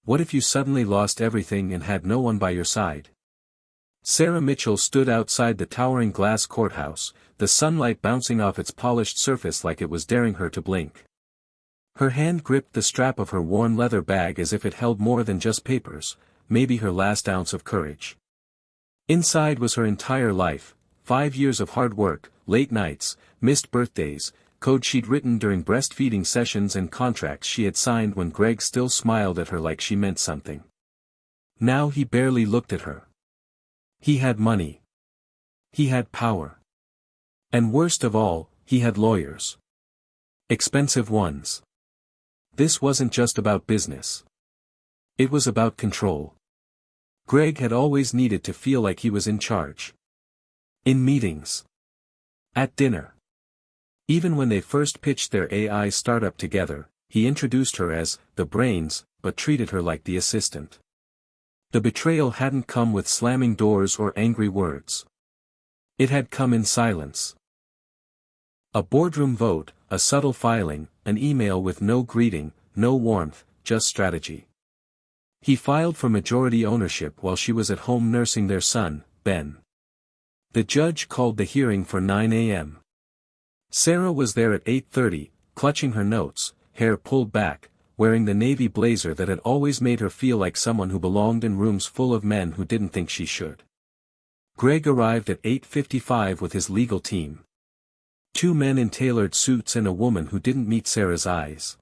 What if you suddenly lost everything and had no one by your side? Sarah Mitchell stood outside the towering glass courthouse, the sunlight bouncing off its polished surface like it was daring her to blink. Her hand gripped the strap of her worn leather bag as if it held more than just papers, maybe her last ounce of courage. Inside was her entire life, 5 years of hard work, late nights, missed birthdays, code she'd written during breastfeeding sessions and contracts she had signed when Greg still smiled at her like she meant something. Now he barely looked at her. He had money. He had power. And worst of all, he had lawyers. Expensive ones. This wasn't just about business. It was about control. Greg had always needed to feel like he was in charge. In meetings. At dinner. Even when they first pitched their AI startup together, he introduced her as the brains, but treated her like the assistant. The betrayal hadn't come with slamming doors or angry words. It had come in silence. A boardroom vote, a subtle filing, an email with no greeting, no warmth, just strategy. He filed for majority ownership while she was at home nursing their son, Ben. The judge called the hearing for 9 a.m. Sarah was there at 8:30, clutching her notes, hair pulled back, wearing the navy blazer that had always made her feel like someone who belonged in rooms full of men who didn't think she should. Greg arrived at 8:55 with his legal team. 2 men in tailored suits and a woman who didn't meet Sarah's eyes.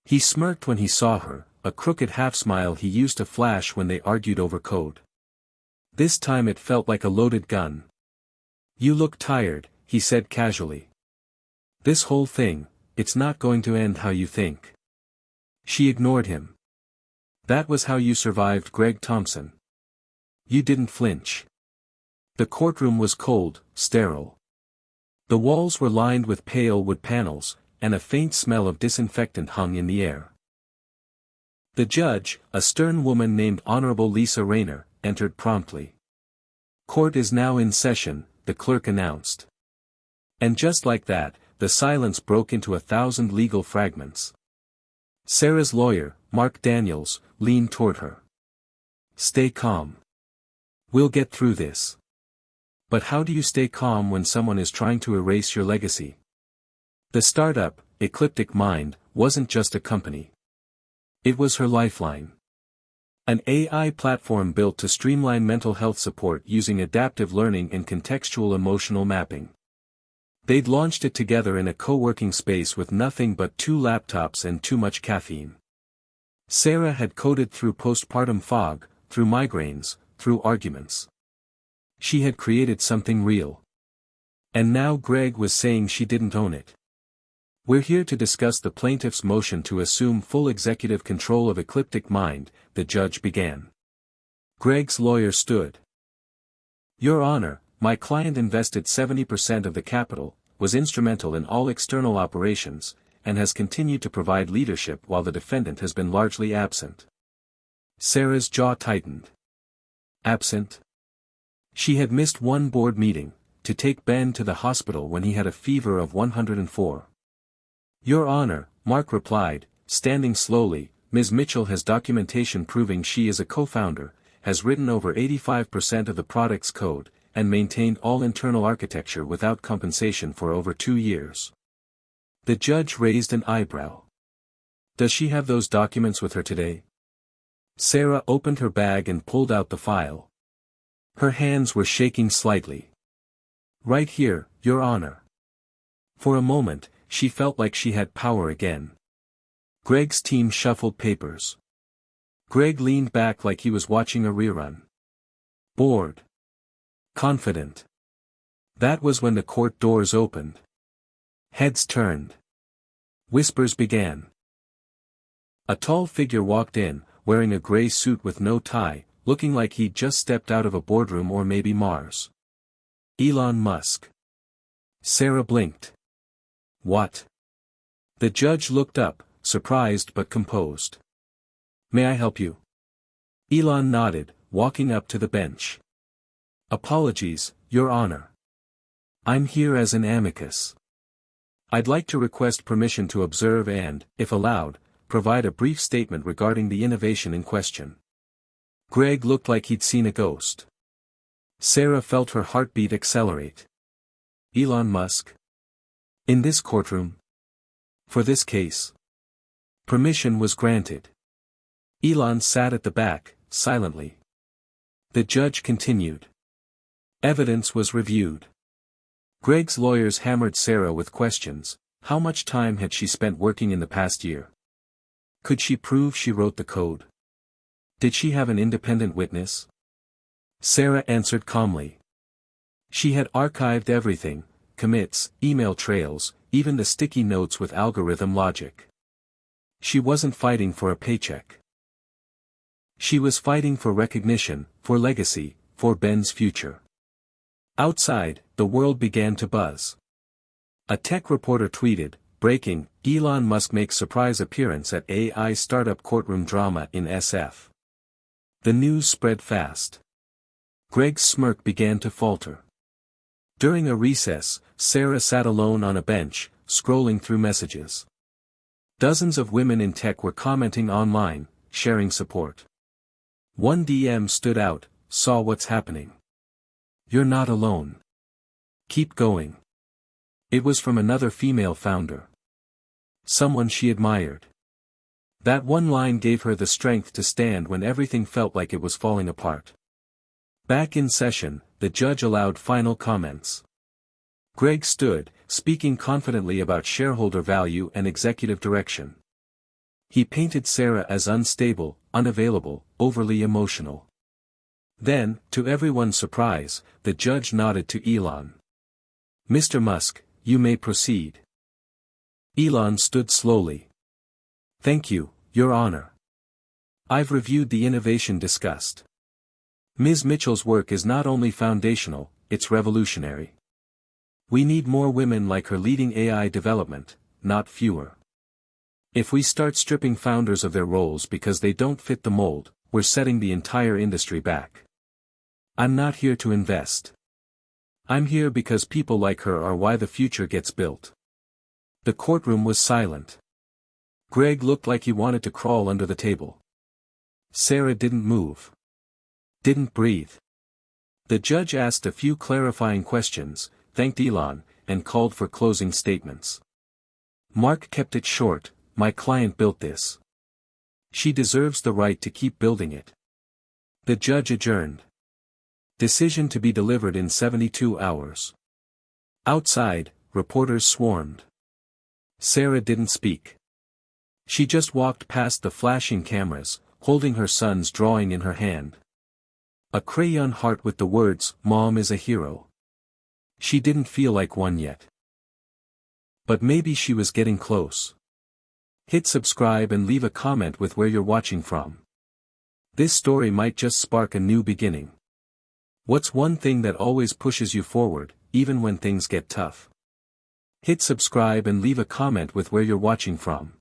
He smirked when he saw her, a crooked half-smile he used to flash when they argued over code. This time it felt like a loaded gun. "You look tired," he said casually. "This whole thing, it's not going to end how you think." She ignored him. "That was how you survived Greg Thompson. You didn't flinch." The courtroom was cold, sterile. The walls were lined with pale wood panels, and a faint smell of disinfectant hung in the air. The judge, a stern woman named Honorable Lisa Rayner, entered promptly. "Court is now in session," the clerk announced. And just like that, the silence broke into 1,000 legal fragments. Sarah's lawyer, Mark Daniels, leaned toward her. "Stay calm. We'll get through this." But how do you stay calm when someone is trying to erase your legacy? The startup, Ecliptic Mind, wasn't just a company. It was her lifeline. An AI platform built to streamline mental health support using adaptive learning and contextual emotional mapping. They'd launched it together in a co-working space with nothing but 2 laptops and too much caffeine. Sarah had coded through postpartum fog, through migraines, through arguments. She had created something real. And now Greg was saying she didn't own it. "We're here to discuss the plaintiff's motion to assume full executive control of Ecliptic Mind," the judge began. Greg's lawyer stood. "Your Honor, my client invested 70% of the capital, was instrumental in all external operations, and has continued to provide leadership while the defendant has been largely absent." Sarah's jaw tightened. Absent? She had missed one board meeting, to take Ben to the hospital when he had a fever of 104. "Your Honor," Mark replied, standing slowly, "Ms. Mitchell has documentation proving she is a co-founder, has written over 85% of the product's code, and maintained all internal architecture without compensation for over 2 years." The judge raised an eyebrow. "Does she have those documents with her today?" Sarah opened her bag and pulled out the file. Her hands were shaking slightly. "Right here, Your Honor." For a moment, she felt like she had power again. Greg's team shuffled papers. Greg leaned back like he was watching a rerun. Bored. Confident. That was when the court doors opened. Heads turned. Whispers began. A tall figure walked in, wearing a gray suit with no tie, looking like he'd just stepped out of a boardroom or maybe Mars. Elon Musk. Sarah blinked. "What?" The judge looked up, surprised but composed. "May I help you?" Elon nodded, walking up to the bench. "Apologies, Your Honor. I'm here as an amicus. I'd like to request permission to observe and, if allowed, provide a brief statement regarding the innovation in question. Greg looked like he'd seen a ghost. Sarah felt her heartbeat accelerate. Elon Musk? In this courtroom? For this case? Permission was granted. Elon sat at the back, silently. The judge continued. Evidence was reviewed. Greg's lawyers hammered Sarah with questions. How much time had she spent working in the past year? Could she prove she wrote the code? Did she have an independent witness? Sarah answered calmly. She had archived everything, commits, email trails, even the sticky notes with algorithm logic. She wasn't fighting for a paycheck. She was fighting for recognition, for legacy, for Ben's future. Outside, the world began to buzz. A tech reporter tweeted, "Breaking, Elon Musk makes surprise appearance at AI startup courtroom drama in SF." The news spread fast. Greg's smirk began to falter. During a recess, Sarah sat alone on a bench, scrolling through messages. Dozens of women in tech were commenting online, sharing support. One DM stood out, "Saw what's happening. You're not alone. Keep going." It was from another female founder. Someone she admired. That one line gave her the strength to stand when everything felt like it was falling apart. Back in session, the judge allowed final comments. Greg stood, speaking confidently about shareholder value and executive direction. He painted Sarah as unstable, unavailable, overly emotional. Then, to everyone's surprise, the judge nodded to Elon. "Mr. Musk, you may proceed." Elon stood slowly. "Thank you, Your Honor. I've reviewed the innovation discussed. Ms. Mitchell's work is not only foundational, it's revolutionary. We need more women like her leading AI development, not fewer. If we start stripping founders of their roles because they don't fit the mold, we're setting the entire industry back. I'm not here to invest. I'm here because people like her are why the future gets built." The courtroom was silent. Greg looked like he wanted to crawl under the table. Sarah didn't move. Didn't breathe. The judge asked a few clarifying questions, thanked Elon, and called for closing statements. Mark kept it short. "My client built this. She deserves the right to keep building it." The judge adjourned. Decision to be delivered in 72 hours. Outside, reporters swarmed. Sarah didn't speak. She just walked past the flashing cameras, holding her son's drawing in her hand. A crayon heart with the words, "Mom is a hero." She didn't feel like one yet. But maybe she was getting close. Hit subscribe and leave a comment with where you're watching from. This story might just spark a new beginning. What's one thing that always pushes you forward, even when things get tough? Hit subscribe and leave a comment with where you're watching from.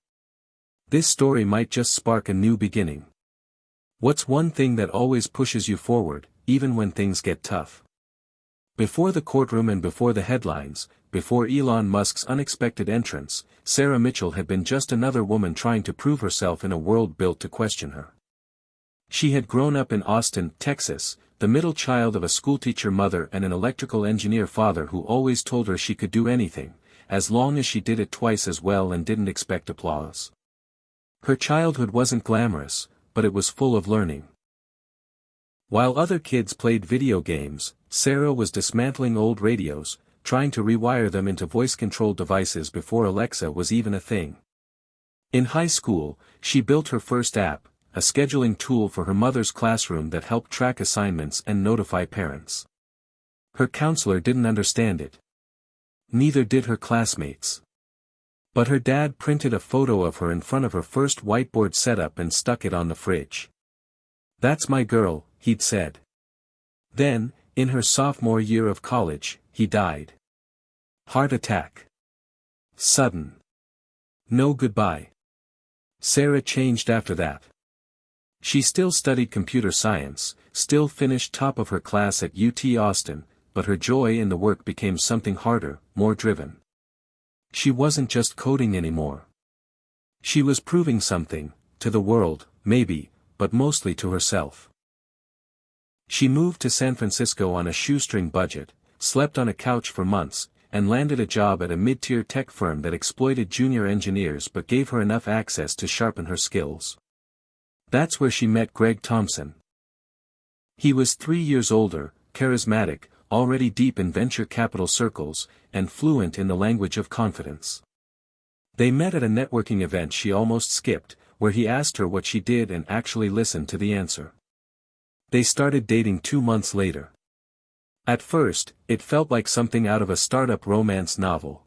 This story might just spark a new beginning. What's one thing that always pushes you forward, even when things get tough? Before the courtroom and before the headlines, before Elon Musk's unexpected entrance, Sarah Mitchell had been just another woman trying to prove herself in a world built to question her. She had grown up in Austin, Texas, the middle child of a schoolteacher mother and an electrical engineer father who always told her she could do anything, as long as she did it twice as well and didn't expect applause. Her childhood wasn't glamorous, but it was full of learning. While other kids played video games, Sarah was dismantling old radios, trying to rewire them into voice-controlled devices before Alexa was even a thing. In high school, she built her first app, a scheduling tool for her mother's classroom that helped track assignments and notify parents. Her counselor didn't understand it. Neither did her classmates. But her dad printed a photo of her in front of her first whiteboard setup and stuck it on the fridge. "That's my girl," he'd said. Then, in her sophomore year of college, he died. Heart attack. Sudden. No goodbye. Sarah changed after that. She still studied computer science, still finished top of her class at UT Austin, but her joy in the work became something harder, more driven. She wasn't just coding anymore. She was proving something, to the world, maybe, but mostly to herself. She moved to San Francisco on a shoestring budget, slept on a couch for months, and landed a job at a mid-tier tech firm that exploited junior engineers but gave her enough access to sharpen her skills. That's where she met Greg Thompson. He was 3 years older, charismatic, already deep in venture capital circles, and fluent in the language of confidence. They met at a networking event she almost skipped, where he asked her what she did and actually listened to the answer. They started dating 2 months later. At first, it felt like something out of a startup romance novel.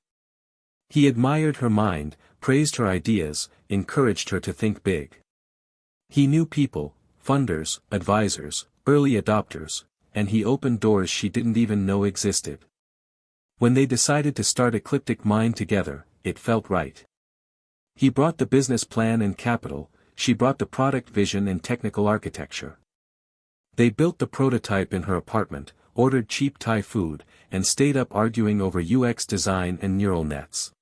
He admired her mind, praised her ideas, encouraged her to think big. He knew people, funders, advisors, early adopters, and he opened doors she didn't even know existed. When they decided to start Ecliptic Mind together, it felt right. He brought the business plan and capital, she brought the product vision and technical architecture. They built the prototype in her apartment, ordered cheap Thai food, and stayed up arguing over UX design and neural nets.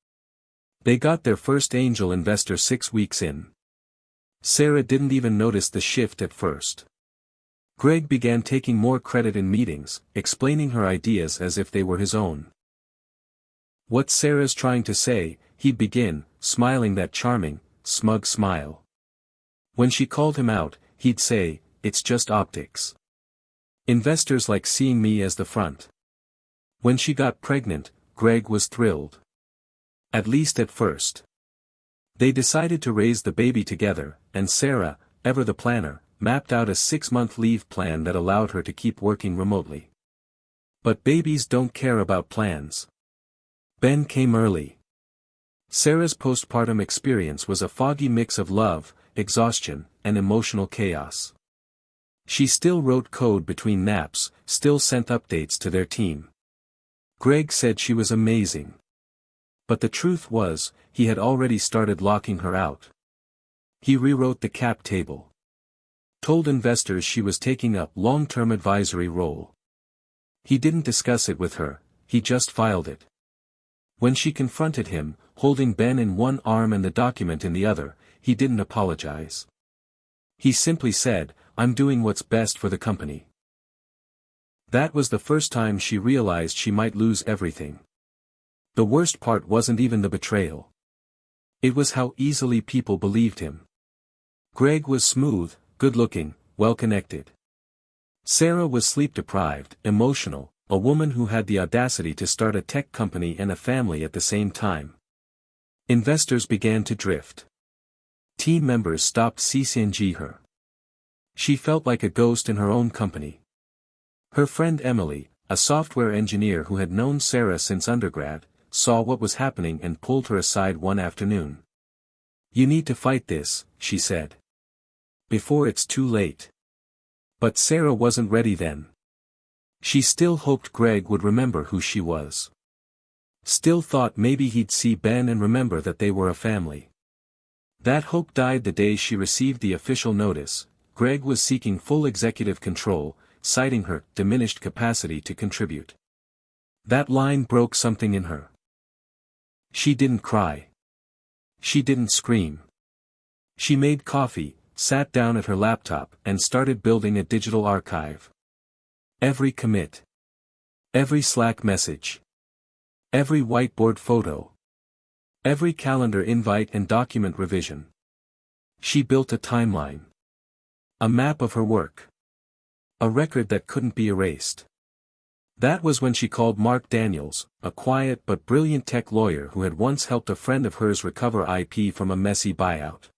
They got their first angel investor 6 weeks in. Sarah didn't even notice the shift at first. Greg began taking more credit in meetings, explaining her ideas as if they were his own. "What Sarah's trying to say," he'd begin, smiling that charming, smug smile. When she called him out, he'd say, "It's just optics. Investors like seeing me as the front." When she got pregnant, Greg was thrilled. At least at first. They decided to raise the baby together, and Sarah, ever the planner, mapped out a 6-month leave plan that allowed her to keep working remotely. But babies don't care about plans. Ben came early. Sarah's postpartum experience was a foggy mix of love, exhaustion, and emotional chaos. She still wrote code between naps, still sent updates to their team. Greg said she was amazing. But the truth was, he had already started locking her out. He rewrote the cap table. Told investors she was taking up long-term advisory role. He didn't discuss it with her, he just filed it. When she confronted him, holding Ben in one arm and the document in the other, he didn't apologize. He simply said, "I'm doing what's best for the company." That was the first time she realized she might lose everything. The worst part wasn't even the betrayal. It was how easily people believed him. Greg was smooth, good-looking, well-connected. Sarah was sleep-deprived, emotional, a woman who had the audacity to start a tech company and a family at the same time. Investors began to drift. Team members stopped CCNG her. She felt like a ghost in her own company. Her friend Emily, a software engineer who had known Sarah since undergrad, saw what was happening and pulled her aside one afternoon. "You need to fight this," she said. "Before it's too late." But Sarah wasn't ready then. She still hoped Greg would remember who she was. Still thought maybe he'd see Ben and remember that they were a family. That hope died the day she received the official notice. Greg was seeking full executive control, citing her diminished capacity to contribute. That line broke something in her. She didn't cry. She didn't scream. She made coffee, sat down at her laptop, and started building a digital archive. Every commit. Every Slack message. Every whiteboard photo. Every calendar invite and document revision. She built a timeline. A map of her work. A record that couldn't be erased. That was when she called Mark Daniels, a quiet but brilliant tech lawyer who had once helped a friend of hers recover IP from a messy buyout.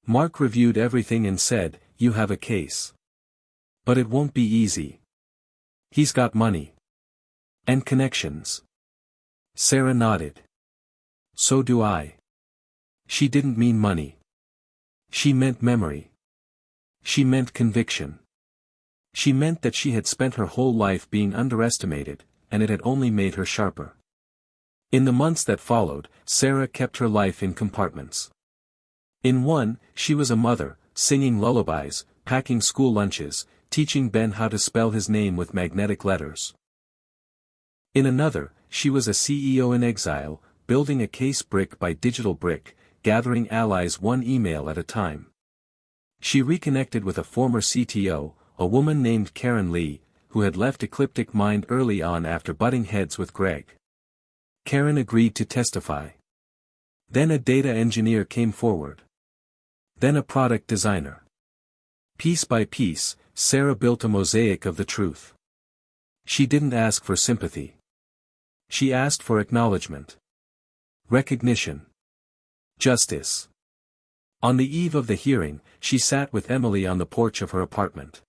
Mark reviewed everything and said, "You have a case. But it won't be easy. He's got money. And connections." Sarah nodded. "So do I." She didn't mean money. She meant memory. She meant conviction. She meant that she had spent her whole life being underestimated, and it had only made her sharper. In the months that followed, Sarah kept her life in compartments. In one, she was a mother, singing lullabies, packing school lunches, teaching Ben how to spell his name with magnetic letters. In another, she was a CEO in exile, building a case brick by digital brick, gathering allies one email at a time. She reconnected with a former CTO, a woman named Karen Lee, who had left Ecliptic Mind early on after butting heads with Greg. Karen agreed to testify. Then a data engineer came forward. Then a product designer. Piece by piece, Sarah built a mosaic of the truth. She didn't ask for sympathy. She asked for acknowledgement. Recognition. Justice. On the eve of the hearing, she sat with Emily on the porch of her apartment.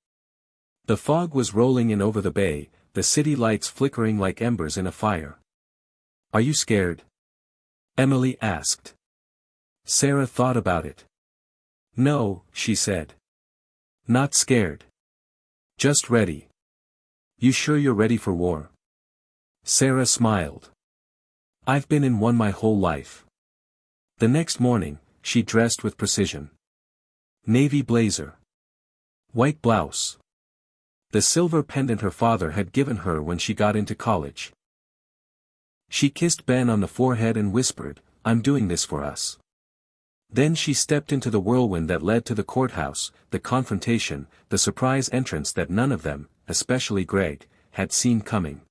The fog was rolling in over the bay, the city lights flickering like embers in a fire. "Are you scared?" Emily asked. Sarah thought about it. "No," she said. "Not scared. Just ready." "You sure you're ready for war?" Sarah smiled. "I've been in one my whole life." The next morning, she dressed with precision. Navy blazer. White blouse. The silver pendant her father had given her when she got into college. She kissed Ben on the forehead and whispered, "I'm doing this for us." Then she stepped into the whirlwind that led to the courthouse, the confrontation, the surprise entrance that none of them, especially Greg, had seen coming.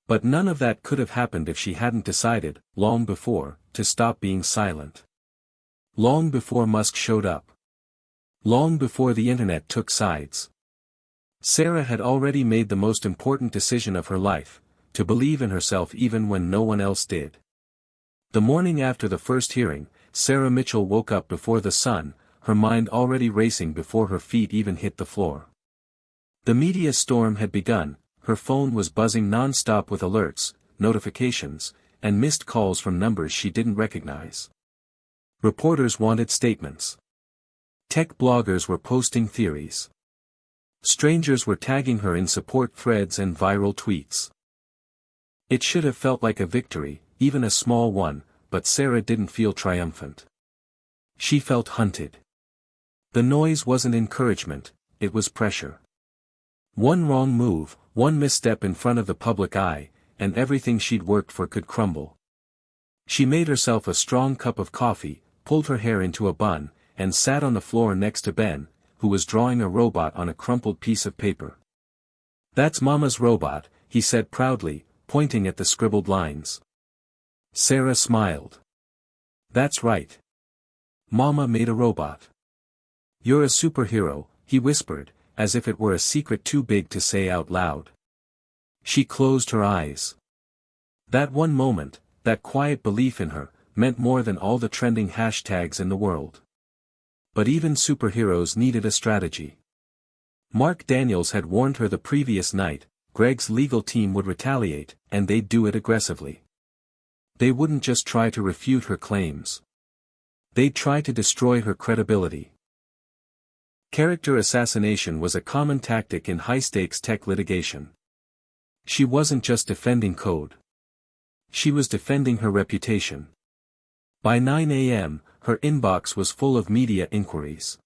But none of that could have happened if she hadn't decided, long before, to stop being silent. Long before Musk showed up. Long before the internet took sides. Sarah had already made the most important decision of her life, to believe in herself even when no one else did. The morning after the first hearing, Sarah Mitchell woke up before the sun, her mind already racing before her feet even hit the floor. The media storm had begun, her phone was buzzing non-stop with alerts, notifications, and missed calls from numbers she didn't recognize. Reporters wanted statements. Tech bloggers were posting theories. Strangers were tagging her in support threads and viral tweets. It should have felt like a victory, even a small one, but Sarah didn't feel triumphant. She felt hunted. The noise wasn't encouragement, it was pressure. One wrong move, one misstep in front of the public eye, and everything she'd worked for could crumble. She made herself a strong cup of coffee, pulled her hair into a bun, and sat on the floor next to Ben, who was drawing a robot on a crumpled piece of paper. "That's Mama's robot," he said proudly, pointing at the scribbled lines. Sarah smiled. "That's right. Mama made a robot." "You're a superhero," he whispered, as if it were a secret too big to say out loud. She closed her eyes. That one moment, that quiet belief in her, meant more than all the trending hashtags in the world. But even superheroes needed a strategy. Mark Daniels had warned her the previous night, Greg's legal team would retaliate, and they'd do it aggressively. They wouldn't just try to refute her claims. They'd try to destroy her credibility. Character assassination was a common tactic in high-stakes tech litigation. She wasn't just defending code. She was defending her reputation. By 9 a.m., her inbox was full of media inquiries.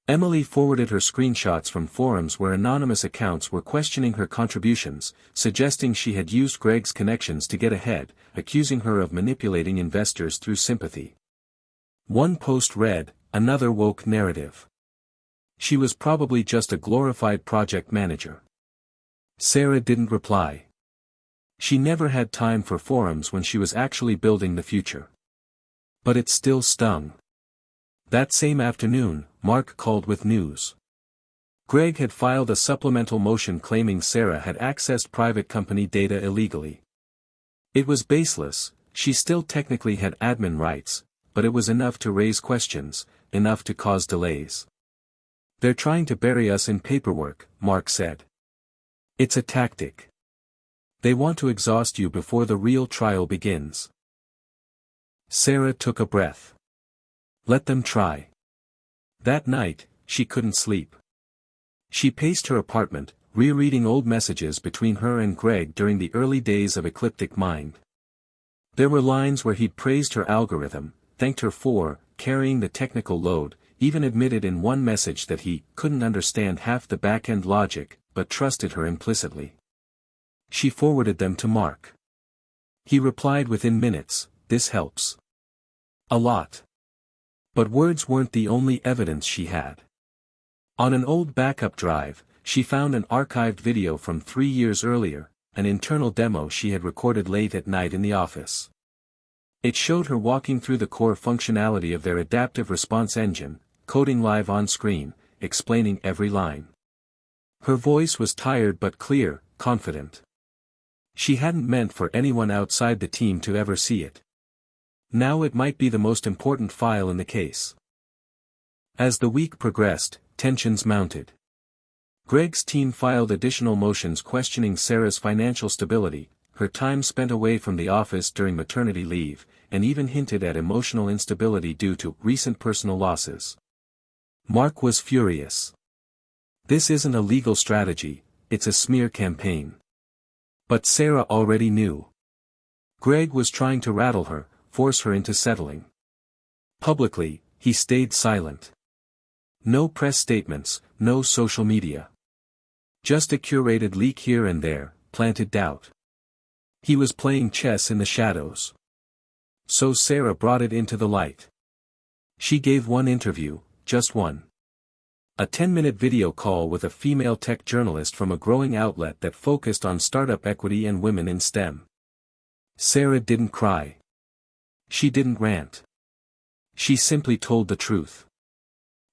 Emily forwarded her screenshots from forums where anonymous accounts were questioning her contributions, suggesting she had used Greg's connections to get ahead, accusing her of manipulating investors through sympathy. One post read, "Another woke narrative." She was probably just a glorified project manager. Sarah didn't reply. She never had time for forums when she was actually building the future. But it still stung. That same afternoon, Mark called with news. Greg had filed a supplemental motion claiming Sarah had accessed private company data illegally. It was baseless, she still technically had admin rights, but it was enough to raise questions, enough to cause delays. "They're trying to bury us in paperwork," Mark said. "It's a tactic. They want to exhaust you before the real trial begins." Sarah took a breath. Let them try. That night, she couldn't sleep. She paced her apartment, rereading old messages between her and Greg during the early days of Ecliptic Mind. There were lines where he'd praised her algorithm, thanked her for carrying the technical load, even admitted in one message that he couldn't understand half the back-end logic, but trusted her implicitly. She forwarded them to Mark. He replied within minutes, "This helps." A lot. But words weren't the only evidence she had. On an old backup drive, she found an archived video from 3 years earlier, an internal demo she had recorded late at night in the office. It showed her walking through the core functionality of their adaptive response engine, coding live on screen, explaining every line. Her voice was tired but clear, confident. She hadn't meant for anyone outside the team to ever see it. Now it might be the most important file in the case. As the week progressed, tensions mounted. Greg's team filed additional motions questioning Sarah's financial stability, her time spent away from the office during maternity leave, and even hinted at emotional instability due to recent personal losses. Mark was furious. This isn't a legal strategy, it's a smear campaign. But Sarah already knew. Greg was trying to rattle her, force her into settling. Publicly, he stayed silent. No press statements, no social media. Just a curated leak here and there, planted doubt. He was playing chess in the shadows. So Sarah brought it into the light. She gave one interview, just one. A 10-minute video call with a female tech journalist from a growing outlet that focused on startup equity and women in STEM. Sarah didn't cry. She didn't rant. She simply told the truth.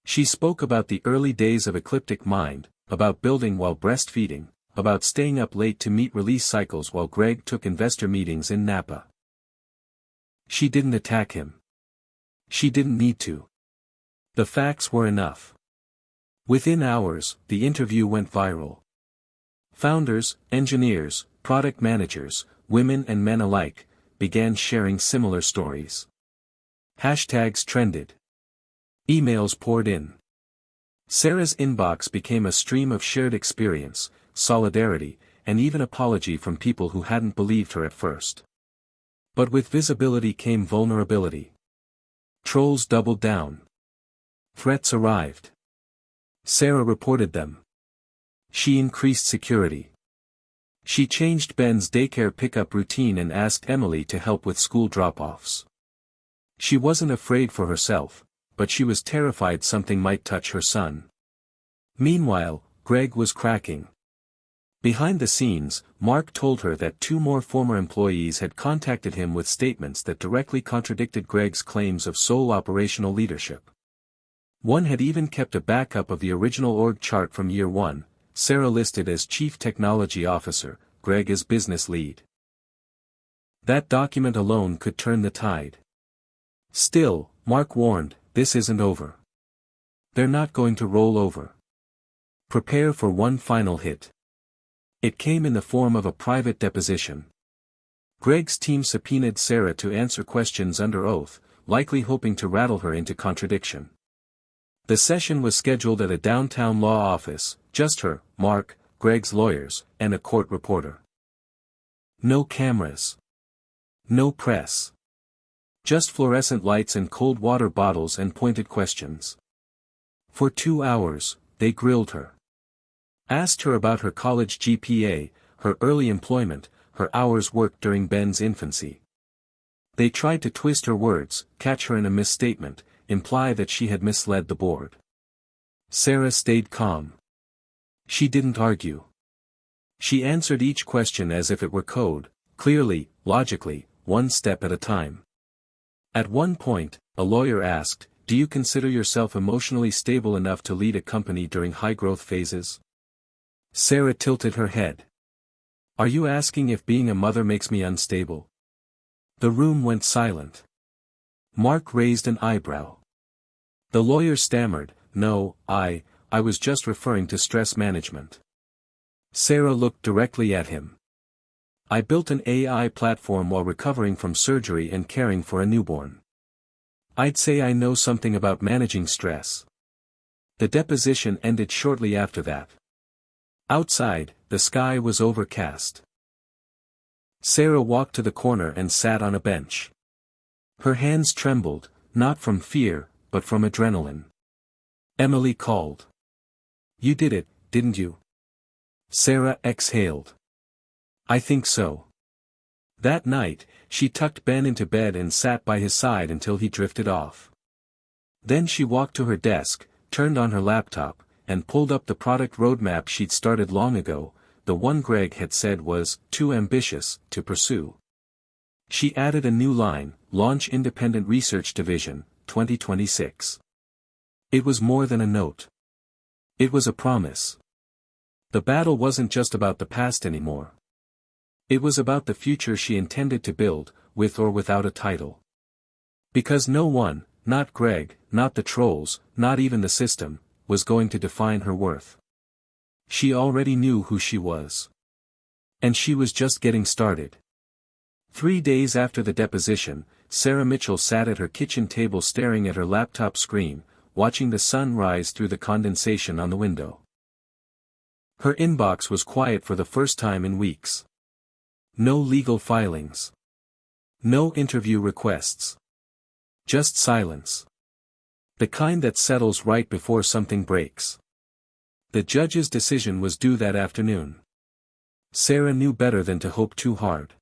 She spoke about the early days of Ecliptic Mind, about building while breastfeeding, about staying up late to meet release cycles while Greg took investor meetings in Napa. She didn't attack him. She didn't need to. The facts were enough. Within hours, the interview went viral. Founders, engineers, product managers, women and men alike, began sharing similar stories. Hashtags trended. Emails poured in. Sarah's inbox became a stream of shared experience, solidarity, and even apology from people who hadn't believed her at first. But with visibility came vulnerability. Trolls doubled down. Threats arrived. Sarah reported them. She increased security. She changed Ben's daycare pickup routine and asked Emily to help with school drop-offs. She wasn't afraid for herself, but she was terrified something might touch her son. Meanwhile, Greg was cracking. Behind the scenes, Mark told her that 2 more former employees had contacted him with statements that directly contradicted Greg's claims of sole operational leadership. One had even kept a backup of the original org chart from year 1, Sarah listed as Chief Technology Officer, Greg as Business Lead. That document alone could turn the tide. Still, Mark warned, this isn't over. They're not going to roll over. Prepare for one final hit. It came in the form of a private deposition. Greg's team subpoenaed Sarah to answer questions under oath, likely hoping to rattle her into contradiction. The session was scheduled at a downtown law office, just her, Mark, Greg's lawyers, and a court reporter. No cameras. No press. Just fluorescent lights and cold water bottles and pointed questions. For 2 hours, they grilled her. Asked her about her college GPA, her early employment, her hours worked during Ben's infancy. They tried to twist her words, catch her in a misstatement, imply that she had misled the board. Sarah stayed calm. She didn't argue. She answered each question as if it were code, clearly, logically, one step at a time. At one point, a lawyer asked, "Do you consider yourself emotionally stable enough to lead a company during high-growth phases?" Sarah tilted her head. "Are you asking if being a mother makes me unstable?" The room went silent. Mark raised an eyebrow. The lawyer stammered, "No, I was just referring to stress management." Sarah looked directly at him. "I built an AI platform while recovering from surgery and caring for a newborn. I'd say I know something about managing stress." The deposition ended shortly after that. Outside, the sky was overcast. Sarah walked to the corner and sat on a bench. Her hands trembled, not from fear, but from adrenaline. Emily called. "You did it, didn't you?" Sarah exhaled. "I think so." That night, she tucked Ben into bed and sat by his side until he drifted off. Then she walked to her desk, turned on her laptop, and pulled up the product roadmap she'd started long ago, the one Greg had said was too ambitious to pursue. She added a new line, Launch Independent Research Division, 2026. It was more than a note. It was a promise. The battle wasn't just about the past anymore. It was about the future she intended to build, with or without a title. Because no one, not Greg, not the trolls, not even the system, was going to define her worth. She already knew who she was. And she was just getting started. 3 days after the deposition, Sarah Mitchell sat at her kitchen table staring at her laptop screen, watching the sun rise through the condensation on the window. Her inbox was quiet for the first time in weeks. No legal filings. No interview requests. Just silence. The kind that settles right before something breaks. The judge's decision was due that afternoon. Sarah knew better than to hope too hard.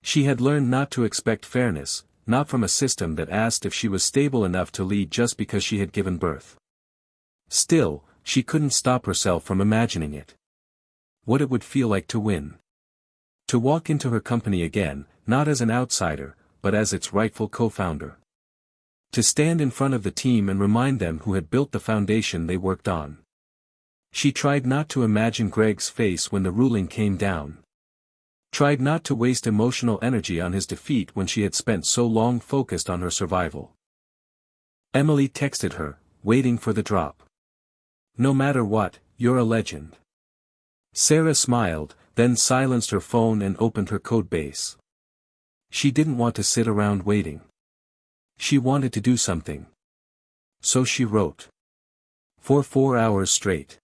She had learned not to expect fairness, not from a system that asked if she was stable enough to lead just because she had given birth. Still, she couldn't stop herself from imagining it. What it would feel like to win. To walk into her company again, not as an outsider, but as its rightful co-founder. To stand in front of the team and remind them who had built the foundation they worked on. She tried not to imagine Greg's face when the ruling came down. Tried not to waste emotional energy on his defeat when she had spent so long focused on her survival. Emily texted her, waiting for the drop. No matter what, you're a legend. Sarah smiled, then silenced her phone and opened her codebase. She didn't want to sit around waiting. She wanted to do something. So she wrote. For 4 hours straight.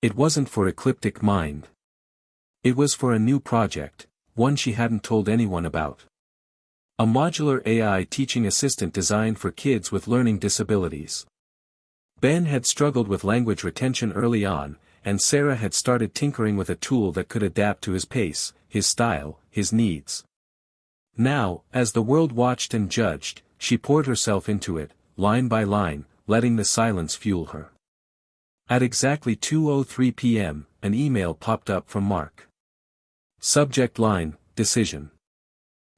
It wasn't for ecliptic mind. It was for a new project, one she hadn't told anyone about. A modular AI teaching assistant designed for kids with learning disabilities. Ben had struggled with language retention early on, and Sarah had started tinkering with a tool that could adapt to his pace, his style, his needs. Now, as the world watched and judged, she poured herself into it, line by line, letting the silence fuel her. At exactly 2:03 p.m., an email popped up from Mark. Subject line, decision.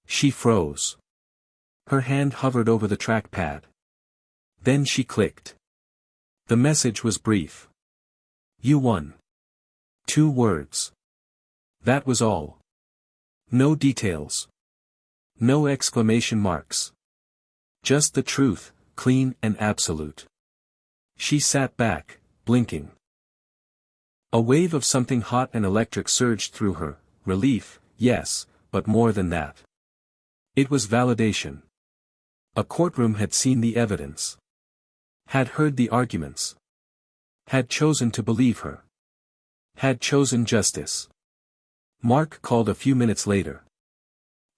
She froze. Her hand hovered over the trackpad. Then she clicked. The message was brief. You won. 2 words. That was all. No details. No exclamation marks. Just the truth, clean and absolute. She sat back, blinking. A wave of something hot and electric surged through her, relief, yes, but more than that. It was validation. A courtroom had seen the evidence. Had heard the arguments. Had chosen to believe her. Had chosen justice. Mark called a few minutes later.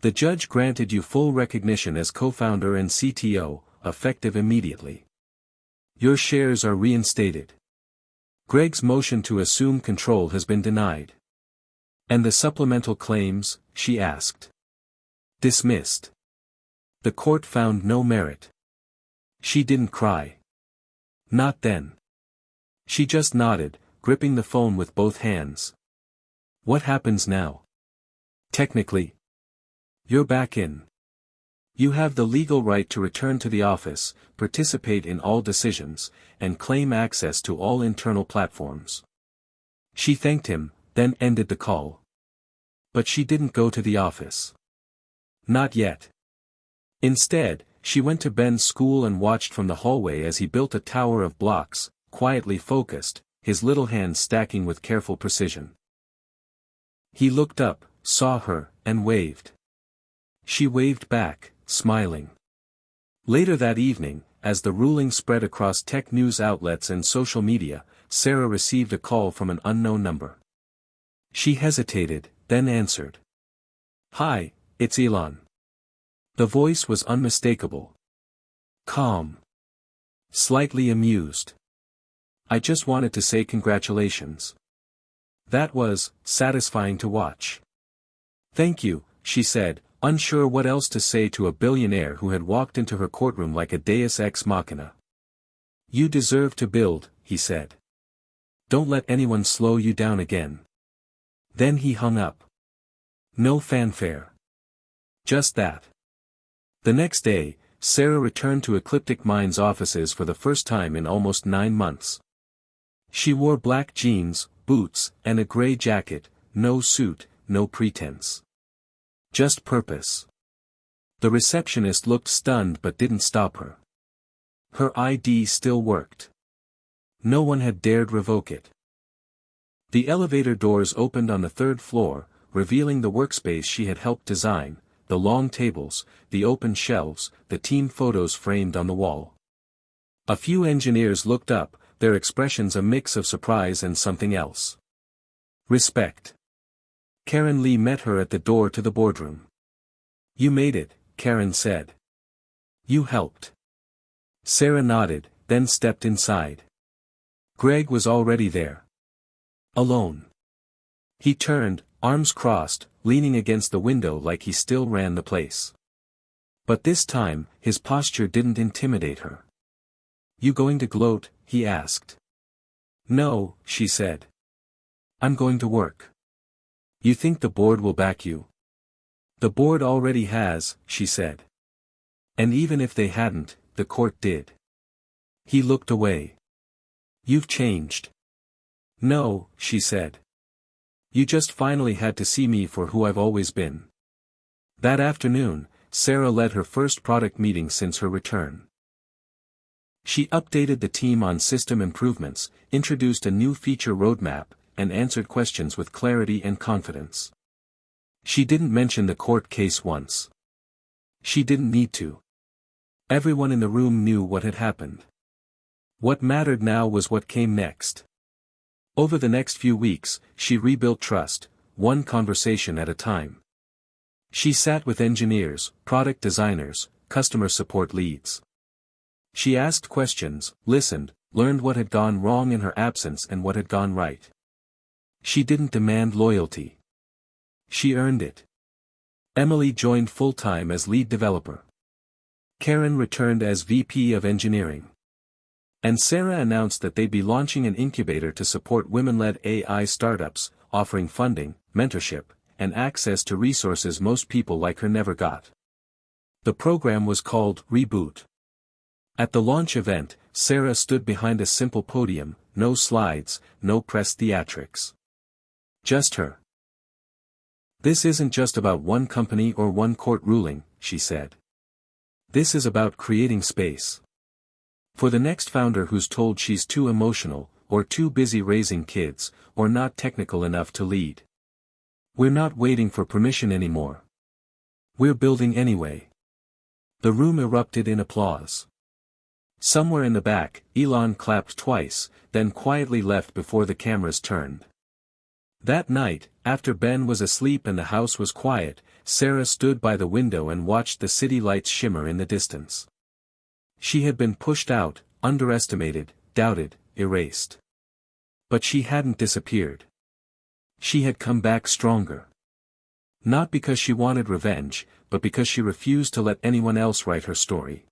The judge granted you full recognition as co-founder and CTO, effective immediately. Your shares are reinstated. Greg's motion to assume control has been denied. And the supplemental claims, she asked. Dismissed. The court found no merit. She didn't cry. Not then. She just nodded, gripping the phone with both hands. What happens now? Technically. You're back in. You have the legal right to return to the office, participate in all decisions, and claim access to all internal platforms. She thanked him, then ended the call. But she didn't go to the office. Not yet. Instead, she went to Ben's school and watched from the hallway as he built a tower of blocks, quietly focused, his little hands stacking with careful precision. He looked up, saw her, and waved. She waved back, smiling. Later that evening, as the ruling spread across tech news outlets and social media, Sarah received a call from an unknown number. She hesitated, then answered. Hi, it's Elon. The voice was unmistakable. Calm. Slightly amused. I just wanted to say congratulations. That was satisfying to watch. Thank you, she said, unsure what else to say to a billionaire who had walked into her courtroom like a deus ex machina. You deserve to build, he said. Don't let anyone slow you down again. Then he hung up. No fanfare. Just that. The next day, Sarah returned to Ecliptic Minds' offices for the first time in almost 9 months. She wore black jeans, boots, and a gray jacket, no suit, no pretense. Just purpose. The receptionist looked stunned but didn't stop her. Her ID still worked. No one had dared revoke it. The elevator doors opened on the 3rd floor, revealing the workspace she had helped design, the long tables, the open shelves, the team photos framed on the wall. A few engineers looked up, their expressions a mix of surprise and something else. Respect. Karen Lee met her at the door to the boardroom. You made it, Karen said. You helped. Sarah nodded, then stepped inside. Greg was already there. Alone. He turned, arms crossed, leaning against the window like he still ran the place. But this time, his posture didn't intimidate her. You going to gloat? He asked. No, she said. I'm going to work. You think the board will back you? The board already has, she said. And even if they hadn't, the court did. He looked away. You've changed. No, she said. You just finally had to see me for who I've always been. That afternoon, Sarah led her first product meeting since her return. She updated the team on system improvements, introduced a new feature roadmap, and answered questions with clarity and confidence. She didn't mention the court case once. She didn't need to. Everyone in the room knew what had happened. What mattered now was what came next. Over the next few weeks, she rebuilt trust, one conversation at a time. She sat with engineers, product designers, customer support leads. She asked questions, listened, learned what had gone wrong in her absence and what had gone right. She didn't demand loyalty. She earned it. Emily joined full-time as lead developer. Karen returned as VP of engineering. And Sarah announced that they'd be launching an incubator to support women-led AI startups, offering funding, mentorship, and access to resources most people like her never got. The program was called Reboot. At the launch event, Sarah stood behind a simple podium, no slides, no press theatrics. Just her. This isn't just about one company or one court ruling, she said. This is about creating space. For the next founder who's told she's too emotional, or too busy raising kids, or not technical enough to lead. We're not waiting for permission anymore. We're building anyway. The room erupted in applause. Somewhere in the back, Elon clapped twice, then quietly left before the cameras turned. That night, after Ben was asleep and the house was quiet, Sarah stood by the window and watched the city lights shimmer in the distance. She had been pushed out, underestimated, doubted, erased. But she hadn't disappeared. She had come back stronger. Not because she wanted revenge, but because she refused to let anyone else write her story.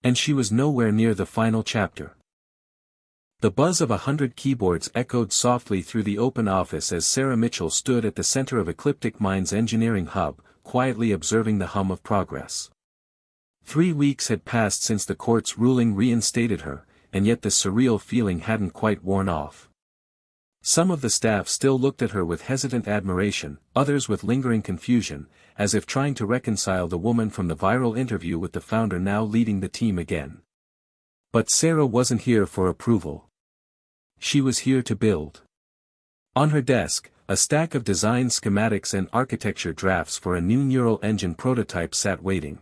And she was nowhere near the final chapter. The buzz of 100 keyboards echoed softly through the open office as Sarah Mitchell stood at the center of Ecliptic Minds' engineering hub, quietly observing the hum of progress. 3 weeks had passed since the court's ruling reinstated her, and yet the surreal feeling hadn't quite worn off. Some of the staff still looked at her with hesitant admiration, others with lingering confusion, as if trying to reconcile the woman from the viral interview with the founder now leading the team again. But Sarah wasn't here for approval. She was here to build. On her desk, a stack of design schematics and architecture drafts for a new neural engine prototype sat waiting.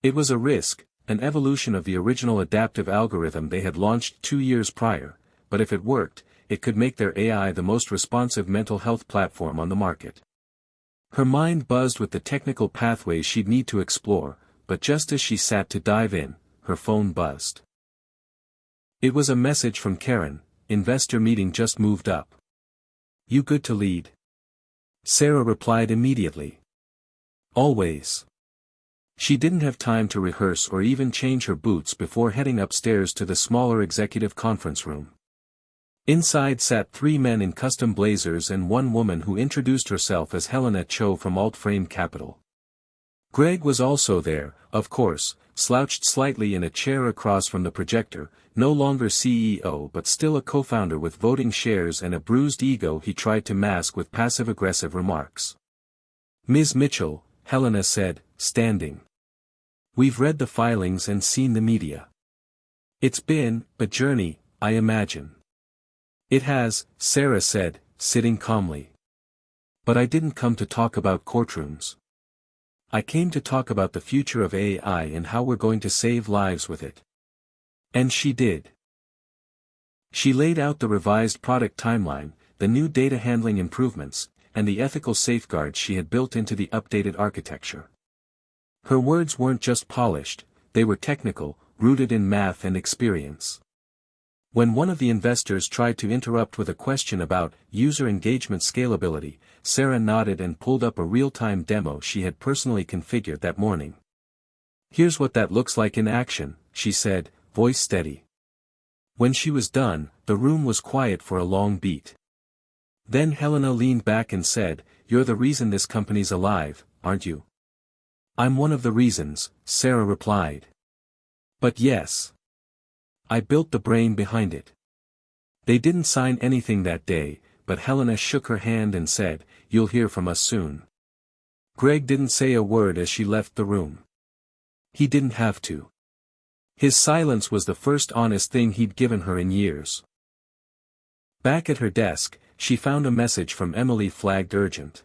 It was a risk, an evolution of the original adaptive algorithm they had launched 2 years prior, but if it worked, it could make their AI the most responsive mental health platform on the market. Her mind buzzed with the technical pathways she'd need to explore, but just as she sat to dive in, her phone buzzed. It was a message from Karen, investor meeting just moved up. You good to lead? Sarah replied immediately. Always. She didn't have time to rehearse or even change her boots before heading upstairs to the smaller executive conference room. Inside sat 3 men in custom blazers and 1 woman who introduced herself as Helena Cho from Alt-Frame Capital. Greg was also there, of course, slouched slightly in a chair across from the projector, no longer CEO but still a co-founder with voting shares and a bruised ego he tried to mask with passive-aggressive remarks. "Ms. Mitchell," Helena said, standing. "We've read the filings and seen the media. It's been a journey, I imagine." "It has," Sarah said, sitting calmly. "But I didn't come to talk about courtrooms. I came to talk about the future of AI and how we're going to save lives with it." And she did. She laid out the revised product timeline, the new data handling improvements, and the ethical safeguards she had built into the updated architecture. Her words weren't just polished, they were technical, rooted in math and experience. When one of the investors tried to interrupt with a question about user engagement scalability, Sarah nodded and pulled up a real-time demo she had personally configured that morning. "Here's what that looks like in action," she said, voice steady. When she was done, the room was quiet for a long beat. Then Helena leaned back and said, "You're the reason this company's alive, aren't you?" "I'm one of the reasons," Sarah replied. "But yes. I built the brain behind it." They didn't sign anything that day, but Helena shook her hand and said, "You'll hear from us soon." Greg didn't say a word as she left the room. He didn't have to. His silence was the first honest thing he'd given her in years. Back at her desk, she found a message from Emily flagged urgent.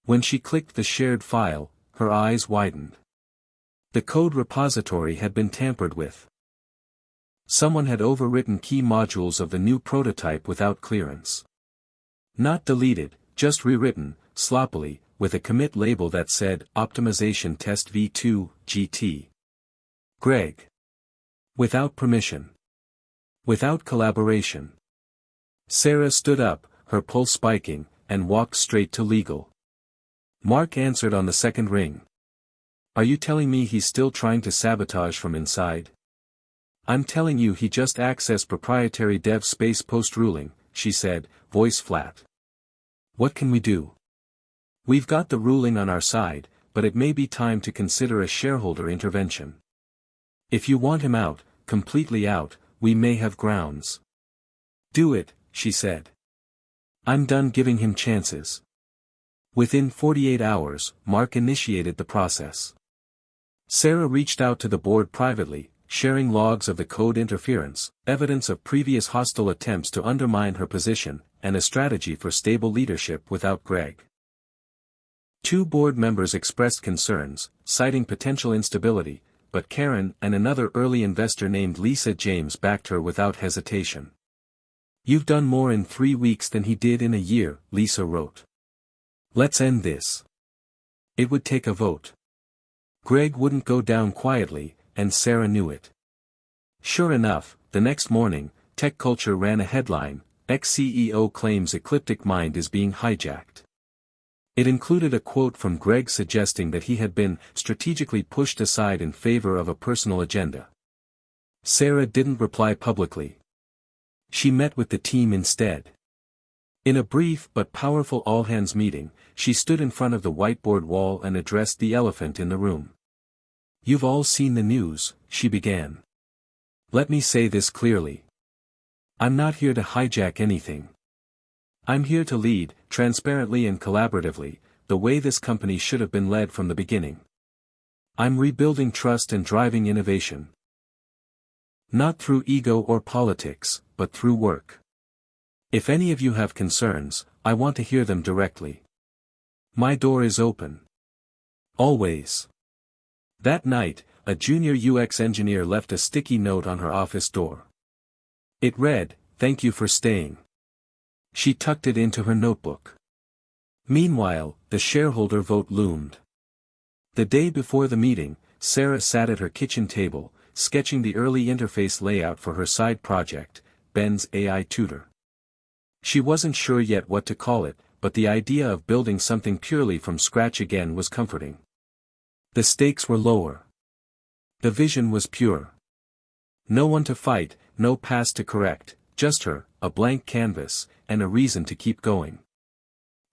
When she clicked the shared file, her eyes widened. The code repository had been tampered with. Someone had overwritten key modules of the new prototype without clearance. Not deleted, just rewritten, sloppily, with a commit label that said, Optimization Test V2, GT. Greg. Without permission. Without collaboration. Sarah stood up, her pulse spiking, and walked straight to legal. Mark answered on the second ring. "Are you telling me he's still trying to sabotage from inside?" "I'm telling you he just accessed proprietary dev space post-ruling," she said, voice flat. "What can we do? We've got the ruling on our side, but it may be time to consider a shareholder intervention. If you want him out, completely out, we may have grounds." "Do it," she said. "I'm done giving him chances." Within 48 hours, Mark initiated the process. Sarah reached out to the board privately, sharing logs of the code interference, evidence of previous hostile attempts to undermine her position, and a strategy for stable leadership without Greg. 2 board members expressed concerns, citing potential instability, but Karen and another early investor named Lisa James backed her without hesitation. "You've done more in 3 weeks than he did in a year," Lisa wrote. "Let's end this." It would take a vote. Greg wouldn't go down quietly, and Sarah knew it. Sure enough, the next morning, TechCulture ran a headline, "Ex-CEO claims ecliptic mind is being hijacked." It included a quote from Greg suggesting that he had been strategically pushed aside in favor of a personal agenda. Sarah didn't reply publicly. She met with the team instead. In a brief but powerful all-hands meeting, she stood in front of the whiteboard wall and addressed the elephant in the room. "You've all seen the news," she began. "Let me say this clearly. I'm not here to hijack anything. I'm here to lead, transparently and collaboratively, the way this company should have been led from the beginning. I'm rebuilding trust and driving innovation. Not through ego or politics, but through work. If any of you have concerns, I want to hear them directly. My door is open. Always." That night, a junior UX engineer left a sticky note on her office door. It read, "Thank you for staying." She tucked it into her notebook. Meanwhile, the shareholder vote loomed. The day before the meeting, Sarah sat at her kitchen table, sketching the early interface layout for her side project, Ben's AI tutor. She wasn't sure yet what to call it, but the idea of building something purely from scratch again was comforting. The stakes were lower. The vision was pure. No one to fight, no past to correct, just her, a blank canvas, and a reason to keep going.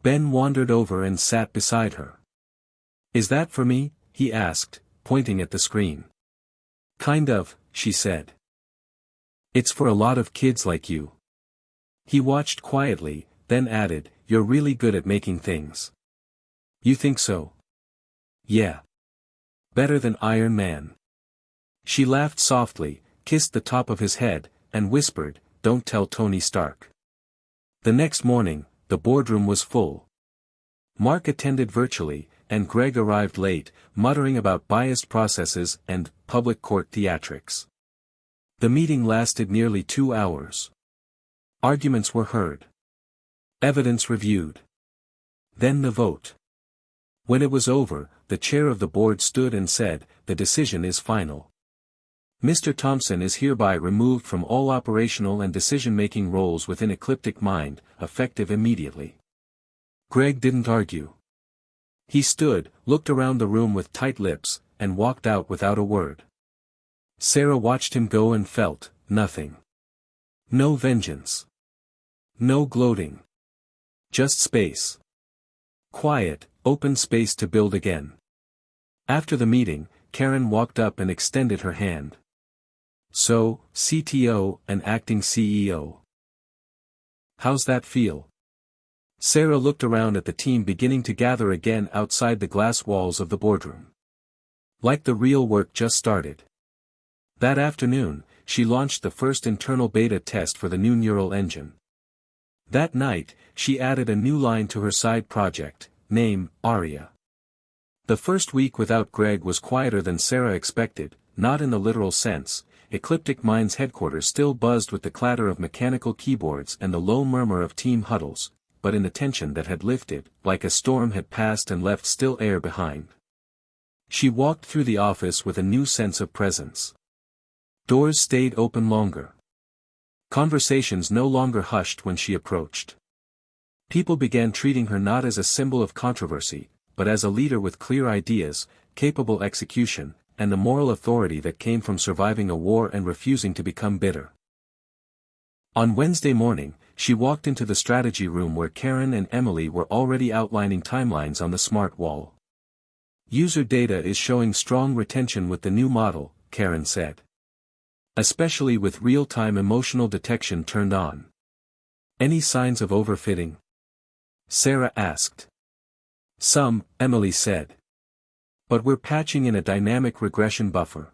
Ben wandered over and sat beside her. "Is that for me?" he asked, pointing at the screen. "Kind of," she said. "It's for a lot of kids like you." He watched quietly, then added, "You're really good at making things." "You think so?" "Yeah. Better than Iron Man." She laughed softly, kissed the top of his head, and whispered, "Don't tell Tony Stark." The next morning, the boardroom was full. Mark attended virtually, and Greg arrived late, muttering about biased processes and public court theatrics. The meeting lasted nearly 2 hours. Arguments were heard. Evidence reviewed. Then the vote. When it was over, the chair of the board stood and said, "The decision is final. Mr. Thompson is hereby removed from all operational and decision-making roles within Ecliptic Mind, effective immediately." Greg didn't argue. He stood, looked around the room with tight lips, and walked out without a word. Sarah watched him go and felt nothing. No vengeance. No gloating. Just space. Quiet, open space to build again. After the meeting, Karen walked up and extended her hand. "So, CTO and acting CEO. How's that feel?" Sarah looked around at the team beginning to gather again outside the glass walls of the boardroom. Like the real work just started. That afternoon, she launched the first internal beta test for the new neural engine. That night, she added a new line to her side project, name, Aria. The first week without Greg was quieter than Sarah expected, not in the literal sense. Ecliptic Mind's headquarters still buzzed with the clatter of mechanical keyboards and the low murmur of team huddles, but in the tension that had lifted, like a storm had passed and left still air behind. She walked through the office with a new sense of presence. Doors stayed open longer. Conversations no longer hushed when she approached. People began treating her not as a symbol of controversy, but as a leader with clear ideas, capable execution, and the moral authority that came from surviving a war and refusing to become bitter. On Wednesday morning, she walked into the strategy room where Karen and Emily were already outlining timelines on the smart wall. "User data is showing strong retention with the new model," Karen said. "Especially with real-time emotional detection turned on." "Any signs of overfitting?" Sarah asked. "Some," Emily said. "But we're patching in a dynamic regression buffer.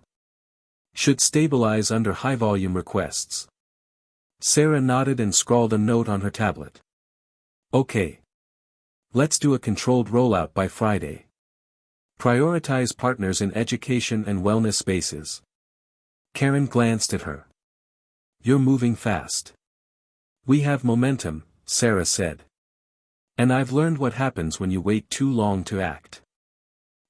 Should stabilize under high-volume requests." Sarah nodded and scrawled a note on her tablet. "Okay. Let's do a controlled rollout by Friday. Prioritize partners in education and wellness spaces." Karen glanced at her. "You're moving fast." "We have momentum," Sarah said. "And I've learned what happens when you wait too long to act."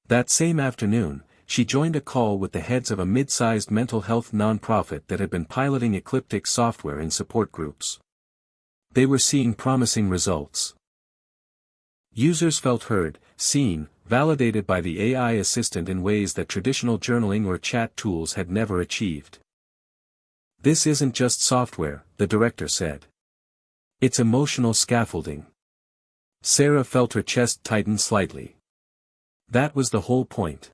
That same afternoon, she joined a call with the heads of a mid-sized mental health nonprofit that had been piloting Ecliptic software in support groups. They were seeing promising results. Users felt heard, seen, validated by the AI assistant in ways that traditional journaling or chat tools had never achieved. "This isn't just software," the director said. "It's emotional scaffolding." Sarah felt her chest tighten slightly. That was the whole point.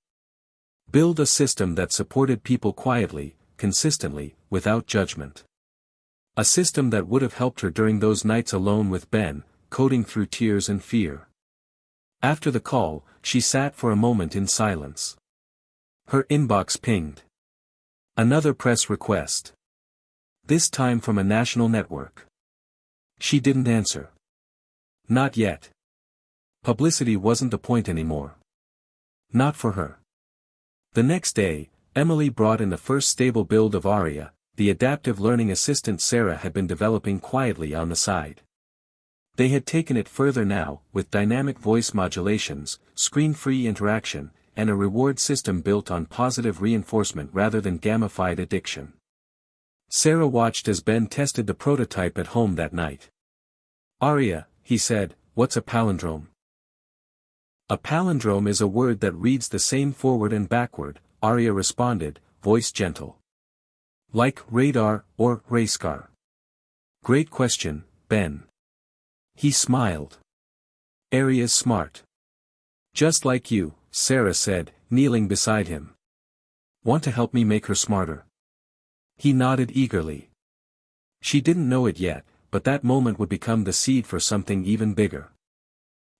Build a system that supported people quietly, consistently, without judgment. A system that would have helped her during those nights alone with Ben, coding through tears and fear. After the call, she sat for a moment in silence. Her inbox pinged. Another press request. This time from a national network. She didn't answer. Not yet. Publicity wasn't the point anymore. Not for her. The next day, Emily brought in the first stable build of Aria, the adaptive learning assistant Sarah had been developing quietly on the side. They had taken it further now, with dynamic voice modulations, screen-free interaction, and a reward system built on positive reinforcement rather than gamified addiction. Sarah watched as Ben tested the prototype at home that night. "Aria," he said, what's a palindrome? A palindrome is a word that reads the same forward and backward, Arya responded, voice gentle. Like radar or race car. Great question, Ben. He smiled. Arya's smart. Just like you, Sarah said, kneeling beside him. Want to help me make her smarter? He nodded eagerly. She didn't know it yet, but that moment would become the seed for something even bigger.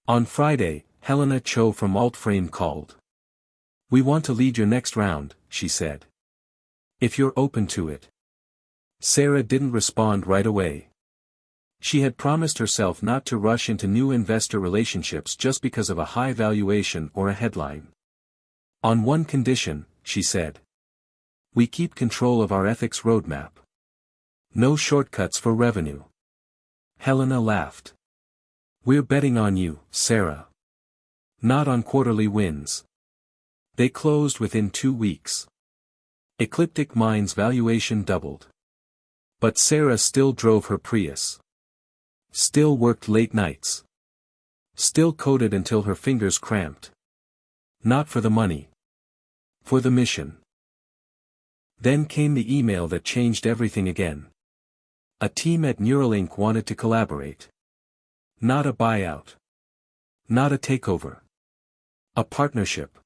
On Friday, Helena Cho from Altframe called. We want to lead your next round, she said. If you're open to it. Sarah didn't respond right away. She had promised herself not to rush into new investor relationships just because of a high valuation or a headline. On one condition, she said. We keep control of our ethics roadmap. No shortcuts for revenue. Helena laughed. We're betting on you, Sarah. Not on quarterly wins. They closed within 2 weeks. Ecliptic Mind's valuation doubled. But Sarah still drove her Prius. Still worked late nights. Still coded until her fingers cramped. Not for the money. For the mission. Then came the email that changed everything again. A team at Neuralink wanted to collaborate. Not a buyout. Not a takeover. A partnership.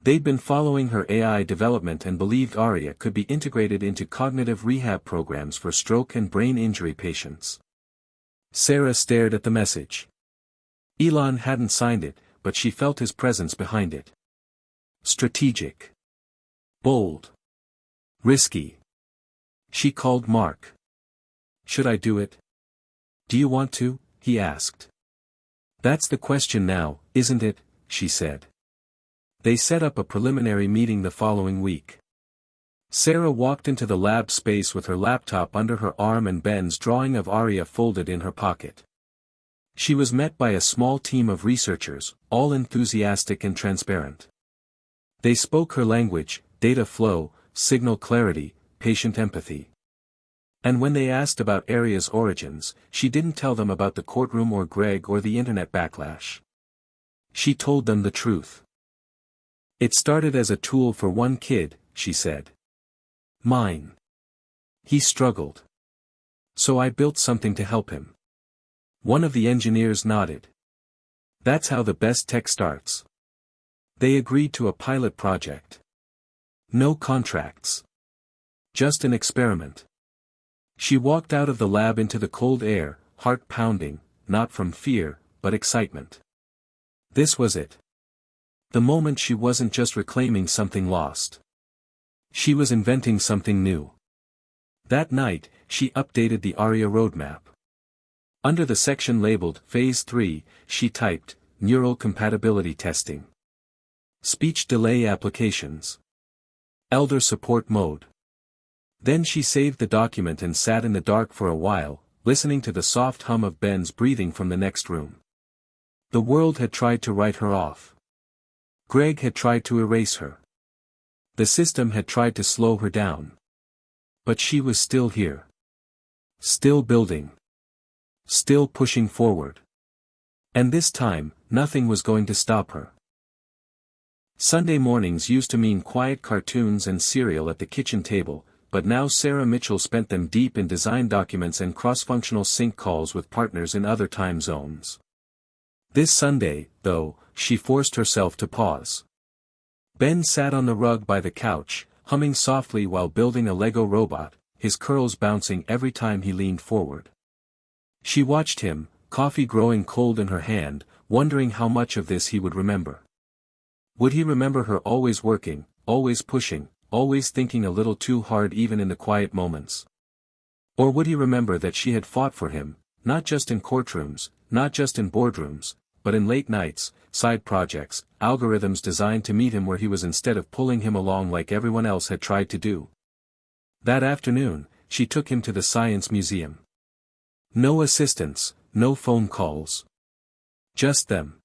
They'd been following her AI development and believed Arya could be integrated into cognitive rehab programs for stroke and brain injury patients. Sarah stared at the message. Elon hadn't signed it, but she felt his presence behind it. Strategic. Bold. Risky. She called Mark. Should I do it? Do you want to? He asked. That's the question now, isn't it? She said. They set up a preliminary meeting the following week. Sarah walked into the lab space with her laptop under her arm and Ben's drawing of Arya folded in her pocket. She was met by a small team of researchers, all enthusiastic and transparent. They spoke her language, data flow, signal clarity, patient empathy. And when they asked about Arya's origins, she didn't tell them about the courtroom or Greg or the internet backlash. She told them the truth. It started as a tool for one kid, she said. Mine. He struggled. So I built something to help him. One of the engineers nodded. That's how the best tech starts. They agreed to a pilot project. No contracts. Just an experiment. She walked out of the lab into the cold air, heart pounding, not from fear, but excitement. This was it. The moment she wasn't just reclaiming something lost. She was inventing something new. That night, she updated the Arya roadmap. Under the section labeled Phase 3, she typed, Neural Compatibility Testing. Speech Delay Applications. Elder Support Mode. Then she saved the document and sat in the dark for a while, listening to the soft hum of Ben's breathing from the next room. The world had tried to write her off. Greg had tried to erase her. The system had tried to slow her down. But she was still here. Still building. Still pushing forward. And this time, nothing was going to stop her. Sunday mornings used to mean quiet cartoons and cereal at the kitchen table, but now Sarah Mitchell spent them deep in design documents and cross-functional sync calls with partners in other time zones. This Sunday, though, she forced herself to pause. Ben sat on the rug by the couch, humming softly while building a Lego robot, his curls bouncing every time he leaned forward. She watched him, coffee growing cold in her hand, wondering how much of this he would remember. Would he remember her always working, always pushing, always thinking a little too hard even in the quiet moments? Or would he remember that she had fought for him, not just in courtrooms, not just in boardrooms, but in late nights, side projects, algorithms designed to meet him where he was instead of pulling him along like everyone else had tried to do? That afternoon, she took him to the Science Museum. No assistants, no phone calls. Just them.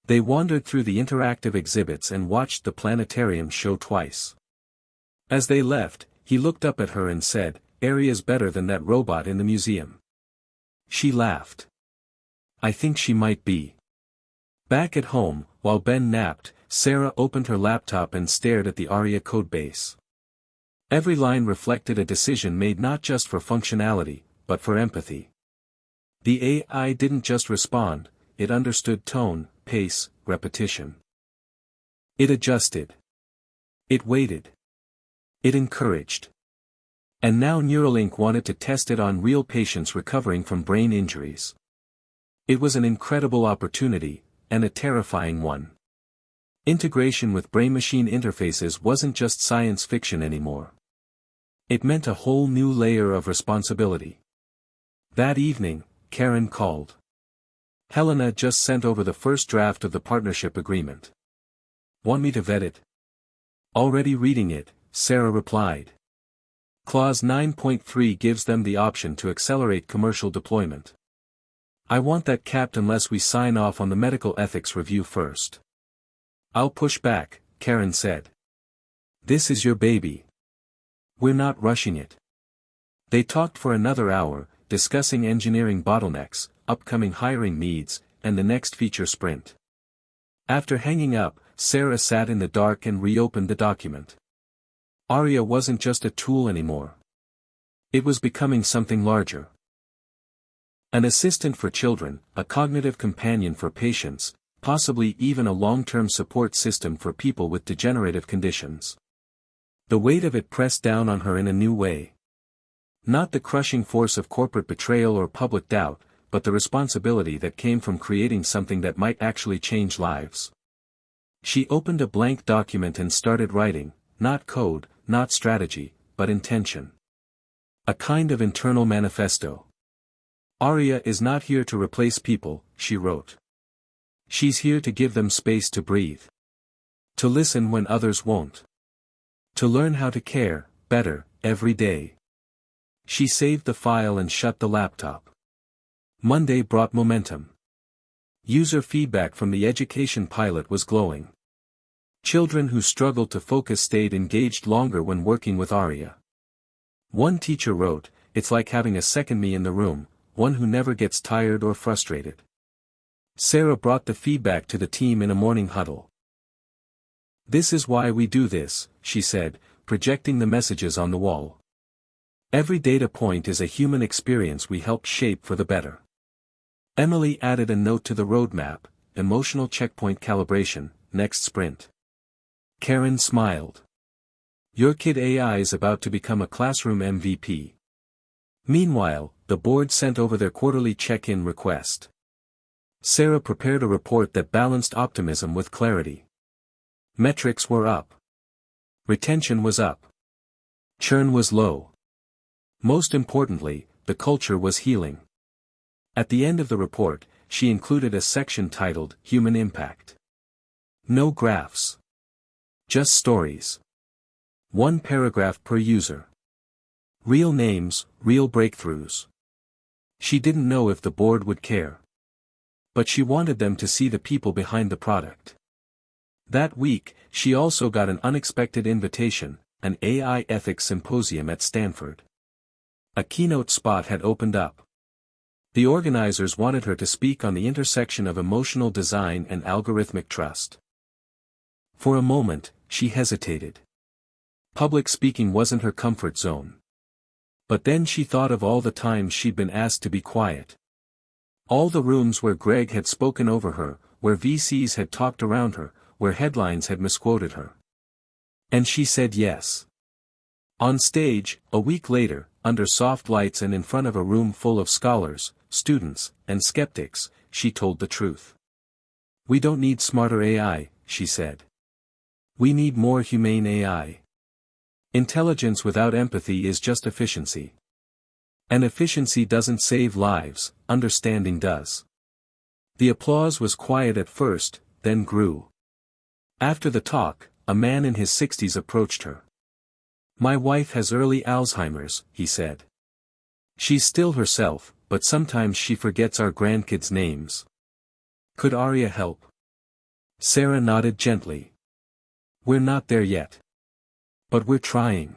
They wandered through the interactive exhibits and watched the planetarium show twice. As they left, he looked up at her and said, "Arya's better than that robot in the museum." She laughed. I think she might be. Back at home, while Ben napped, Sarah opened her laptop and stared at the Aria codebase. Every line reflected a decision made not just for functionality, but for empathy. The AI didn't just respond, it understood tone, pace, repetition. It adjusted. It waited. It encouraged. And now Neuralink wanted to test it on real patients recovering from brain injuries. It was an incredible opportunity, and a terrifying one. Integration with brain-machine interfaces wasn't just science fiction anymore. It meant a whole new layer of responsibility. That evening, Karen called. Helena just sent over the first draft of the partnership agreement. Want me to vet it? Already reading it, Sarah replied. Clause 9.3 gives them the option to accelerate commercial deployment. I want that capped unless we sign off on the medical ethics review first. I'll push back, Karen said. This is your baby. We're not rushing it. They talked for another hour, discussing engineering bottlenecks, upcoming hiring needs, and the next feature sprint. After hanging up, Sarah sat in the dark and reopened the document. Aria wasn't just a tool anymore. It was becoming something larger. An assistant for children, a cognitive companion for patients, possibly even a long-term support system for people with degenerative conditions. The weight of it pressed down on her in a new way. Not the crushing force of corporate betrayal or public doubt, but the responsibility that came from creating something that might actually change lives. She opened a blank document and started writing, not code, not strategy, but intention. A kind of internal manifesto. Aria is not here to replace people, she wrote. She's here to give them space to breathe. To listen when others won't. To learn how to care, better, every day. She saved the file and shut the laptop. Monday brought momentum. User feedback from the education pilot was glowing. Children who struggled to focus stayed engaged longer when working with Aria. One teacher wrote, "It's like having a second me in the room, one who never gets tired or frustrated." Sarah brought the feedback to the team in a morning huddle. "This is why we do this," she said, projecting the messages on the wall. "Every data point is a human experience we help shape for the better." Emily added a note to the roadmap, emotional checkpoint calibration, next sprint. Karen smiled. Your kid AI is about to become a classroom MVP. Meanwhile, the board sent over their quarterly check-in request. Sarah prepared a report that balanced optimism with clarity. Metrics were up. Retention was up. Churn was low. Most importantly, the culture was healing. At the end of the report, she included a section titled Human Impact. No graphs. Just stories. One paragraph per user. Real names, real breakthroughs. She didn't know if the board would care. But she wanted them to see the people behind the product. That week, she also got an unexpected invitation, an AI ethics symposium at Stanford. A keynote spot had opened up. The organizers wanted her to speak on the intersection of emotional design and algorithmic trust. For a moment, she hesitated. Public speaking wasn't her comfort zone. But then she thought of all the times she'd been asked to be quiet. All the rooms where Greg had spoken over her, where VCs had talked around her, where headlines had misquoted her. And she said yes. On stage, a week later, under soft lights and in front of a room full of scholars, students, and skeptics, she told the truth. We don't need smarter AI, she said. We need more humane AI. Intelligence without empathy is just efficiency. And efficiency doesn't save lives, understanding does. The applause was quiet at first, then grew. After the talk, a man in his 60s approached her. My wife has early Alzheimer's, he said. She's still herself, but sometimes she forgets our grandkids' names. Could Aria help? Sarah nodded gently. We're not there yet. But we're trying.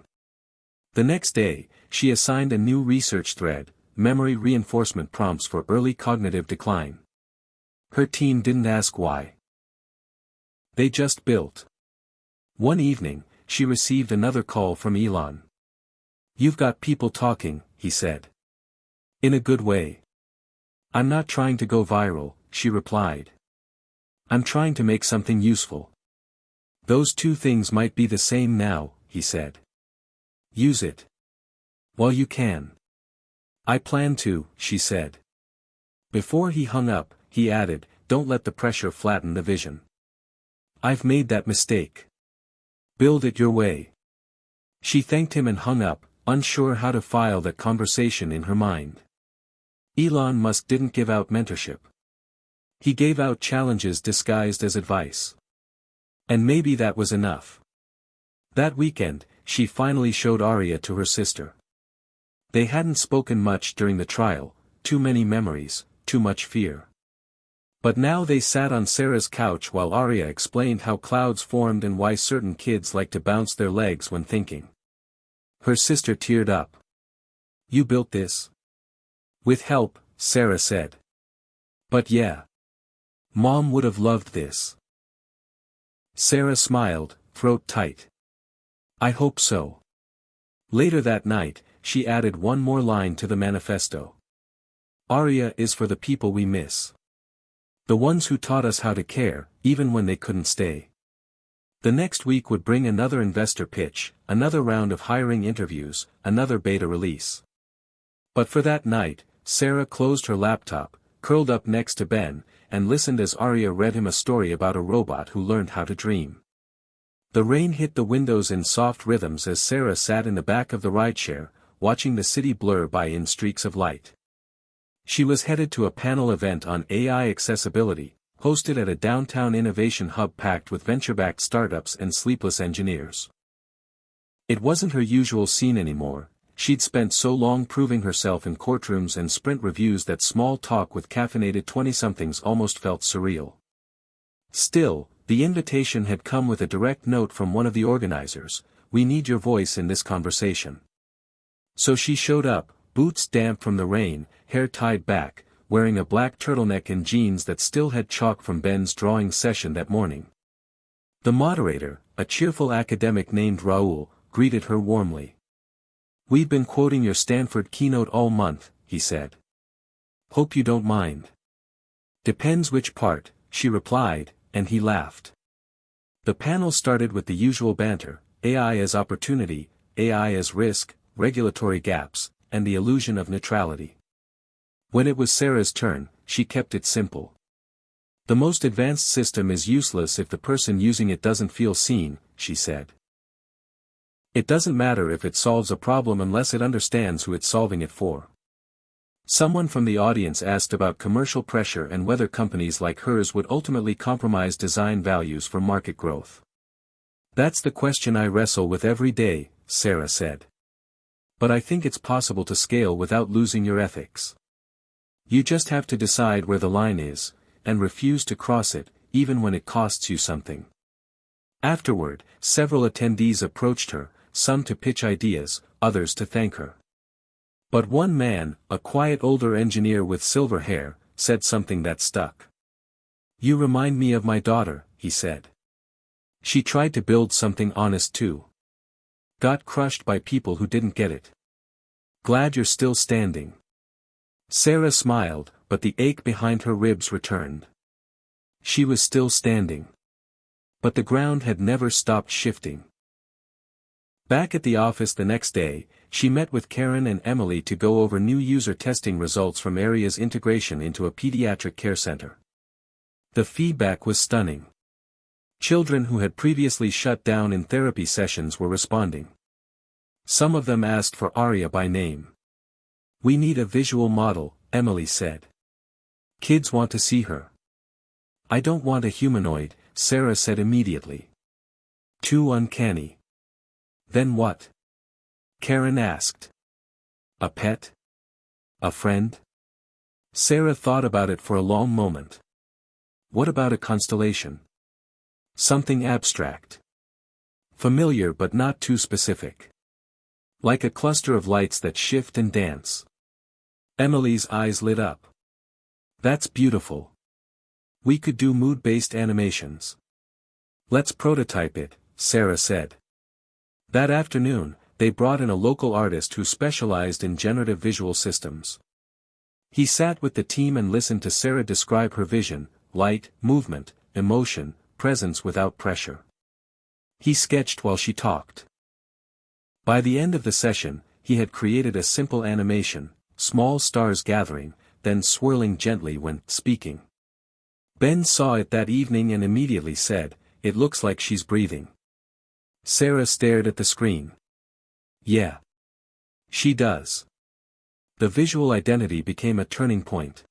The next day, she assigned a new research thread, memory reinforcement prompts for early cognitive decline. Her team didn't ask why. They just built. One evening, she received another call from Elon. "You've got people talking," he said. "In a good way." "I'm not trying to go viral," she replied. "I'm trying to make something useful." "Those two things might be the same now," he said. "Use it while you can." "I plan to," she said. Before he hung up, he added, "Don't let the pressure flatten the vision. I've made that mistake. Build it your way." She thanked him and hung up, unsure how to file that conversation in her mind. Elon Musk didn't give out mentorship. He gave out challenges disguised as advice. And maybe that was enough. That weekend, she finally showed Arya to her sister. They hadn't spoken much during the trial, too many memories, too much fear. But now they sat on Sarah's couch while Arya explained how clouds formed and why certain kids like to bounce their legs when thinking. Her sister teared up. "You built this?" "With help," Sarah said. "But yeah. Mom would have loved this." Sarah smiled, throat tight. "I hope so." Later that night, she added one more line to the manifesto. "Arya is for the people we miss. The ones who taught us how to care, even when they couldn't stay." The next week would bring another investor pitch, another round of hiring interviews, another beta release. But for that night, Sarah closed her laptop, curled up next to Ben, and listened as Arya read him a story about a robot who learned how to dream. The rain hit the windows in soft rhythms as Sarah sat in the back of the rideshare, watching the city blur by in streaks of light. She was headed to a panel event on AI accessibility, hosted at a downtown innovation hub packed with venture-backed startups and sleepless engineers. It wasn't her usual scene anymore. She'd spent so long proving herself in courtrooms and sprint reviews that small talk with caffeinated 20-somethings almost felt surreal. Still, the invitation had come with a direct note from one of the organizers: "We need your voice in this conversation." So she showed up, boots damp from the rain, hair tied back, wearing a black turtleneck and jeans that still had chalk from Ben's drawing session that morning. The moderator, a cheerful academic named Raoul, greeted her warmly. "We've been quoting your Stanford keynote all month," he said. "Hope you don't mind." "Depends which part," she replied, and he laughed. The panel started with the usual banter: AI as opportunity, AI as risk, regulatory gaps, and the illusion of neutrality. When it was Sarah's turn, she kept it simple. "The most advanced system is useless if the person using it doesn't feel seen," she said. "It doesn't matter if it solves a problem unless it understands who it's solving it for." Someone from the audience asked about commercial pressure and whether companies like hers would ultimately compromise design values for market growth. "That's the question I wrestle with every day," Sarah said. "But I think it's possible to scale without losing your ethics. You just have to decide where the line is, and refuse to cross it, even when it costs you something." Afterward, several attendees approached her, some to pitch ideas, others to thank her. But one man, a quiet older engineer with silver hair, said something that stuck. "You remind me of my daughter," he said. "She tried to build something honest too. Got crushed by people who didn't get it. Glad you're still standing." Sarah smiled, but the ache behind her ribs returned. She was still standing. But the ground had never stopped shifting. Back at the office the next day, she met with Karen and Emily to go over new user testing results from Arya's integration into a pediatric care center. The feedback was stunning. Children who had previously shut down in therapy sessions were responding. Some of them asked for Arya by name. "We need a visual model," Emily said. "Kids want to see her." "I don't want a humanoid," Sarah said immediately. "Too uncanny." "Then what?" Karen asked. "A pet? A friend?" Sarah thought about it for a long moment. "What about a constellation? Something abstract. Familiar but not too specific. Like a cluster of lights that shift and dance." Emily's eyes lit up. "That's beautiful. We could do mood-based animations. Let's prototype it, Sarah said. That afternoon, they brought in a local artist who specialized in generative visual systems. He sat with the team and listened to Sarah describe her vision, light, movement, emotion, presence without pressure. He sketched while she talked. By the end of the session, he had created a simple animation, small stars gathering, then swirling gently when speaking. Ben saw it that evening and immediately said, "It looks like she's breathing." Sarah stared at the screen. Yeah. She does. The visual identity became a turning point.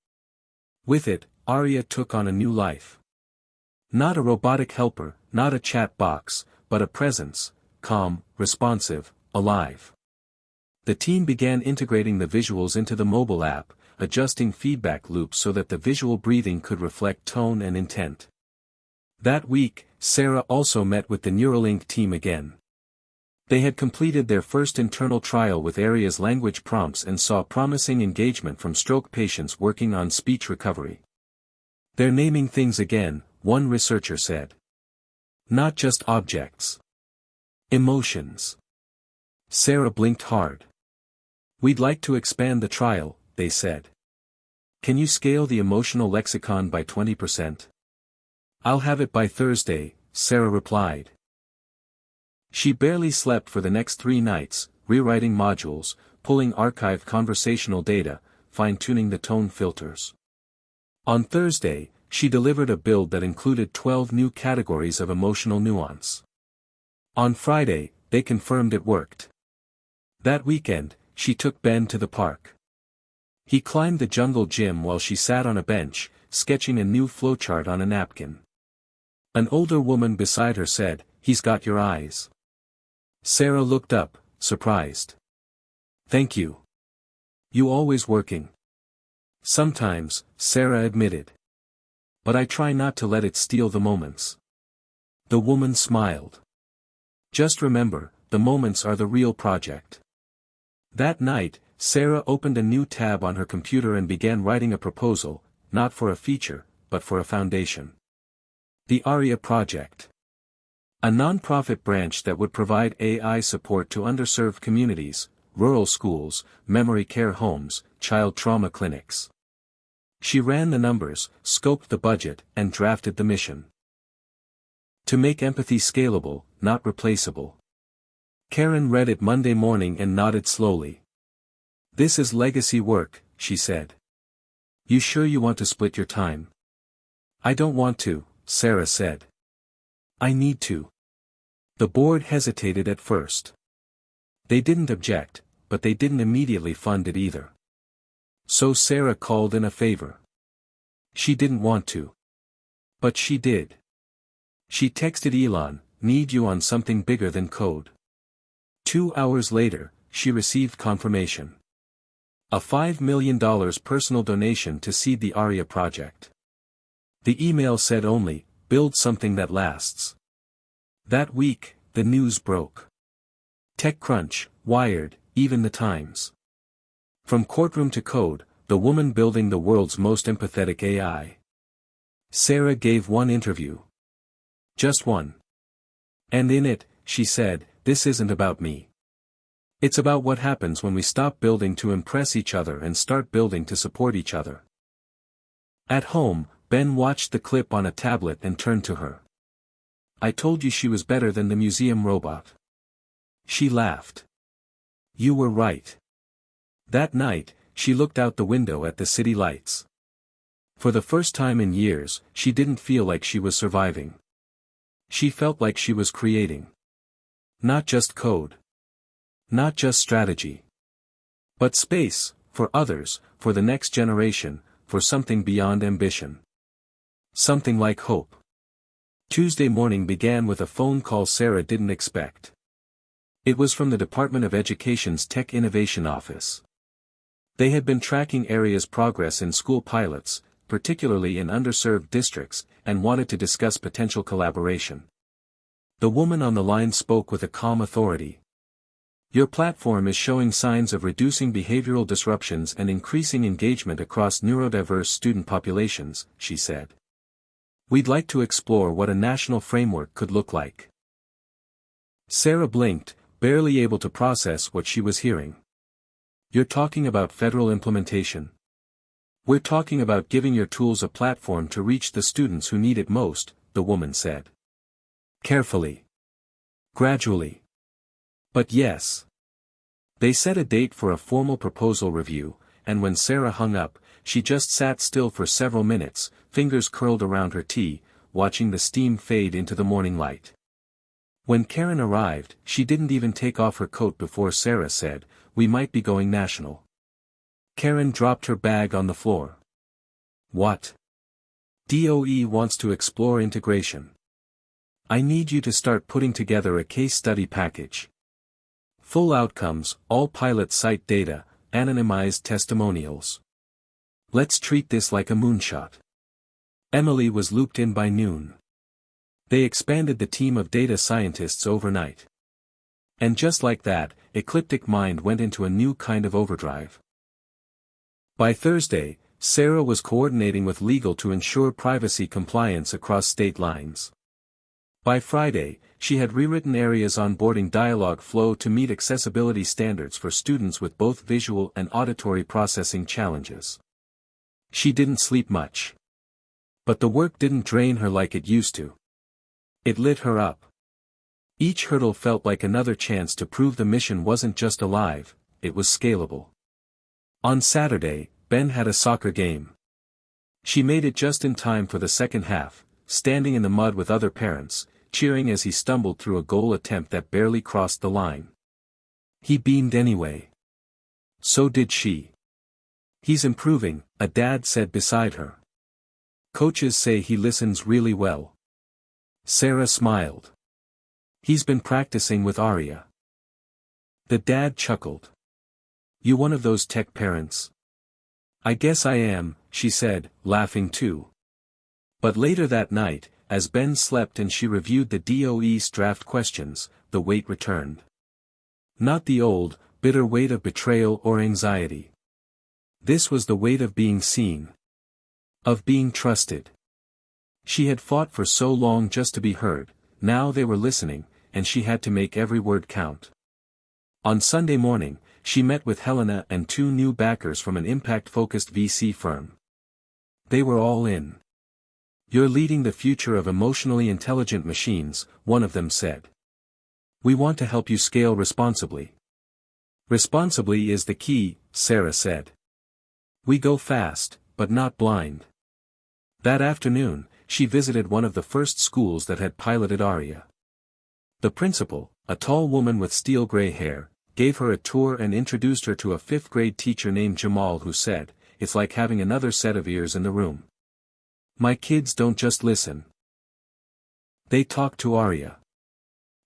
With it, Arya took on a new life. Not a robotic helper, not a chat box, but a presence, calm, responsive, alive. The team began integrating the visuals into the mobile app, adjusting feedback loops so that the visual breathing could reflect tone and intent. That week, Sarah also met with the Neuralink team again. They had completed their first internal trial with Arya's language prompts and saw promising engagement from stroke patients working on speech recovery. "They're naming things again," one researcher said. "Not just objects. Emotions." Sarah blinked hard. "We'd like to expand the trial," they said. "Can you scale the emotional lexicon by 20%? "I'll have it by Thursday," Sarah replied. She barely slept for the next 3 nights, rewriting modules, pulling archived conversational data, fine-tuning the tone filters. On Thursday, she delivered a build that included 12 new categories of emotional nuance. On Friday, they confirmed it worked. That weekend, she took Ben to the park. He climbed the jungle gym while she sat on a bench, sketching a new flowchart on a napkin. An older woman beside her said, "He's got your eyes." Sarah looked up, surprised. "Thank you. You always working?" "Sometimes," Sarah admitted. "But I try not to let it steal the moments." The woman smiled. "Just remember, the moments are the real project." That night, Sarah opened a new tab on her computer and began writing a proposal, not for a feature, but for a foundation. The Arya Project. A non-profit branch that would provide AI support to underserved communities, rural schools, memory care homes, child trauma clinics. She ran the numbers, scoped the budget, and drafted the mission. To make empathy scalable, not replaceable. Karen read it Monday morning and nodded slowly. "This is legacy work," she said. "You sure you want to split your time?" "I don't want to," Sarah said. "I need to." The board hesitated at first. They didn't object, but they didn't immediately fund it either. So Sarah called in a favor. She didn't want to. But she did. She texted Elon, "Need you on something bigger than code." 2 hours later, she received confirmation. A $5 million personal donation to seed the Arya project. The email said only, "Build something that lasts." That week, the news broke. TechCrunch, Wired, even The Times. From courtroom to code, the woman building the world's most empathetic AI. Sarah gave one interview. Just one. And in it, she said, "This isn't about me. It's about what happens when we stop building to impress each other and start building to support each other." At home, Ben watched the clip on a tablet and turned to her. "I told you she was better than the museum robot." She laughed. "You were right." That night, she looked out the window at the city lights. For the first time in years, she didn't feel like she was surviving. She felt like she was creating. Not just code. Not just strategy. But space, for others, for the next generation, for something beyond ambition. Something like hope. Tuesday morning began with a phone call Sarah didn't expect. It was from the Department of Education's Tech Innovation Office. They had been tracking Arya's progress in school pilots, particularly in underserved districts, and wanted to discuss potential collaboration. The woman on the line spoke with a calm authority. "Your platform is showing signs of reducing behavioral disruptions and increasing engagement across neurodiverse student populations," she said. We'd like to explore what a national framework could look like. Sarah blinked, barely able to process what she was hearing. You're talking about federal implementation? We're talking about giving your tools a platform to reach the students who need it most, the woman said. Carefully. Gradually. But yes. They set a date for a formal proposal review, and when Sarah hung up, she just sat still for several minutes, fingers curled around her tea, watching the steam fade into the morning light. When Karen arrived, she didn't even take off her coat before Sarah said, "We might be going national." Karen dropped her bag on the floor. What? DOE wants to explore integration. I need you to start putting together a case study package. Full outcomes, all pilot site data, anonymized testimonials. Let's treat this like a moonshot. Emily was looped in by noon. They expanded the team of data scientists overnight. And just like that, Ecliptic Mind went into a new kind of overdrive. By Thursday, Sarah was coordinating with legal to ensure privacy compliance across state lines. By Friday, she had rewritten Aria's onboarding dialogue flow to meet accessibility standards for students with both visual and auditory processing challenges. She didn't sleep much. But the work didn't drain her like it used to. It lit her up. Each hurdle felt like another chance to prove the mission wasn't just alive, it was scalable. On Saturday, Ben had a soccer game. She made it just in time for the second half, standing in the mud with other parents, cheering as he stumbled through a goal attempt that barely crossed the line. He beamed anyway. So did she. He's improving, a dad said beside her. Coaches say he listens really well. Sarah smiled. He's been practicing with Aria. The dad chuckled. You one of those tech parents? I guess I am, she said, laughing too. But later that night, as Ben slept and she reviewed the DOE's draft questions, the weight returned. Not the old, bitter weight of betrayal or anxiety. This was the weight of being seen. Of being trusted. She had fought for so long just to be heard, now they were listening, and she had to make every word count. On Sunday morning, she met with Helena and 2 new backers from an impact-focused VC firm. They were all in. You're leading the future of emotionally intelligent machines, one of them said. We want to help you scale responsibly. Responsibly is the key, Sarah said. We go fast, but not blind. That afternoon, she visited one of the first schools that had piloted Aria. The principal, a tall woman with steel-gray hair, gave her a tour and introduced her to a 5th-grade teacher named Jamal who said, "It's like having another set of ears in the room. My kids don't just listen. They talk to Aria.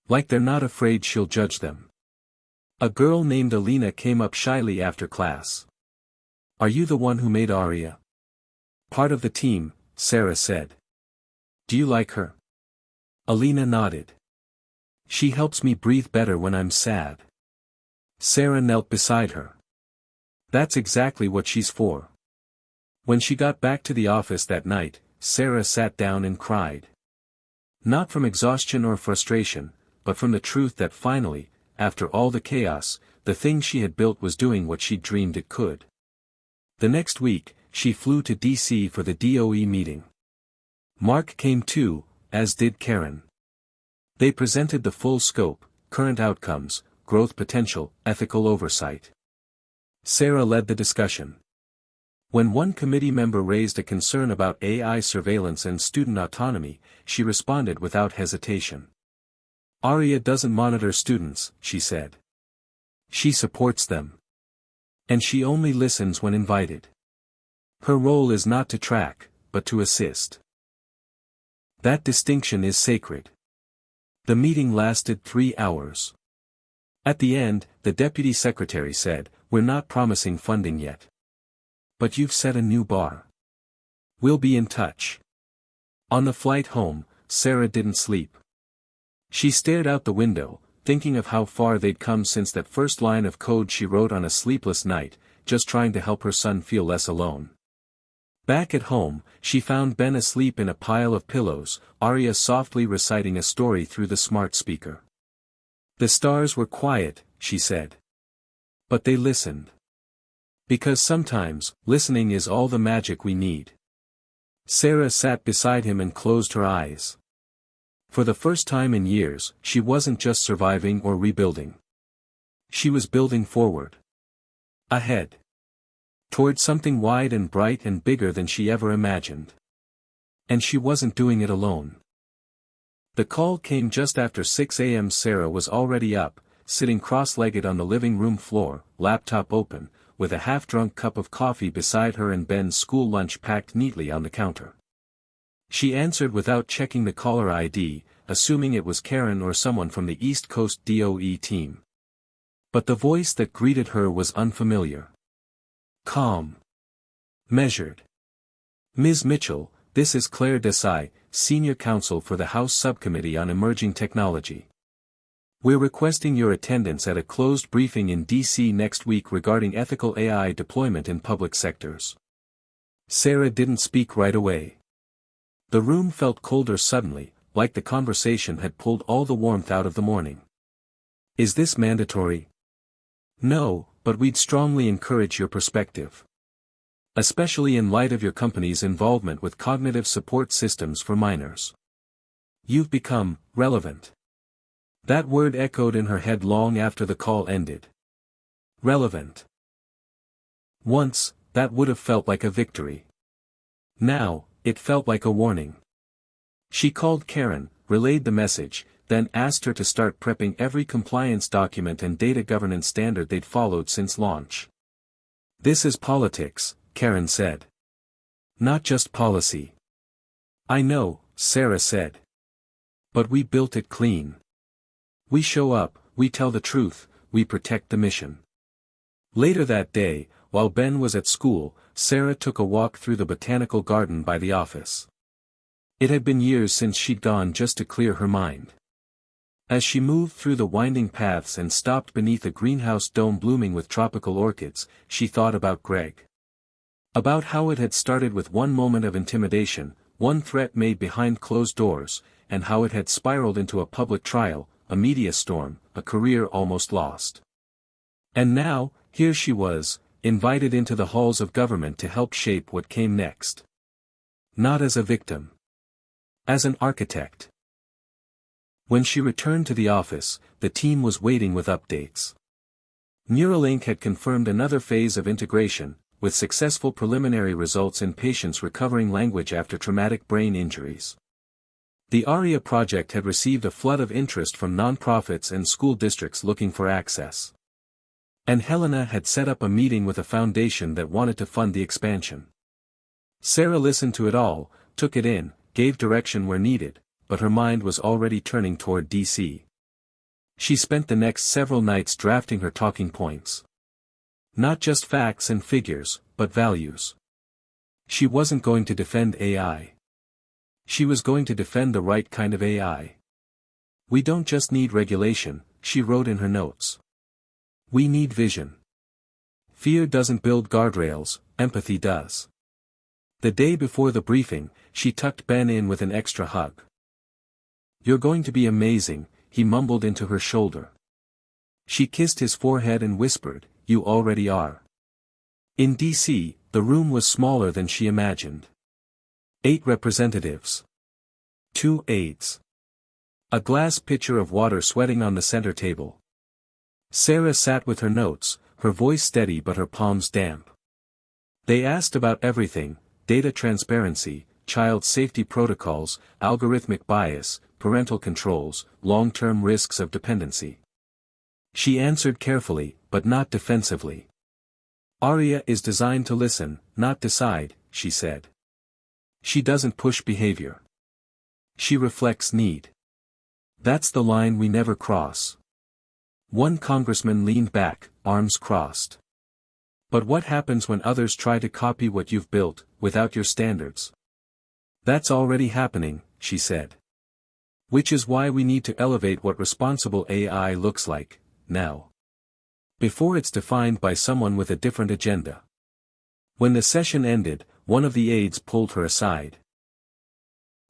Like they're not afraid she'll judge them." A girl named Alina came up shyly after class. Are you the one who made Aria? Part of the team, Sarah said. Do you like her? Alina nodded. She helps me breathe better when I'm sad. Sarah knelt beside her. That's exactly what she's for. When she got back to the office that night, Sarah sat down and cried. Not from exhaustion or frustration, but from the truth that finally, after all the chaos, the thing she had built was doing what she dreamed it could. The next week, she flew to DC for the DOE meeting. Mark came too, as did Karen. They presented the full scope, current outcomes, growth potential, ethical oversight. Sarah led the discussion. When one committee member raised a concern about AI surveillance and student autonomy, she responded without hesitation. Aria doesn't monitor students, she said. She supports them. And she only listens when invited. Her role is not to track, but to assist. That distinction is sacred. The meeting lasted 3 hours. At the end, the deputy secretary said, "We're not promising funding yet. But you've set a new bar. We'll be in touch." On the flight home, Sarah didn't sleep. She stared out the window, thinking of how far they'd come since that first line of code she wrote on a sleepless night, just trying to help her son feel less alone. Back at home, she found Ben asleep in a pile of pillows, Arya softly reciting a story through the smart speaker. The stars were quiet, she said. But they listened. Because sometimes, listening is all the magic we need. Sarah sat beside him and closed her eyes. For the first time in years, she wasn't just surviving or rebuilding. She was building forward. Ahead. Toward something wide and bright and bigger than she ever imagined. And she wasn't doing it alone. The call came just after 6 a.m. Sarah was already up, sitting cross-legged on the living room floor, laptop open, with a half-drunk cup of coffee beside her and Ben's school lunch packed neatly on the counter. She answered without checking the caller ID, assuming it was Karen or someone from the East Coast DOE team. But the voice that greeted her was unfamiliar. Calm. Measured. Ms. Mitchell, this is Claire Desai, Senior Counsel for the House Subcommittee on Emerging Technology. We're requesting your attendance at a closed briefing in D.C. next week regarding ethical AI deployment in public sectors. Sarah didn't speak right away. The room felt colder suddenly, like the conversation had pulled all the warmth out of the morning. Is this mandatory? No, but we'd strongly encourage your perspective. Especially in light of your company's involvement with cognitive support systems for minors. You've become relevant. That word echoed in her head long after the call ended. Relevant. Once, that would have felt like a victory. Now, it felt like a warning. She called Karen, relayed the message, then asked her to start prepping every compliance document and data governance standard they'd followed since launch. This is politics, Karen said. Not just policy. I know, Sarah said. But we built it clean. We show up, we tell the truth, we protect the mission. Later that day, while Ben was at school, Sarah took a walk through the botanical garden by the office. It had been years since she'd gone just to clear her mind. As she moved through the winding paths and stopped beneath a greenhouse dome blooming with tropical orchids, she thought about Greg. About how it had started with one moment of intimidation, one threat made behind closed doors, and how it had spiraled into a public trial, a media storm, a career almost lost. And now, here she was, invited into the halls of government to help shape what came next. Not as a victim. As an architect. When she returned to the office, the team was waiting with updates. Neuralink had confirmed another phase of integration, with successful preliminary results in patients recovering language after traumatic brain injuries. The ARIA project had received a flood of interest from nonprofits and school districts looking for access. And Helena had set up a meeting with a foundation that wanted to fund the expansion. Sarah listened to it all, took it in, gave direction where needed, but her mind was already turning toward D.C. She spent the next several nights drafting her talking points. Not just facts and figures, but values. She wasn't going to defend AI. She was going to defend the right kind of AI. We don't just need regulation, she wrote in her notes. We need vision. Fear doesn't build guardrails, empathy does. The day before the briefing, she tucked Ben in with an extra hug. You're going to be amazing, he mumbled into her shoulder. She kissed his forehead and whispered, you already are. In D.C., the room was smaller than she imagined. 8 representatives. 2 aides. A glass pitcher of water sweating on the center table. Sarah sat with her notes, her voice steady but her palms damp. They asked about everything, data transparency, child safety protocols, algorithmic bias, parental controls, long-term risks of dependency. She answered carefully, but not defensively. Arya is designed to listen, not decide, she said. She doesn't push behavior. She reflects need. That's the line we never cross. One congressman leaned back, arms crossed. But what happens when others try to copy what you've built, without your standards? That's already happening, she said. Which is why we need to elevate what responsible AI looks like, now. Before it's defined by someone with a different agenda. When the session ended, one of the aides pulled her aside.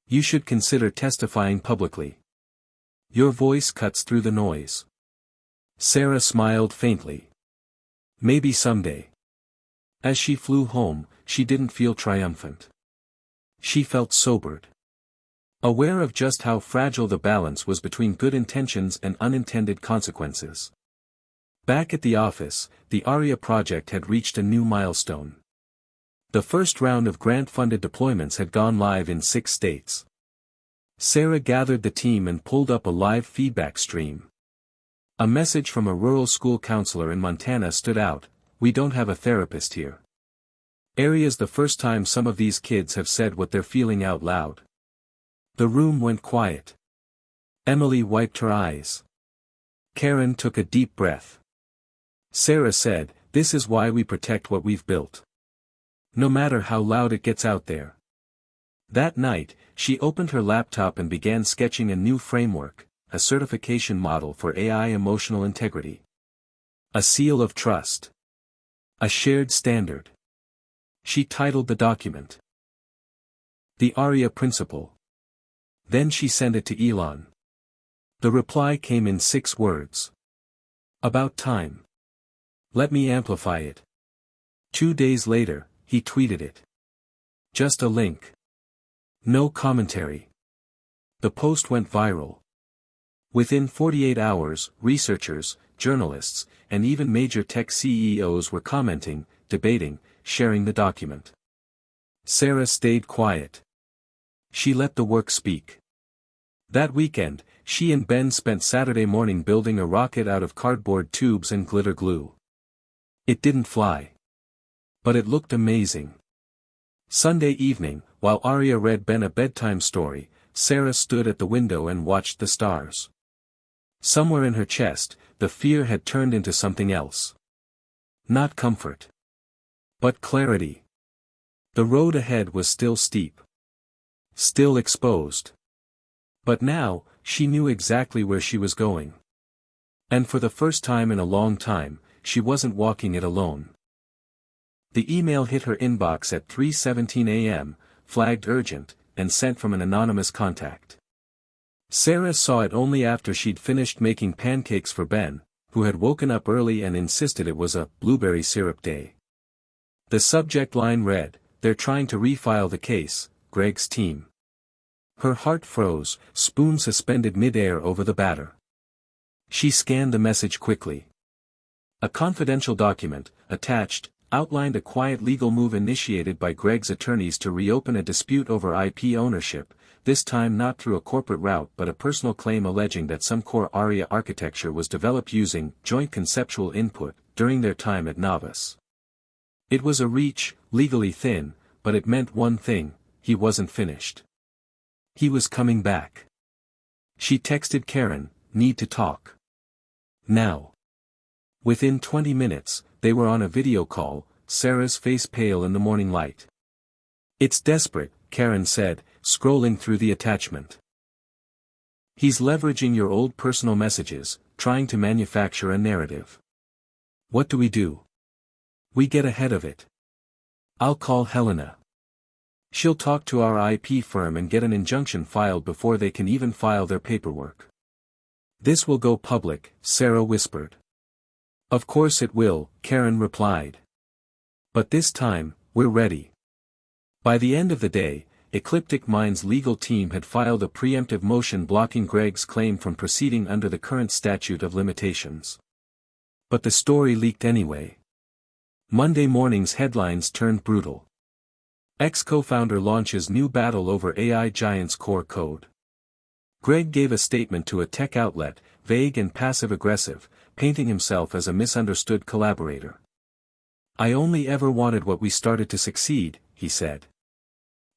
"You should consider testifying publicly. Your voice cuts through the noise." Sarah smiled faintly. "Maybe someday." As she flew home, she didn't feel triumphant. She felt sobered. Aware of just how fragile the balance was between good intentions and unintended consequences. Back at the office, the ARIA project had reached a new milestone. The first round of grant-funded deployments had gone live in 6 states. Sarah gathered the team and pulled up a live feedback stream. A message from a rural school counselor in Montana stood out: "We don't have a therapist here." ARIA's the first time some of these kids have said what they're feeling out loud. The room went quiet. Emily wiped her eyes. Karen took a deep breath. Sarah said, "This is why we protect what we've built. No matter how loud it gets out there." That night, she opened her laptop and began sketching a new framework, a certification model for AI emotional integrity. A seal of trust. A shared standard. She titled the document "The ARIA Principle." Then she sent it to Elon. The reply came in 6 words. "About time. Let me amplify it." 2 days later, he tweeted it. Just a link. No commentary. The post went viral. Within 48 hours, researchers, journalists, and even major tech CEOs were commenting, debating, sharing the document. Sarah stayed quiet. She let the work speak. That weekend, she and Ben spent Saturday morning building a rocket out of cardboard tubes and glitter glue. It didn't fly. But it looked amazing. Sunday evening, while Arya read Ben a bedtime story, Sarah stood at the window and watched the stars. Somewhere in her chest, the fear had turned into something else. Not comfort. But clarity. The road ahead was still steep. Still exposed. But now, she knew exactly where she was going. And for the first time in a long time, she wasn't walking it alone. The email hit her inbox at 3:17 a.m., flagged urgent, and sent from an anonymous contact. Sarah saw it only after she'd finished making pancakes for Ben, who had woken up early and insisted it was a blueberry syrup day. The subject line read, "They're trying to refile the case, Greg's team." Her heart froze, spoon suspended mid-air over the batter. She scanned the message quickly. A confidential document, attached, outlined a quiet legal move initiated by Greg's attorneys to reopen a dispute over IP ownership, this time not through a corporate route but a personal claim alleging that some core ARIA architecture was developed using joint conceptual input during their time at Novus. It was a reach, legally thin, but it meant one thing: he wasn't finished. He was coming back. She texted Karen, "Need to talk. Now." Within 20 minutes, they were on a video call, Sarah's face pale in the morning light. "It's desperate," Karen said, scrolling through the attachment. "He's leveraging your old personal messages, trying to manufacture a narrative. What do we do? We get ahead of it. I'll call Helena. She'll talk to our IP firm and get an injunction filed before they can even file their paperwork. This will go public," Sarah whispered. "Of course it will," Karen replied. "But this time, we're ready." By the end of the day, Ecliptic Mind's legal team had filed a preemptive motion blocking Greg's claim from proceeding under the current statute of limitations. But the story leaked anyway. Monday morning's headlines turned brutal. Ex-co-founder launches new battle over AI giant's core code. Greg gave a statement to a tech outlet, vague and passive-aggressive, painting himself as a misunderstood collaborator. "I only ever wanted what we started to succeed," he said.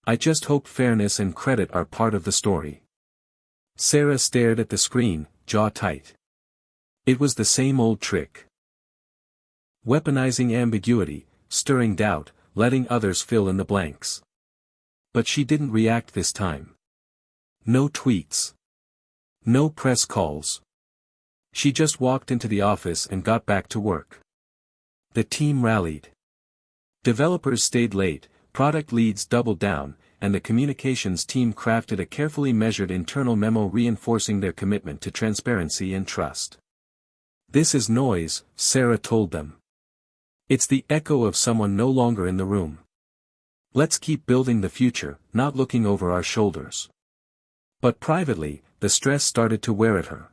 "I just hope fairness and credit are part of the story." Sarah stared at the screen, jaw tight. It was the same old trick. Weaponizing ambiguity, stirring doubt, letting others fill in the blanks. But she didn't react this time. No tweets. No press calls. She just walked into the office and got back to work. The team rallied. Developers stayed late, product leads doubled down, and the communications team crafted a carefully measured internal memo reinforcing their commitment to transparency and trust. "This is noise," Sarah told them. "It's the echo of someone no longer in the room. Let's keep building the future, not looking over our shoulders." But privately, the stress started to wear at her.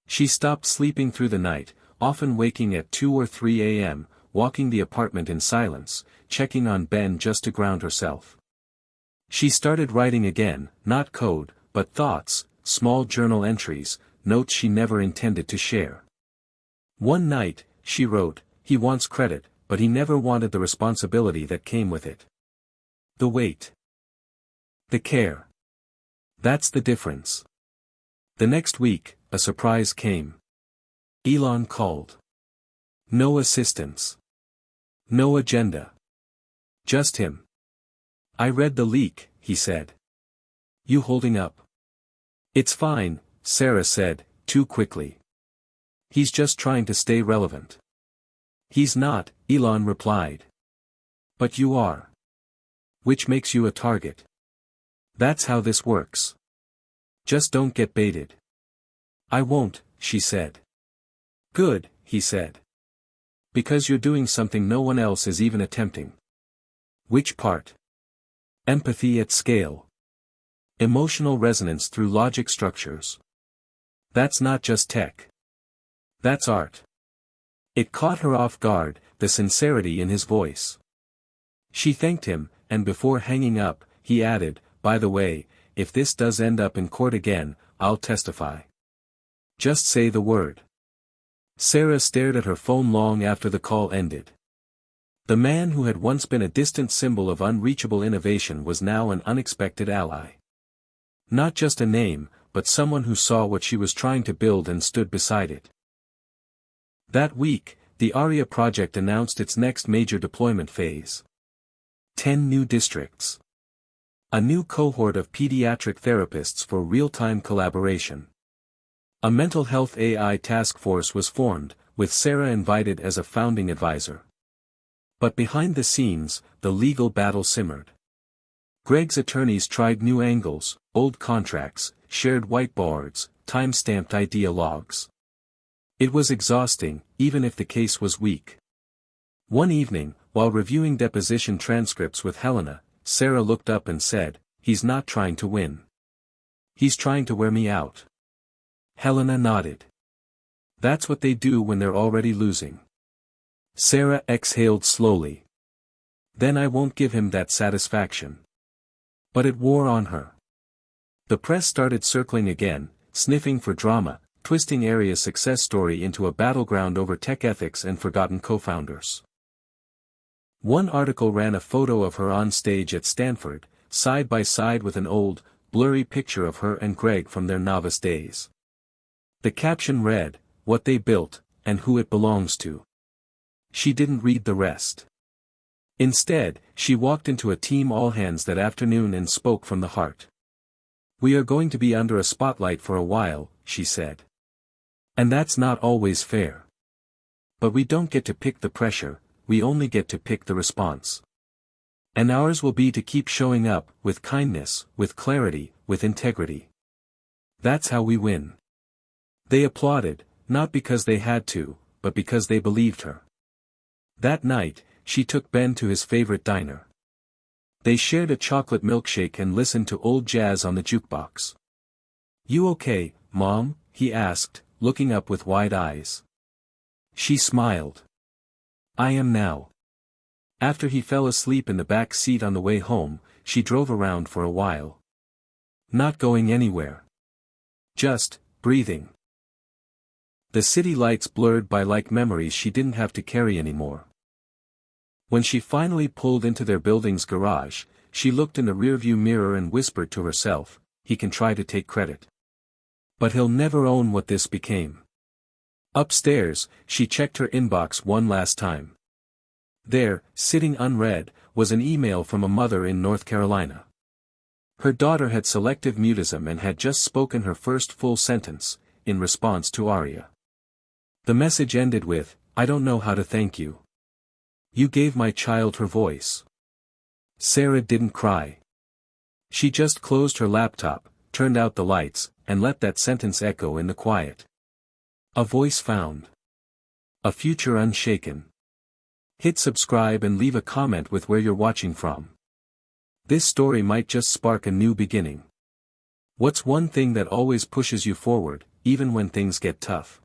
She stopped sleeping through the night, often waking at 2 or 3 a.m., walking the apartment in silence, checking on Ben just to ground herself. She started writing again, not code, but thoughts, small journal entries, notes she never intended to share. One night, she wrote, "He wants credit, but he never wanted the responsibility that came with it. The weight. The care. That's the difference." The next week, a surprise came. Elon called. No assistance. No agenda. Just him. "I read the leak," he said. "You holding up?" "It's fine," Sarah said, too quickly. "He's just trying to stay relevant." "He's not," Elon replied. "But you are. Which makes you a target. That's how this works. Just don't get baited." "I won't," she said. "Good," he said. "Because you're doing something no one else is even attempting." "Which part?" "Empathy at scale. Emotional resonance through logic structures. That's not just tech. That's art." It caught her off guard, the sincerity in his voice. She thanked him, and before hanging up, he added, "By the way, if this does end up in court again, I'll testify. Just say the word." Sarah stared at her phone long after the call ended. The man who had once been a distant symbol of unreachable innovation was now an unexpected ally. Not just a name, but someone who saw what she was trying to build and stood beside it. That week, the ARIA project announced its next major deployment phase. 10 new districts. A new cohort of pediatric therapists for real-time collaboration. A mental health AI task force was formed, with Sarah invited as a founding advisor. But behind the scenes, the legal battle simmered. Greg's attorneys tried new angles, old contracts, shared whiteboards, time-stamped idea logs. It was exhausting, even if the case was weak. One evening, while reviewing deposition transcripts with Helena, Sarah looked up and said, "He's not trying to win. He's trying to wear me out." Helena nodded. "That's what they do when they're already losing." Sarah exhaled slowly. "Then I won't give him that satisfaction." But it wore on her. The press started circling again, sniffing for drama, twisting ARIA's success story into a battleground over tech ethics and forgotten co-founders. One article ran a photo of her on stage at Stanford, side by side with an old, blurry picture of her and Greg from their novice days. The caption read, "What they built, and who it belongs to." She didn't read the rest. Instead, she walked into a team all-hands that afternoon and spoke from the heart. "We are going to be under a spotlight for a while," she said. "And that's not always fair. But we don't get to pick the pressure, we only get to pick the response. And ours will be to keep showing up, with kindness, with clarity, with integrity. That's how we win." They applauded, not because they had to, but because they believed her. That night, she took Ben to his favorite diner. They shared a chocolate milkshake and listened to old jazz on the jukebox. "You okay, Mom?" he asked, looking up with wide eyes. She smiled. "I am now." After he fell asleep in the back seat on the way home, she drove around for a while. Not going anywhere. Just, breathing. The city lights blurred by like memories she didn't have to carry anymore. When she finally pulled into their building's garage, she looked in the rearview mirror and whispered to herself, "He can try to take credit. But he'll never own what this became." Upstairs, she checked her inbox one last time. There, sitting unread, was an email from a mother in North Carolina. Her daughter had selective mutism and had just spoken her first full sentence, in response to ARIA. The message ended with, "I don't know how to thank you. You gave my child her voice. Sarah didn't cry. She just closed her laptop, turned out the lights, and let that sentence echo in the quiet. A voice found. A future unshaken. Hit subscribe and leave a comment with where you're watching from. This story might just spark a new beginning. What's one thing that always pushes you forward, even when things get tough?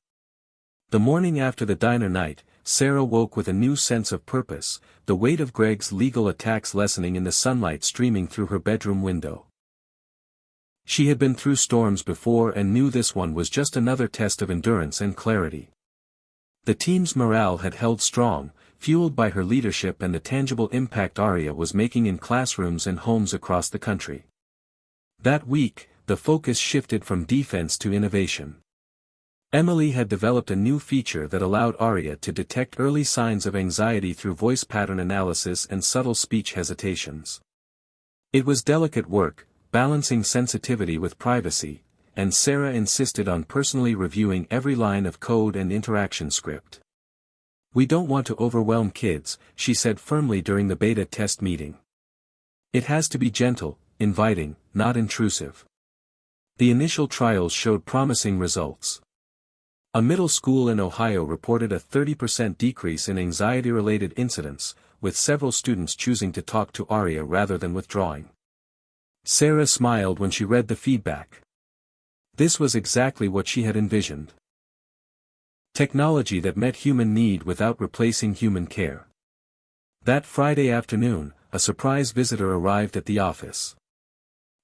The morning after the diner night, Sarah woke with a new sense of purpose, the weight of Greg's legal attacks lessening in the sunlight streaming through her bedroom window. She had been through storms before and knew this one was just another test of endurance and clarity. The team's morale had held strong, fueled by her leadership and the tangible impact Aria was making in classrooms and homes across the country. That week, the focus shifted from defense to innovation. Emily had developed a new feature that allowed Aria to detect early signs of anxiety through voice pattern analysis and subtle speech hesitations. It was delicate work, balancing sensitivity with privacy, and Sarah insisted on personally reviewing every line of code and interaction script. "We don't want to overwhelm kids," she said firmly during the beta test meeting. "It has to be gentle, inviting, not intrusive." The initial trials showed promising results. A middle school in Ohio reported a 30% decrease in anxiety-related incidents, with several students choosing to talk to Aria rather than withdrawing. Sarah smiled when she read the feedback. This was exactly what she had envisioned. Technology that met human need without replacing human care. That Friday afternoon, a surprise visitor arrived at the office.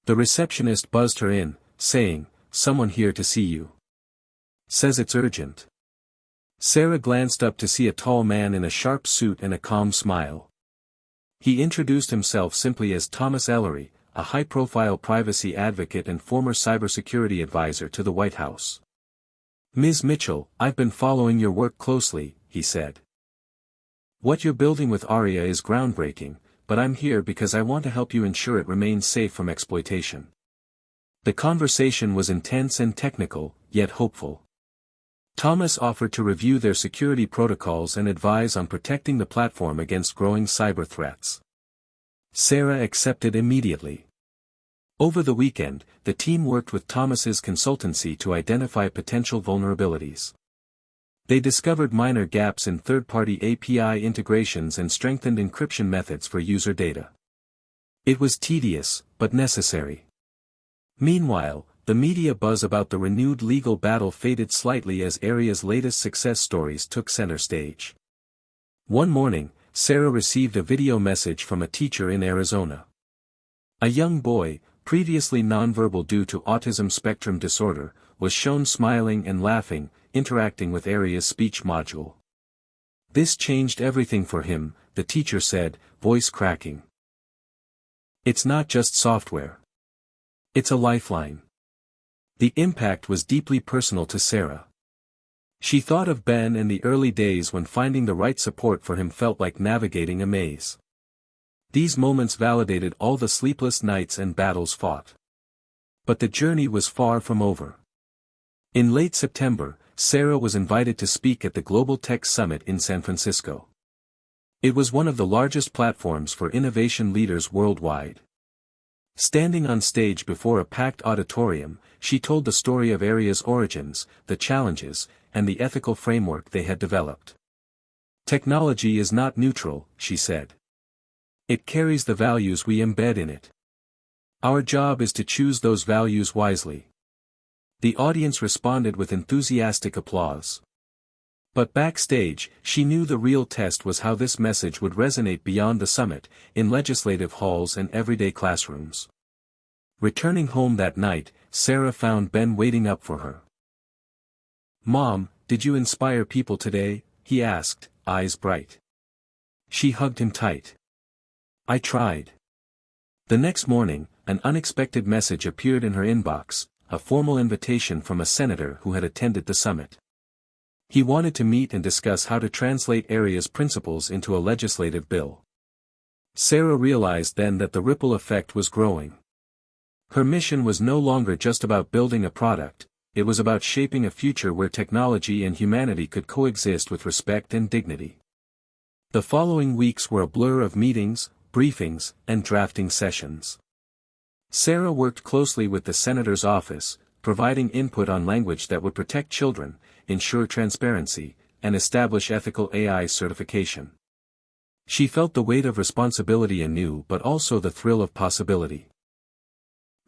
The receptionist buzzed her in, saying, "Someone here to see you. Says it's urgent." Sarah glanced up to see a tall man in a sharp suit and a calm smile. He introduced himself simply as Thomas Ellery, a high-profile privacy advocate and former cybersecurity advisor to the White House. "Ms. Mitchell, I've been following your work closely," he said. "What you're building with Aria is groundbreaking, but I'm here because I want to help you ensure it remains safe from exploitation." The conversation was intense and technical, yet hopeful. Thomas offered to review their security protocols and advise on protecting the platform against growing cyber threats. Sarah accepted immediately. Over the weekend, the team worked with Thomas's consultancy to identify potential vulnerabilities. They discovered minor gaps in third-party API integrations and strengthened encryption methods for user data. It was tedious, but necessary. Meanwhile, the media buzz about the renewed legal battle faded slightly as Aria's latest success stories took center stage. One morning, Sarah received a video message from a teacher in Arizona. A young boy, previously nonverbal due to autism spectrum disorder, was shown smiling and laughing, interacting with Aria's speech module. "This changed everything for him," the teacher said, voice cracking. "It's not just software. It's a lifeline." The impact was deeply personal to Sarah. She thought of Ben and the early days when finding the right support for him felt like navigating a maze. These moments validated all the sleepless nights and battles fought. But the journey was far from over. In late September, Sarah was invited to speak at the Global Tech Summit in San Francisco. It was one of the largest platforms for innovation leaders worldwide. Standing on stage before a packed auditorium, she told the story of Aria's origins, the challenges, and the ethical framework they had developed. "Technology is not neutral," she said. "It carries the values we embed in it. Our job is to choose those values wisely." The audience responded with enthusiastic applause. But backstage, she knew the real test was how this message would resonate beyond the summit, in legislative halls and everyday classrooms. Returning home that night, Sarah found Ben waiting up for her. "Mom, did you inspire people today?" he asked, eyes bright. She hugged him tight. "I tried." The next morning, an unexpected message appeared in her inbox, a formal invitation from a senator who had attended the summit. He wanted to meet and discuss how to translate Aria's principles into a legislative bill. Sarah realized then that the ripple effect was growing. Her mission was no longer just about building a product, it was about shaping a future where technology and humanity could coexist with respect and dignity. The following weeks were a blur of meetings, briefings, and drafting sessions. Sarah worked closely with the senator's office, providing input on language that would protect children, ensure transparency, and establish ethical AI certification. She felt the weight of responsibility anew but also the thrill of possibility.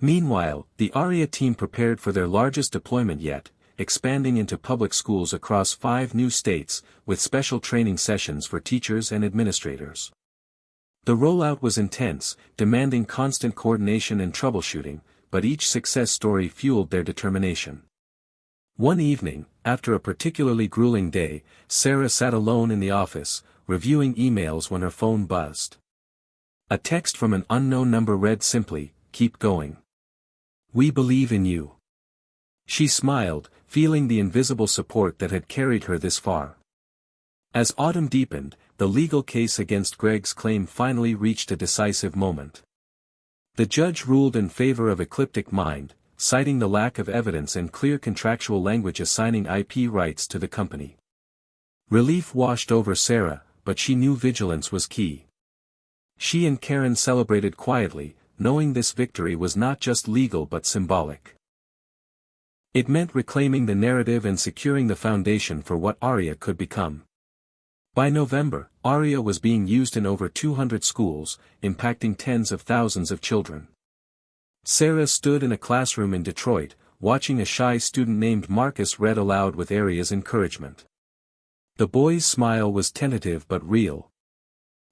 Meanwhile, the ARIA team prepared for their largest deployment yet, expanding into public schools across 5 new states, with special training sessions for teachers and administrators. The rollout was intense, demanding constant coordination and troubleshooting, but each success story fueled their determination. One evening, after a particularly grueling day, Sarah sat alone in the office, reviewing emails when her phone buzzed. A text from an unknown number read simply, "Keep going. We believe in you." She smiled, feeling the invisible support that had carried her this far. As autumn deepened, the legal case against Greg's claim finally reached a decisive moment. The judge ruled in favor of Ecliptic Mind, citing the lack of evidence and clear contractual language assigning IP rights to the company. Relief washed over Sarah, but she knew vigilance was key. She and Karen celebrated quietly, knowing this victory was not just legal but symbolic. It meant reclaiming the narrative and securing the foundation for what ARIA could become. By November, ARIA was being used in over 200 schools, impacting tens of thousands of children. Sarah stood in a classroom in Detroit, watching a shy student named Marcus read aloud with ARIA's encouragement. The boy's smile was tentative but real.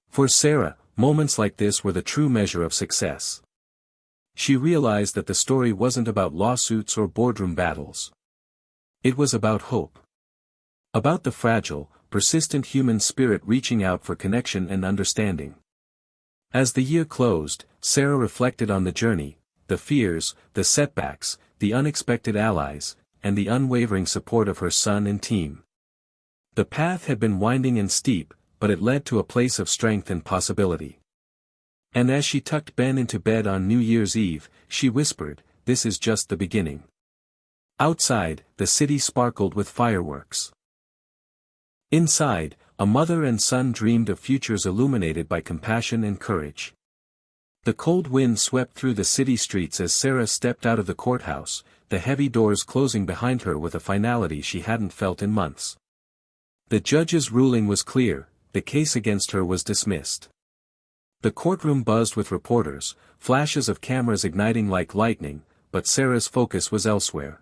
For Sarah, moments like this were the true measure of success. She realized that the story wasn't about lawsuits or boardroom battles. It was about hope. About the fragile, persistent human spirit reaching out for connection and understanding. As the year closed, Sarah reflected on the journey, the fears, the setbacks, the unexpected allies, and the unwavering support of her son and team. The path had been winding and steep, but it led to a place of strength and possibility. And as she tucked Ben into bed on New Year's Eve, she whispered, "This is just the beginning." Outside, the city sparkled with fireworks. Inside, a mother and son dreamed of futures illuminated by compassion and courage. The cold wind swept through the city streets as Sarah stepped out of the courthouse, the heavy doors closing behind her with a finality she hadn't felt in months. The judge's ruling was clear, the case against her was dismissed. The courtroom buzzed with reporters, flashes of cameras igniting like lightning, but Sarah's focus was elsewhere.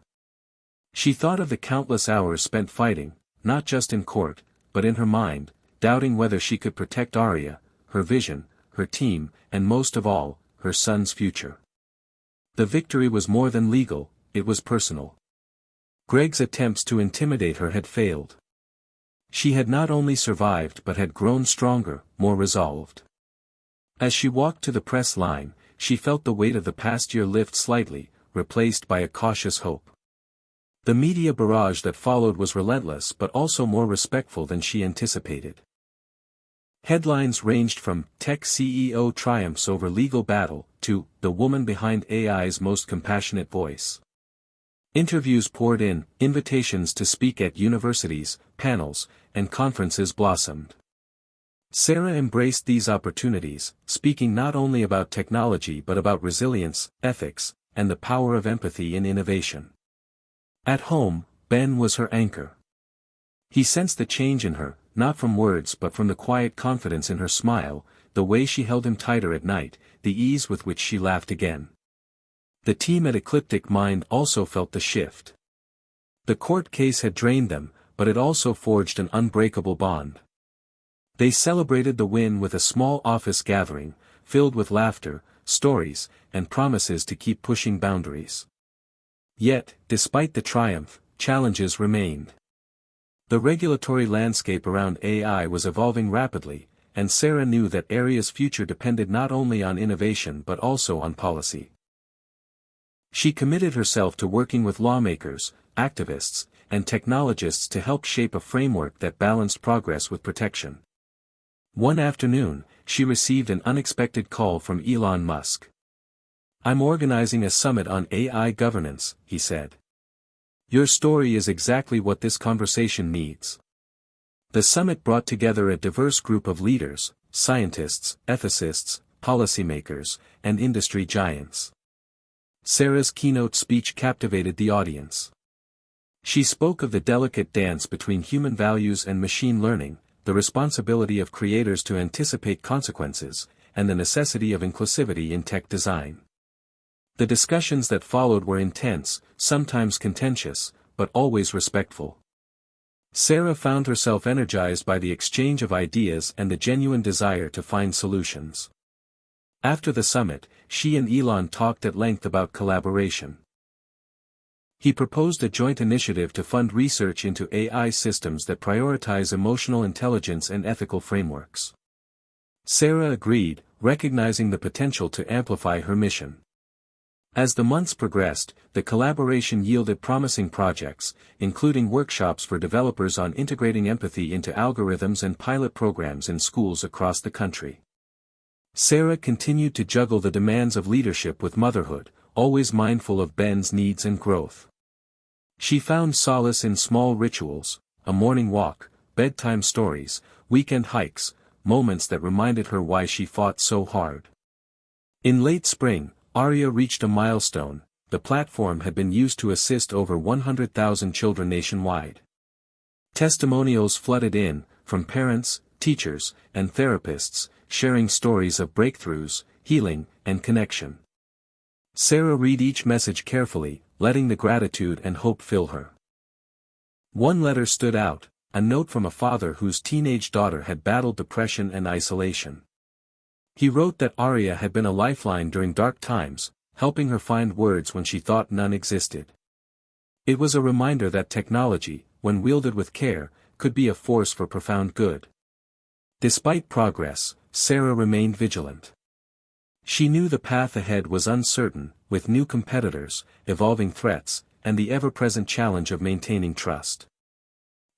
She thought of the countless hours spent fighting, not just in court, but in her mind, doubting whether she could protect ARIA, her vision, her team, and most of all, her son's future. The victory was more than legal, it was personal. Greg's attempts to intimidate her had failed. She had not only survived but had grown stronger, more resolved. As she walked to the press line, she felt the weight of the past year lift slightly, replaced by a cautious hope. The media barrage that followed was relentless but also more respectful than she anticipated. Headlines ranged from "Tech CEO triumphs over legal battle" to "The woman behind AI's most compassionate voice." Interviews poured in, invitations to speak at universities, panels, and conferences blossomed. Sarah embraced these opportunities, speaking not only about technology but about resilience, ethics, and the power of empathy in innovation. At home, Ben was her anchor. He sensed the change in her, not from words but from the quiet confidence in her smile, the way she held him tighter at night, the ease with which she laughed again. The team at Ecliptic Mind also felt the shift. The court case had drained them, but it also forged an unbreakable bond. They celebrated the win with a small office gathering, filled with laughter, stories, and promises to keep pushing boundaries. Yet, despite the triumph, challenges remained. The regulatory landscape around AI was evolving rapidly, and Sarah knew that ARIA's future depended not only on innovation but also on policy. She committed herself to working with lawmakers, activists, and technologists to help shape a framework that balanced progress with protection. One afternoon, she received an unexpected call from Elon Musk. "I'm organizing a summit on AI governance," he said. "Your story is exactly what this conversation needs." The summit brought together a diverse group of leaders, scientists, ethicists, policymakers, and industry giants. Sarah's keynote speech captivated the audience. She spoke of the delicate dance between human values and machine learning, the responsibility of creators to anticipate consequences, and the necessity of inclusivity in tech design. The discussions that followed were intense, sometimes contentious, but always respectful. Sarah found herself energized by the exchange of ideas and the genuine desire to find solutions. After the summit, she and Elon talked at length about collaboration. He proposed a joint initiative to fund research into AI systems that prioritize emotional intelligence and ethical frameworks. Sarah agreed, recognizing the potential to amplify her mission. As the months progressed, the collaboration yielded promising projects, including workshops for developers on integrating empathy into algorithms and pilot programs in schools across the country. Sarah continued to juggle the demands of leadership with motherhood, always mindful of Ben's needs and growth. She found solace in small rituals, a morning walk, bedtime stories, weekend hikes, moments that reminded her why she fought so hard. In late spring, Aria reached a milestone. The platform had been used to assist over 100,000 children nationwide. Testimonials flooded in, from parents, teachers, and therapists, sharing stories of breakthroughs, healing, and connection. Sarah read each message carefully, letting the gratitude and hope fill her. One letter stood out, a note from a father whose teenage daughter had battled depression and isolation. He wrote that Aria had been a lifeline during dark times, helping her find words when she thought none existed. It was a reminder that technology, when wielded with care, could be a force for profound good. Despite progress, Sarah remained vigilant. She knew the path ahead was uncertain, with new competitors, evolving threats, and the ever-present challenge of maintaining trust.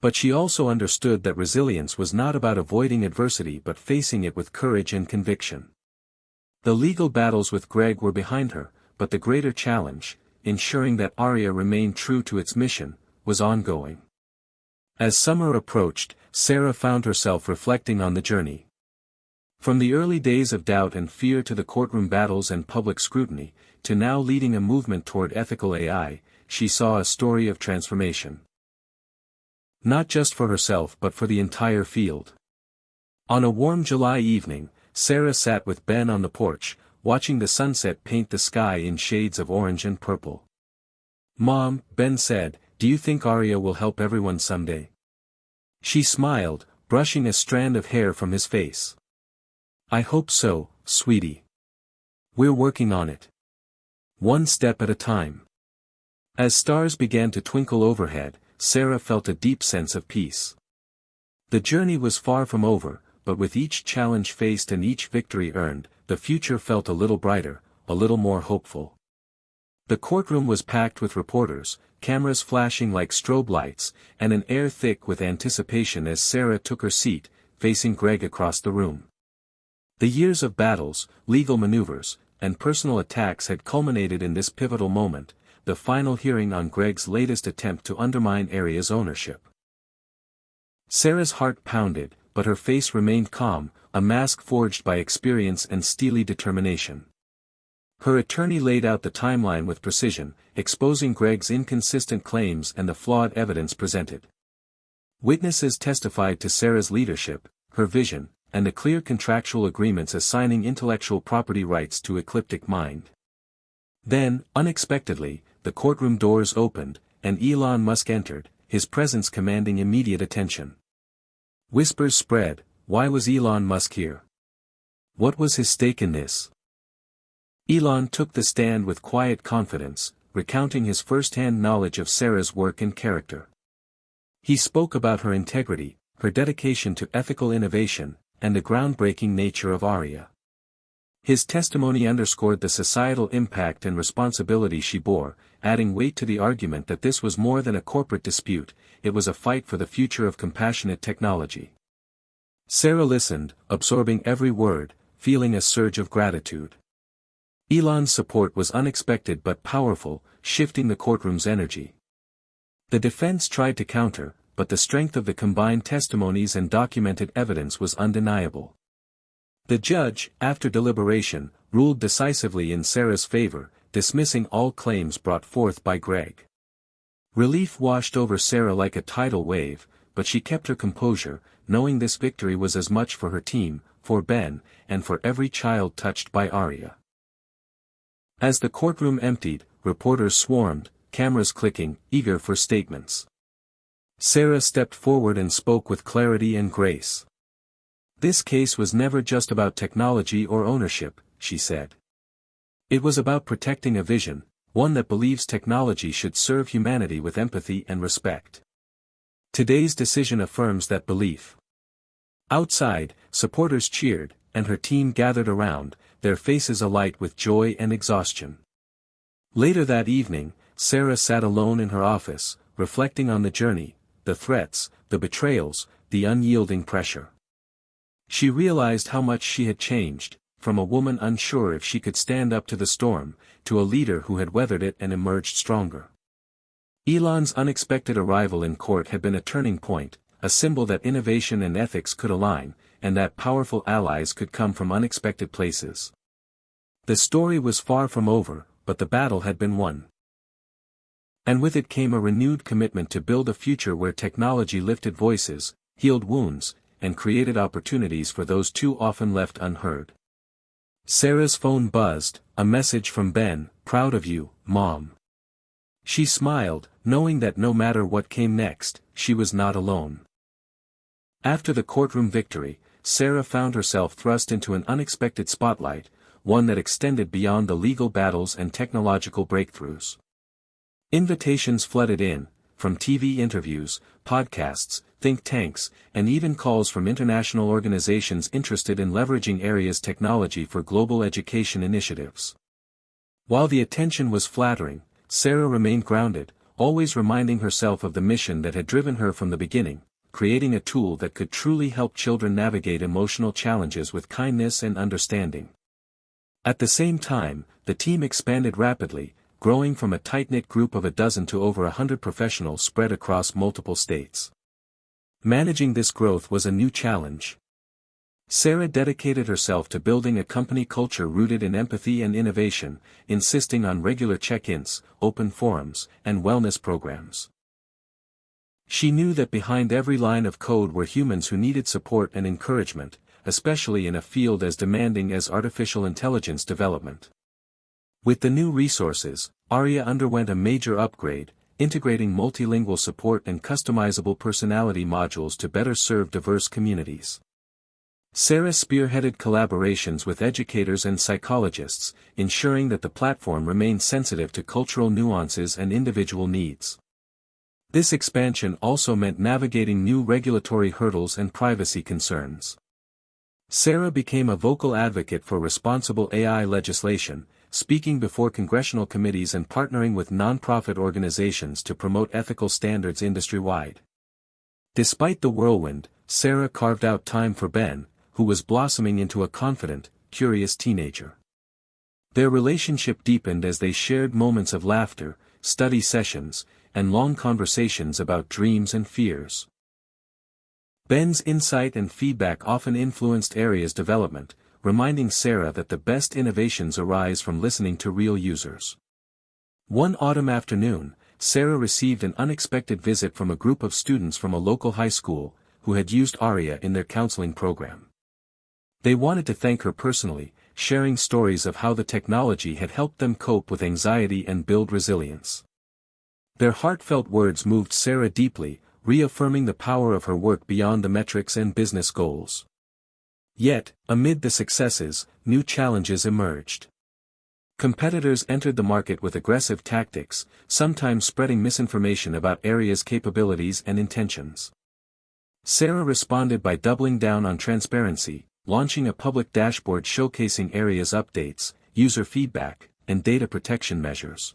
But she also understood that resilience was not about avoiding adversity but facing it with courage and conviction. The legal battles with Greg were behind her, but the greater challenge, ensuring that Aria remained true to its mission, was ongoing. As summer approached, Sarah found herself reflecting on the journey. From the early days of doubt and fear to the courtroom battles and public scrutiny, to now leading a movement toward ethical AI, she saw a story of transformation. Not just for herself but for the entire field. On a warm July evening, Sarah sat with Ben on the porch, watching the sunset paint the sky in shades of orange and purple. "Mom," Ben said, "do you think Aria will help everyone someday?" She smiled, brushing a strand of hair from his face. "I hope so, sweetie. We're working on it. One step at a time." As stars began to twinkle overhead, Sarah felt a deep sense of peace. The journey was far from over, but with each challenge faced and each victory earned, the future felt a little brighter, a little more hopeful. The courtroom was packed with reporters, cameras flashing like strobe lights, and an air thick with anticipation as Sarah took her seat, facing Greg across the room. The years of battles, legal maneuvers, and personal attacks had culminated in this pivotal moment, the final hearing on Greg's latest attempt to undermine Aria's ownership. Sarah's heart pounded, but her face remained calm, a mask forged by experience and steely determination. Her attorney laid out the timeline with precision, exposing Greg's inconsistent claims and the flawed evidence presented. Witnesses testified to Sarah's leadership, her vision, and the clear contractual agreements assigning intellectual property rights to Ecliptic Mind. Then, unexpectedly, the courtroom doors opened, and Elon Musk entered, his presence commanding immediate attention. Whispers spread, why was Elon Musk here? What was his stake in this? Elon took the stand with quiet confidence, recounting his first-hand knowledge of Sarah's work and character. He spoke about her integrity, her dedication to ethical innovation, and the groundbreaking nature of Aria. His testimony underscored the societal impact and responsibility she bore, adding weight to the argument that this was more than a corporate dispute, it was a fight for the future of compassionate technology. Sarah listened, absorbing every word, feeling a surge of gratitude. Elon's support was unexpected but powerful, shifting the courtroom's energy. The defense tried to counter, but the strength of the combined testimonies and documented evidence was undeniable. The judge, after deliberation, ruled decisively in Sarah's favor, dismissing all claims brought forth by Greg. Relief washed over Sarah like a tidal wave, but she kept her composure, knowing this victory was as much for her team, for Ben, and for every child touched by Aria. As the courtroom emptied, reporters swarmed, cameras clicking, eager for statements. Sarah stepped forward and spoke with clarity and grace. "This case was never just about technology or ownership," she said. "It was about protecting a vision, one that believes technology should serve humanity with empathy and respect. Today's decision affirms that belief." Outside, supporters cheered, and her team gathered around, their faces alight with joy and exhaustion. Later that evening, Sarah sat alone in her office, reflecting on the journey, the threats, the betrayals, the unyielding pressure. She realized how much she had changed, from a woman unsure if she could stand up to the storm, to a leader who had weathered it and emerged stronger. Elon's unexpected arrival in court had been a turning point, a symbol that innovation and ethics could align, and that powerful allies could come from unexpected places. The story was far from over, but the battle had been won. And with it came a renewed commitment to build a future where technology lifted voices, healed wounds, and created opportunities for those too often left unheard. Sarah's phone buzzed, a message from Ben, "Proud of you, Mom." She smiled, knowing that no matter what came next, she was not alone. After the courtroom victory, Sarah found herself thrust into an unexpected spotlight, one that extended beyond the legal battles and technological breakthroughs. Invitations flooded in, from TV interviews, podcasts, think tanks, and even calls from international organizations interested in leveraging Aria's technology for global education initiatives. While the attention was flattering, Sarah remained grounded, always reminding herself of the mission that had driven her from the beginning, creating a tool that could truly help children navigate emotional challenges with kindness and understanding. At the same time, the team expanded rapidly, growing from a tight-knit group of a dozen to over 100 professionals spread across multiple states. Managing this growth was a new challenge. Sarah dedicated herself to building a company culture rooted in empathy and innovation, insisting on regular check-ins, open forums, and wellness programs. She knew that behind every line of code were humans who needed support and encouragement, especially in a field as demanding as artificial intelligence development. With the new resources, Aria underwent a major upgrade, integrating multilingual support and customizable personality modules to better serve diverse communities. Sarah spearheaded collaborations with educators and psychologists, ensuring that the platform remained sensitive to cultural nuances and individual needs. This expansion also meant navigating new regulatory hurdles and privacy concerns. Sarah became a vocal advocate for responsible AI legislation, speaking before congressional committees and partnering with nonprofit organizations to promote ethical standards industry-wide. Despite the whirlwind, Sarah carved out time for Ben, who was blossoming into a confident, curious teenager. Their relationship deepened as they shared moments of laughter, study sessions, and long conversations about dreams and fears. Ben's insight and feedback often influenced Aria's development, reminding Sarah that the best innovations arise from listening to real users. One autumn afternoon, Sarah received an unexpected visit from a group of students from a local high school, who had used Aria in their counseling program. They wanted to thank her personally, sharing stories of how the technology had helped them cope with anxiety and build resilience. Their heartfelt words moved Sarah deeply, reaffirming the power of her work beyond the metrics and business goals. Yet, amid the successes, new challenges emerged. Competitors entered the market with aggressive tactics, sometimes spreading misinformation about Aria's capabilities and intentions. Sarah responded by doubling down on transparency, launching a public dashboard showcasing Aria's updates, user feedback, and data protection measures.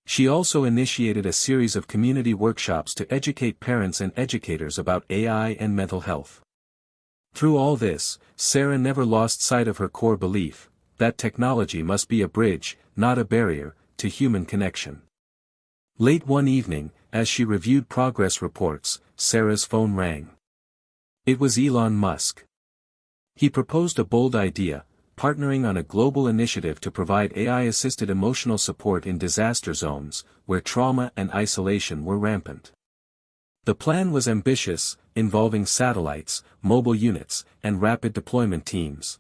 She also initiated a series of community workshops to educate parents and educators about AI and mental health. Through all this, Sarah never lost sight of her core belief, that technology must be a bridge, not a barrier, to human connection. Late one evening, as she reviewed progress reports, Sarah's phone rang. It was Elon Musk. He proposed a bold idea, partnering on a global initiative to provide AI-assisted emotional support in disaster zones, where trauma and isolation were rampant. The plan was ambitious, involving satellites, mobile units, and rapid deployment teams.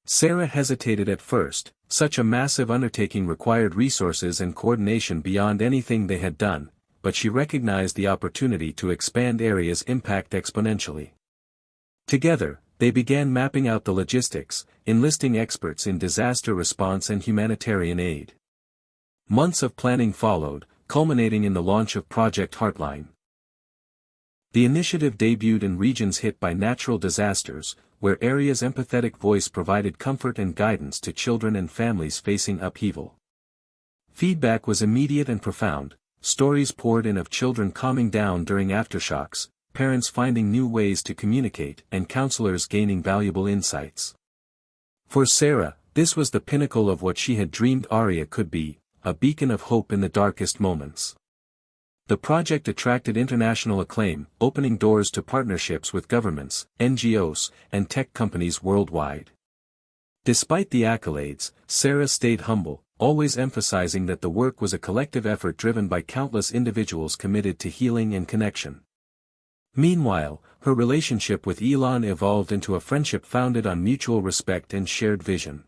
Sarah hesitated at first. Such a massive undertaking required resources and coordination beyond anything they had done, but she recognized the opportunity to expand areas' impact exponentially. Together, they began mapping out the logistics, enlisting experts in disaster response and humanitarian aid. Months of planning followed, culminating in the launch of Project Heartline. The initiative debuted in regions hit by natural disasters, where area's empathetic voice provided comfort and guidance to children and families facing upheaval. Feedback was immediate and profound. Stories poured in of children calming down during aftershocks, parents finding new ways to communicate, and counselors gaining valuable insights. For Sarah, this was the pinnacle of what she had dreamed Aria could be, a beacon of hope in the darkest moments. The project attracted international acclaim, opening doors to partnerships with governments, NGOs, and tech companies worldwide. Despite the accolades, Sarah stayed humble, always emphasizing that the work was a collective effort driven by countless individuals committed to healing and connection. Meanwhile, her relationship with Elon evolved into a friendship founded on mutual respect and shared vision.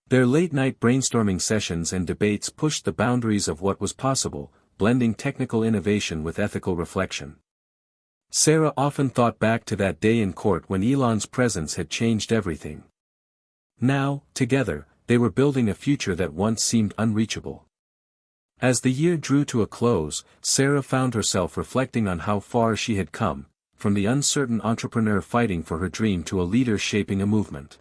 Their late-night brainstorming sessions and debates pushed the boundaries of what was possible, blending technical innovation with ethical reflection. Sarah often thought back to that day in court when Elon's presence had changed everything. Now, together, they were building a future that once seemed unreachable. As the year drew to a close, Sarah found herself reflecting on how far she had come, from the uncertain entrepreneur fighting for her dream to a leader shaping a movement.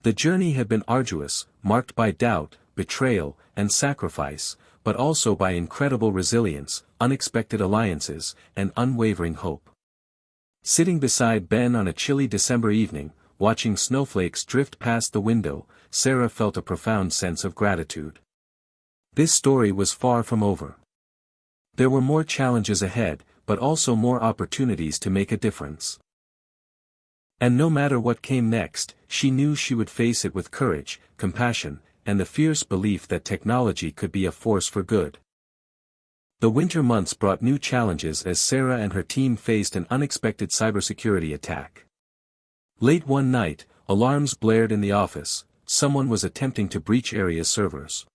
The journey had been arduous, marked by doubt, betrayal, and sacrifice, but also by incredible resilience, unexpected alliances, and unwavering hope. Sitting beside Ben on a chilly December evening, watching snowflakes drift past the window, Sarah felt a profound sense of gratitude. This story was far from over. There were more challenges ahead, but also more opportunities to make a difference. And no matter what came next, she knew she would face it with courage, compassion, and the fierce belief that technology could be a force for good. The winter months brought new challenges as Sarah and her team faced an unexpected cybersecurity attack. Late one night, alarms blared in the office. Someone was attempting to breach Aria's servers.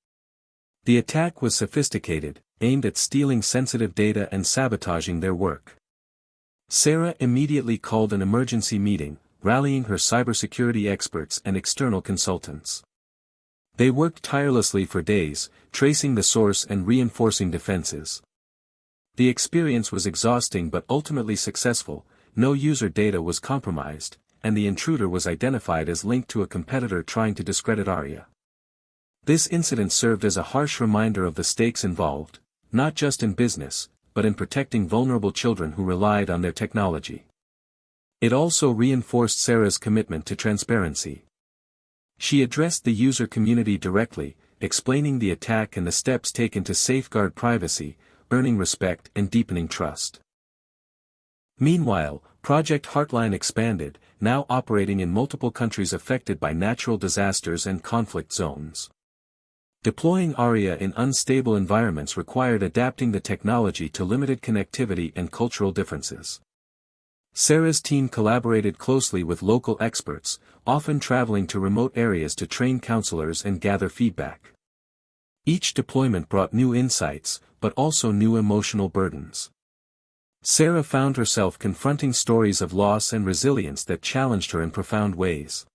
The attack was sophisticated, aimed at stealing sensitive data and sabotaging their work. Sarah immediately called an emergency meeting, rallying her cybersecurity experts and external consultants. They worked tirelessly for days, tracing the source and reinforcing defenses. The experience was exhausting but ultimately successful. No user data was compromised, and the intruder was identified as linked to a competitor trying to discredit Aria. This incident served as a harsh reminder of the stakes involved, not just in business, but in protecting vulnerable children who relied on their technology. It also reinforced Sarah's commitment to transparency. She addressed the user community directly, explaining the attack and the steps taken to safeguard privacy, earning respect and deepening trust. Meanwhile, Project Heartline expanded, now operating in multiple countries affected by natural disasters and conflict zones. Deploying Aria in unstable environments required adapting the technology to limited connectivity and cultural differences. Sarah's team collaborated closely with local experts, often traveling to remote areas to train counselors and gather feedback. Each deployment brought new insights, but also new emotional burdens. Sarah found herself confronting stories of loss and resilience that challenged her in profound ways.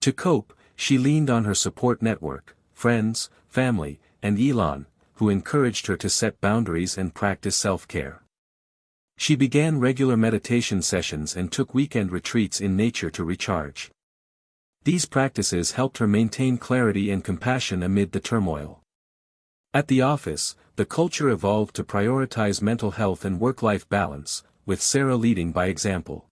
To cope, she leaned on her support network, friends, family, and Elon, who encouraged her to set boundaries and practice self-care. She began regular meditation sessions and took weekend retreats in nature to recharge. These practices helped her maintain clarity and compassion amid the turmoil. At the office, the culture evolved to prioritize mental health and work-life balance, with Sarah leading by example.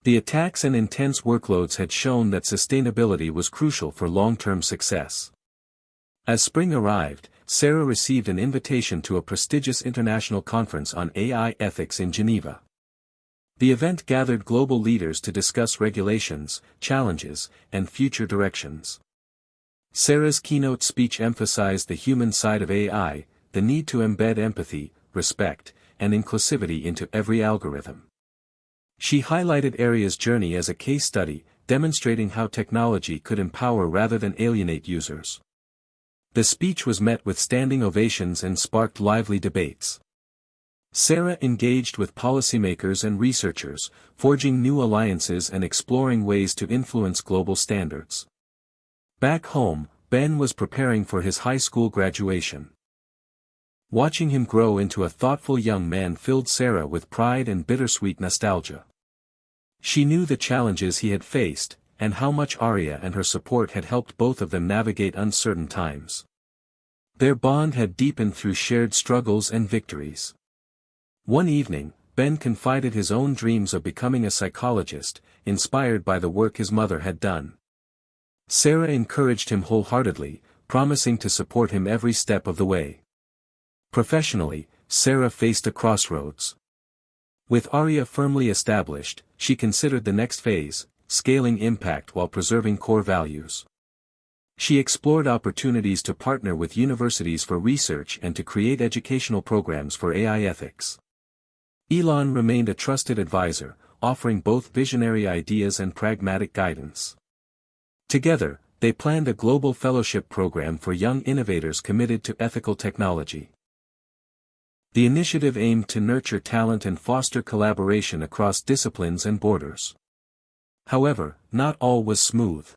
The attacks and intense workloads had shown that sustainability was crucial for long-term success. As spring arrived, Sarah received an invitation to a prestigious international conference on AI ethics in Geneva. The event gathered global leaders to discuss regulations, challenges, and future directions. Sarah's keynote speech emphasized the human side of AI, the need to embed empathy, respect, and inclusivity into every algorithm. She highlighted Aria's journey as a case study, demonstrating how technology could empower rather than alienate users. The speech was met with standing ovations and sparked lively debates. Sarah engaged with policymakers and researchers, forging new alliances and exploring ways to influence global standards. Back home, Ben was preparing for his high school graduation. Watching him grow into a thoughtful young man filled Sarah with pride and bittersweet nostalgia. She knew the challenges he had faced, and how much Aria and her support had helped both of them navigate uncertain times. Their bond had deepened through shared struggles and victories. One evening, Ben confided his own dreams of becoming a psychologist, inspired by the work his mother had done. Sarah encouraged him wholeheartedly, promising to support him every step of the way. Professionally, Sarah faced a crossroads. With Aria firmly established, she considered the next phase, scaling impact while preserving core values. She explored opportunities to partner with universities for research and to create educational programs for AI ethics. Elon remained a trusted advisor, offering both visionary ideas and pragmatic guidance. Together, they planned a global fellowship program for young innovators committed to ethical technology. The initiative aimed to nurture talent and foster collaboration across disciplines and borders. However, not all was smooth.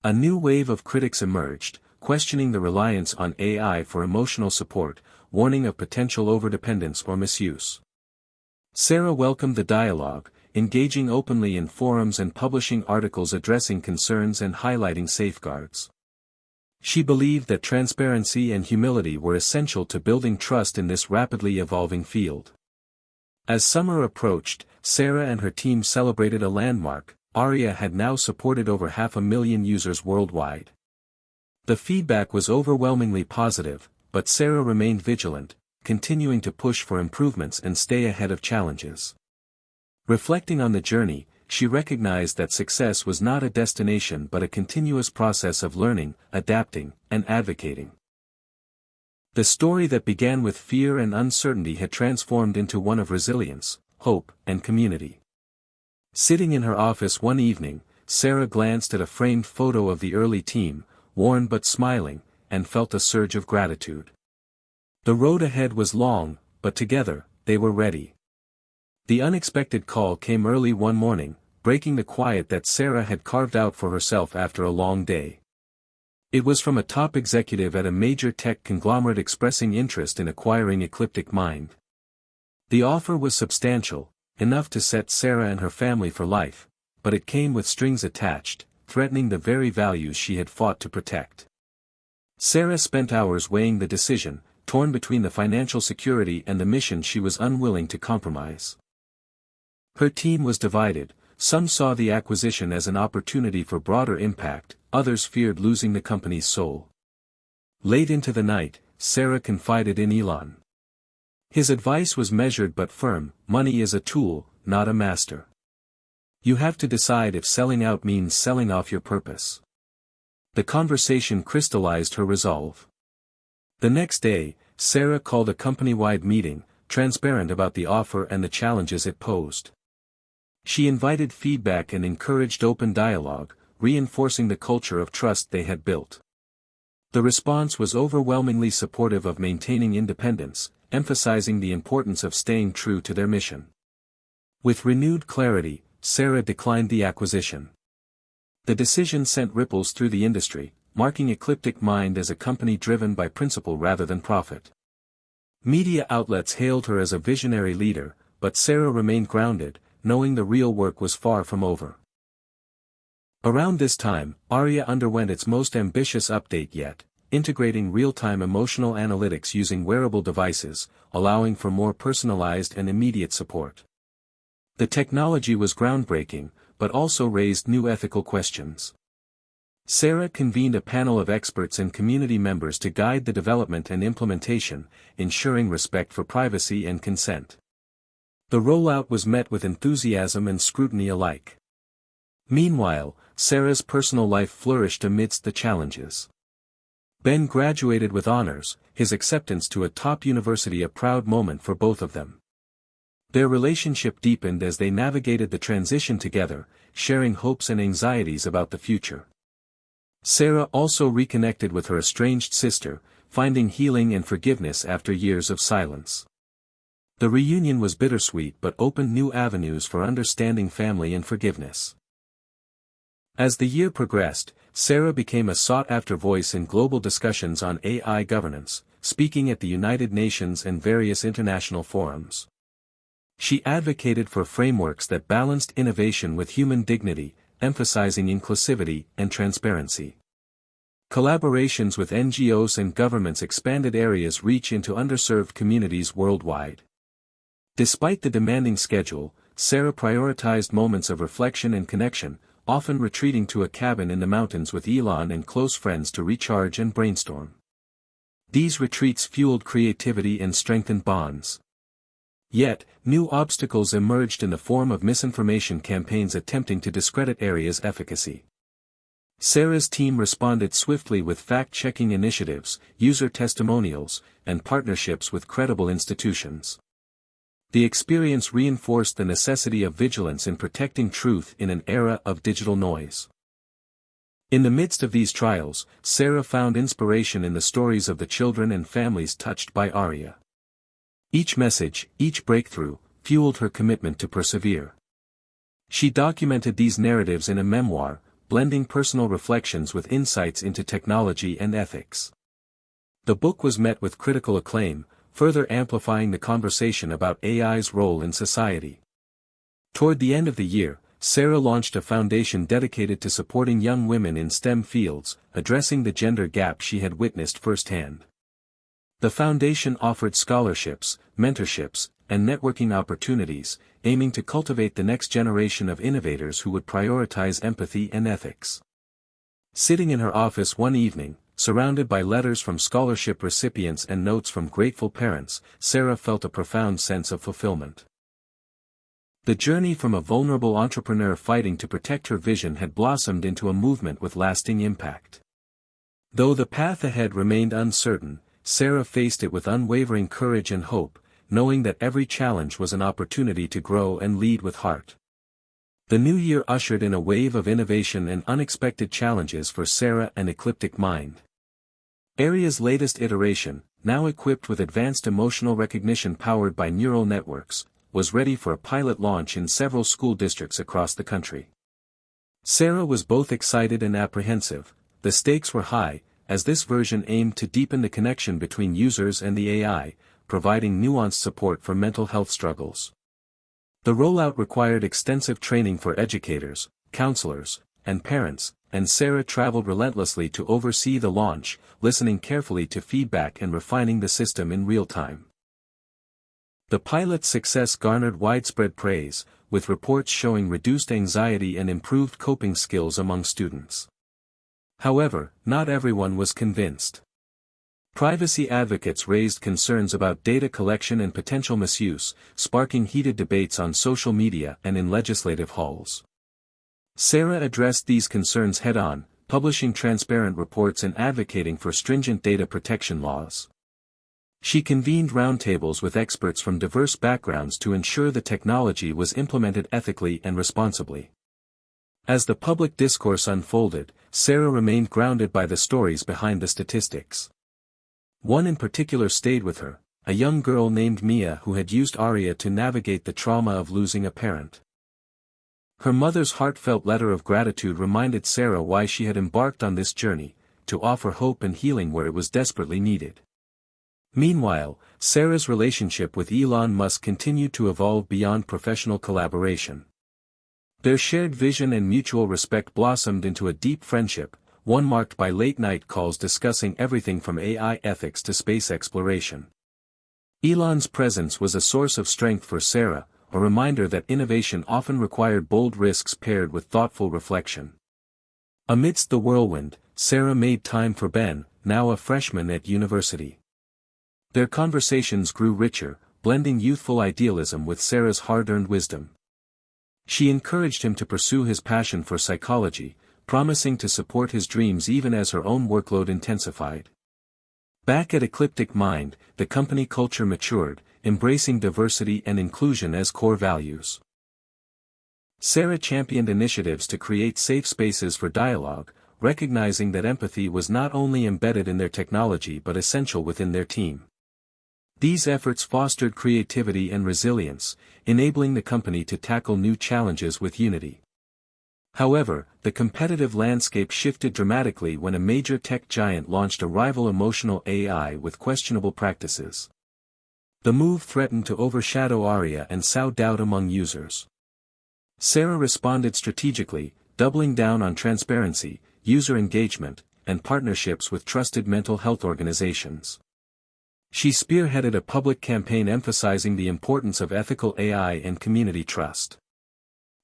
A new wave of critics emerged, questioning the reliance on AI for emotional support, warning of potential overdependence or misuse. Sarah welcomed the dialogue, engaging openly in forums and publishing articles addressing concerns and highlighting safeguards. She believed that transparency and humility were essential to building trust in this rapidly evolving field. As summer approached, Sarah and her team celebrated a landmark. Aria had now supported over 500,000 users worldwide. The feedback was overwhelmingly positive, but Sarah remained vigilant, continuing to push for improvements and stay ahead of challenges. Reflecting on the journey, she recognized that success was not a destination but a continuous process of learning, adapting, and advocating. The story that began with fear and uncertainty had transformed into one of resilience, hope, and community. Sitting in her office one evening, Sarah glanced at a framed photo of the early team, worn but smiling, and felt a surge of gratitude. The road ahead was long, but together, they were ready. The unexpected call came early one morning, breaking the quiet that Sarah had carved out for herself after a long day. It was from a top executive at a major tech conglomerate expressing interest in acquiring Ecliptic Mind. The offer was substantial, enough to set Sarah and her family for life, but it came with strings attached, threatening the very values she had fought to protect. Sarah spent hours weighing the decision, torn between the financial security and the mission she was unwilling to compromise. Her team was divided. Some saw the acquisition as an opportunity for broader impact, others feared losing the company's soul. Late into the night, Sarah confided in Elon. His advice was measured but firm: money is a tool, not a master. You have to decide if selling out means selling off your purpose. The conversation crystallized her resolve. The next day, Sarah called a company-wide meeting, transparent about the offer and the challenges it posed. She invited feedback and encouraged open dialogue, reinforcing the culture of trust they had built. The response was overwhelmingly supportive of maintaining independence, emphasizing the importance of staying true to their mission. With renewed clarity, Sarah declined the acquisition. The decision sent ripples through the industry, marking Ecliptic Mind as a company driven by principle rather than profit. Media outlets hailed her as a visionary leader, but Sarah remained grounded, knowing the real work was far from over. Around this time, Aria underwent its most ambitious update yet, integrating real-time emotional analytics using wearable devices, allowing for more personalized and immediate support. The technology was groundbreaking, but also raised new ethical questions. Sarah convened a panel of experts and community members to guide the development and implementation, ensuring respect for privacy and consent. The rollout was met with enthusiasm and scrutiny alike. Meanwhile, Sarah's personal life flourished amidst the challenges. Ben graduated with honors, his acceptance to a top university a proud moment for both of them. Their relationship deepened as they navigated the transition together, sharing hopes and anxieties about the future. Sarah also reconnected with her estranged sister, finding healing and forgiveness after years of silence. The reunion was bittersweet but opened new avenues for understanding family and forgiveness. As the year progressed, Sarah became a sought-after voice in global discussions on AI governance, speaking at the United Nations and various international forums. She advocated for frameworks that balanced innovation with human dignity, emphasizing inclusivity and transparency. Collaborations with NGOs and governments expanded areas' reach into underserved communities worldwide. Despite the demanding schedule, Sarah prioritized moments of reflection and connection, often retreating to a cabin in the mountains with Elon and close friends to recharge and brainstorm. These retreats fueled creativity and strengthened bonds. Yet, new obstacles emerged in the form of misinformation campaigns attempting to discredit Aria's efficacy. Sarah's team responded swiftly with fact-checking initiatives, user testimonials, and partnerships with credible institutions. The experience reinforced the necessity of vigilance in protecting truth in an era of digital noise. In the midst of these trials, Sarah found inspiration in the stories of the children and families touched by Aria. Each message, each breakthrough, fueled her commitment to persevere. She documented these narratives in a memoir, blending personal reflections with insights into technology and ethics. The book was met with critical acclaim, further amplifying the conversation about AI's role in society. Toward the end of the year, Sarah launched a foundation dedicated to supporting young women in STEM fields, addressing the gender gap she had witnessed firsthand. The foundation offered scholarships, mentorships, and networking opportunities, aiming to cultivate the next generation of innovators who would prioritize empathy and ethics. Sitting in her office one evening, surrounded by letters from scholarship recipients and notes from grateful parents, Sarah felt a profound sense of fulfillment. The journey from a vulnerable entrepreneur fighting to protect her vision had blossomed into a movement with lasting impact. Though the path ahead remained uncertain, Sarah faced it with unwavering courage and hope, knowing that every challenge was an opportunity to grow and lead with heart. The new year ushered in a wave of innovation and unexpected challenges for Sarah and Ecliptic Mind. Aria's latest iteration, now equipped with advanced emotional recognition powered by neural networks, was ready for a pilot launch in several school districts across the country. Sarah was both excited and apprehensive. The stakes were high, as this version aimed to deepen the connection between users and the AI, providing nuanced support for mental health struggles. The rollout required extensive training for educators, counselors, and parents, and Sarah traveled relentlessly to oversee the launch, listening carefully to feedback and refining the system in real time. The pilot's success garnered widespread praise, with reports showing reduced anxiety and improved coping skills among students. However, not everyone was convinced. Privacy advocates raised concerns about data collection and potential misuse, sparking heated debates on social media and in legislative halls. Sarah addressed these concerns head-on, publishing transparent reports and advocating for stringent data protection laws. She convened roundtables with experts from diverse backgrounds to ensure the technology was implemented ethically and responsibly. As the public discourse unfolded, Sarah remained grounded by the stories behind the statistics. One in particular stayed with her, a young girl named Mia who had used Aria to navigate the trauma of losing a parent. Her mother's heartfelt letter of gratitude reminded Sarah why she had embarked on this journey, to offer hope and healing where it was desperately needed. Meanwhile, Sarah's relationship with Elon Musk continued to evolve beyond professional collaboration. Their shared vision and mutual respect blossomed into a deep friendship, one marked by late-night calls discussing everything from AI ethics to space exploration. Elon's presence was a source of strength for Sarah, a reminder that innovation often required bold risks paired with thoughtful reflection. Amidst the whirlwind, Sarah made time for Ben, now a freshman at university. Their conversations grew richer, blending youthful idealism with Sarah's hard-earned wisdom. She encouraged him to pursue his passion for psychology, promising to support his dreams even as her own workload intensified. Back at Ecliptic Mind, the company culture matured, embracing diversity and inclusion as core values. Sarah championed initiatives to create safe spaces for dialogue, recognizing that empathy was not only embedded in their technology but essential within their team. These efforts fostered creativity and resilience, enabling the company to tackle new challenges with unity. However, the competitive landscape shifted dramatically when a major tech giant launched a rival emotional AI with questionable practices. The move threatened to overshadow Aria and sow doubt among users. Sarah responded strategically, doubling down on transparency, user engagement, and partnerships with trusted mental health organizations. She spearheaded a public campaign emphasizing the importance of ethical AI and community trust.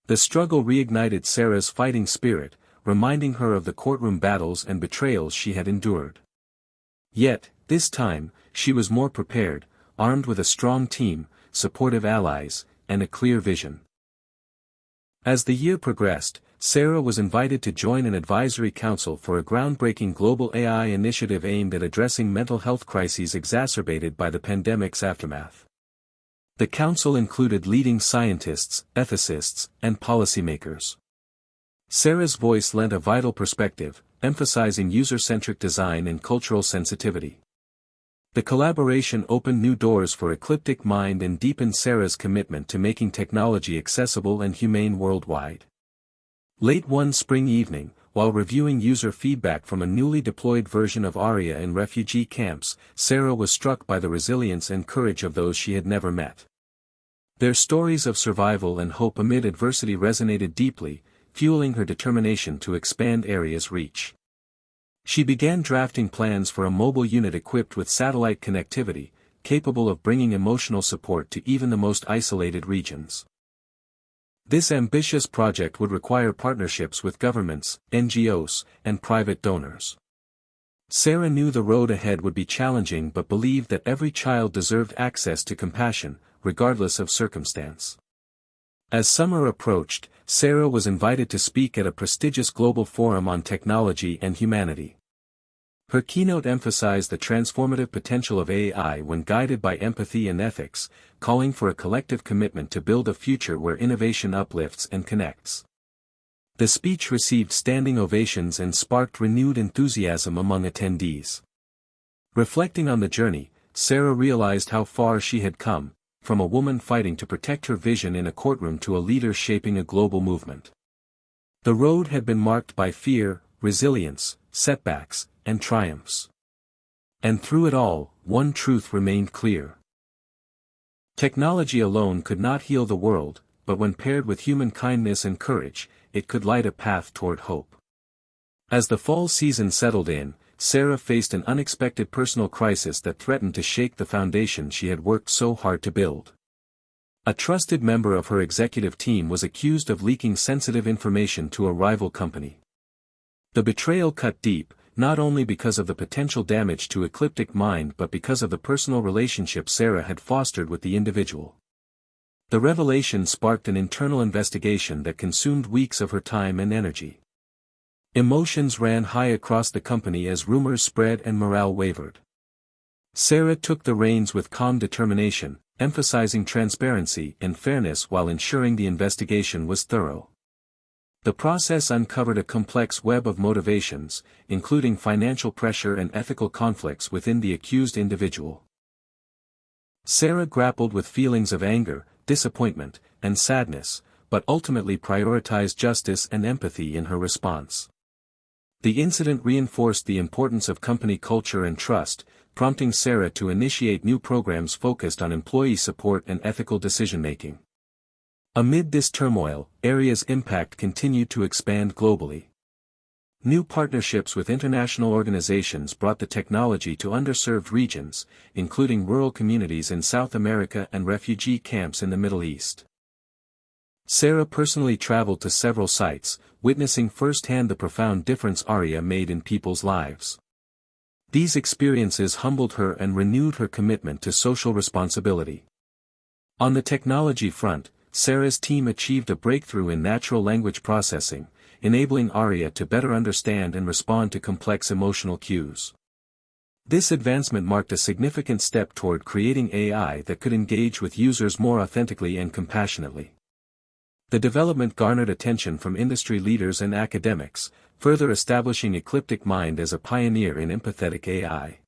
The struggle reignited Sarah's fighting spirit, reminding her of the courtroom battles and betrayals she had endured. Yet, this time, she was more prepared, armed with a strong team, supportive allies, and a clear vision. As the year progressed, Sarah was invited to join an advisory council for a groundbreaking global AI initiative aimed at addressing mental health crises exacerbated by the pandemic's aftermath. The council included leading scientists, ethicists, and policymakers. Sarah's voice lent a vital perspective, emphasizing user-centric design and cultural sensitivity. The collaboration opened new doors for Ecliptic Mind and deepened Sarah's commitment to making technology accessible and humane worldwide. Late one spring evening, while reviewing user feedback from a newly deployed version of Aria in refugee camps, Sarah was struck by the resilience and courage of those she had never met. Their stories of survival and hope amid adversity resonated deeply, fueling her determination to expand Aria's reach. She began drafting plans for a mobile unit equipped with satellite connectivity, capable of bringing emotional support to even the most isolated regions. This ambitious project would require partnerships with governments, NGOs, and private donors. Sarah knew the road ahead would be challenging but believed that every child deserved access to compassion, regardless of circumstance. As summer approached, Sarah was invited to speak at a prestigious global forum on technology and humanity. Her keynote emphasized the transformative potential of AI when guided by empathy and ethics, calling for a collective commitment to build a future where innovation uplifts and connects. The speech received standing ovations and sparked renewed enthusiasm among attendees. Reflecting on the journey, Sarah realized how far she had come, from a woman fighting to protect her vision in a courtroom to a leader shaping a global movement. The road had been marked by fear, resilience, setbacks, and triumphs. And through it all, one truth remained clear. Technology alone could not heal the world, but when paired with human kindness and courage, it could light a path toward hope. As the fall season settled in, Sarah faced an unexpected personal crisis that threatened to shake the foundation she had worked so hard to build. A trusted member of her executive team was accused of leaking sensitive information to a rival company. The betrayal cut deep, not only because of the potential damage to Ecliptic Mind but because of the personal relationship Sarah had fostered with the individual. The revelation sparked an internal investigation that consumed weeks of her time and energy. Emotions ran high across the company as rumors spread and morale wavered. Sarah took the reins with calm determination, emphasizing transparency and fairness while ensuring the investigation was thorough. The process uncovered a complex web of motivations, including financial pressure and ethical conflicts within the accused individual. Sarah grappled with feelings of anger, disappointment, and sadness, but ultimately prioritized justice and empathy in her response. The incident reinforced the importance of company culture and trust, prompting Sarah to initiate new programs focused on employee support and ethical decision-making. Amid this turmoil, Aria's impact continued to expand globally. New partnerships with international organizations brought the technology to underserved regions, including rural communities in South America and refugee camps in the Middle East. Sarah personally traveled to several sites, witnessing firsthand the profound difference Aria made in people's lives. These experiences humbled her and renewed her commitment to social responsibility. On the technology front, Sarah's team achieved a breakthrough in natural language processing, enabling Aria to better understand and respond to complex emotional cues. This advancement marked a significant step toward creating AI that could engage with users more authentically and compassionately. The development garnered attention from industry leaders and academics, further establishing Ecliptic Mind as a pioneer in empathetic AI.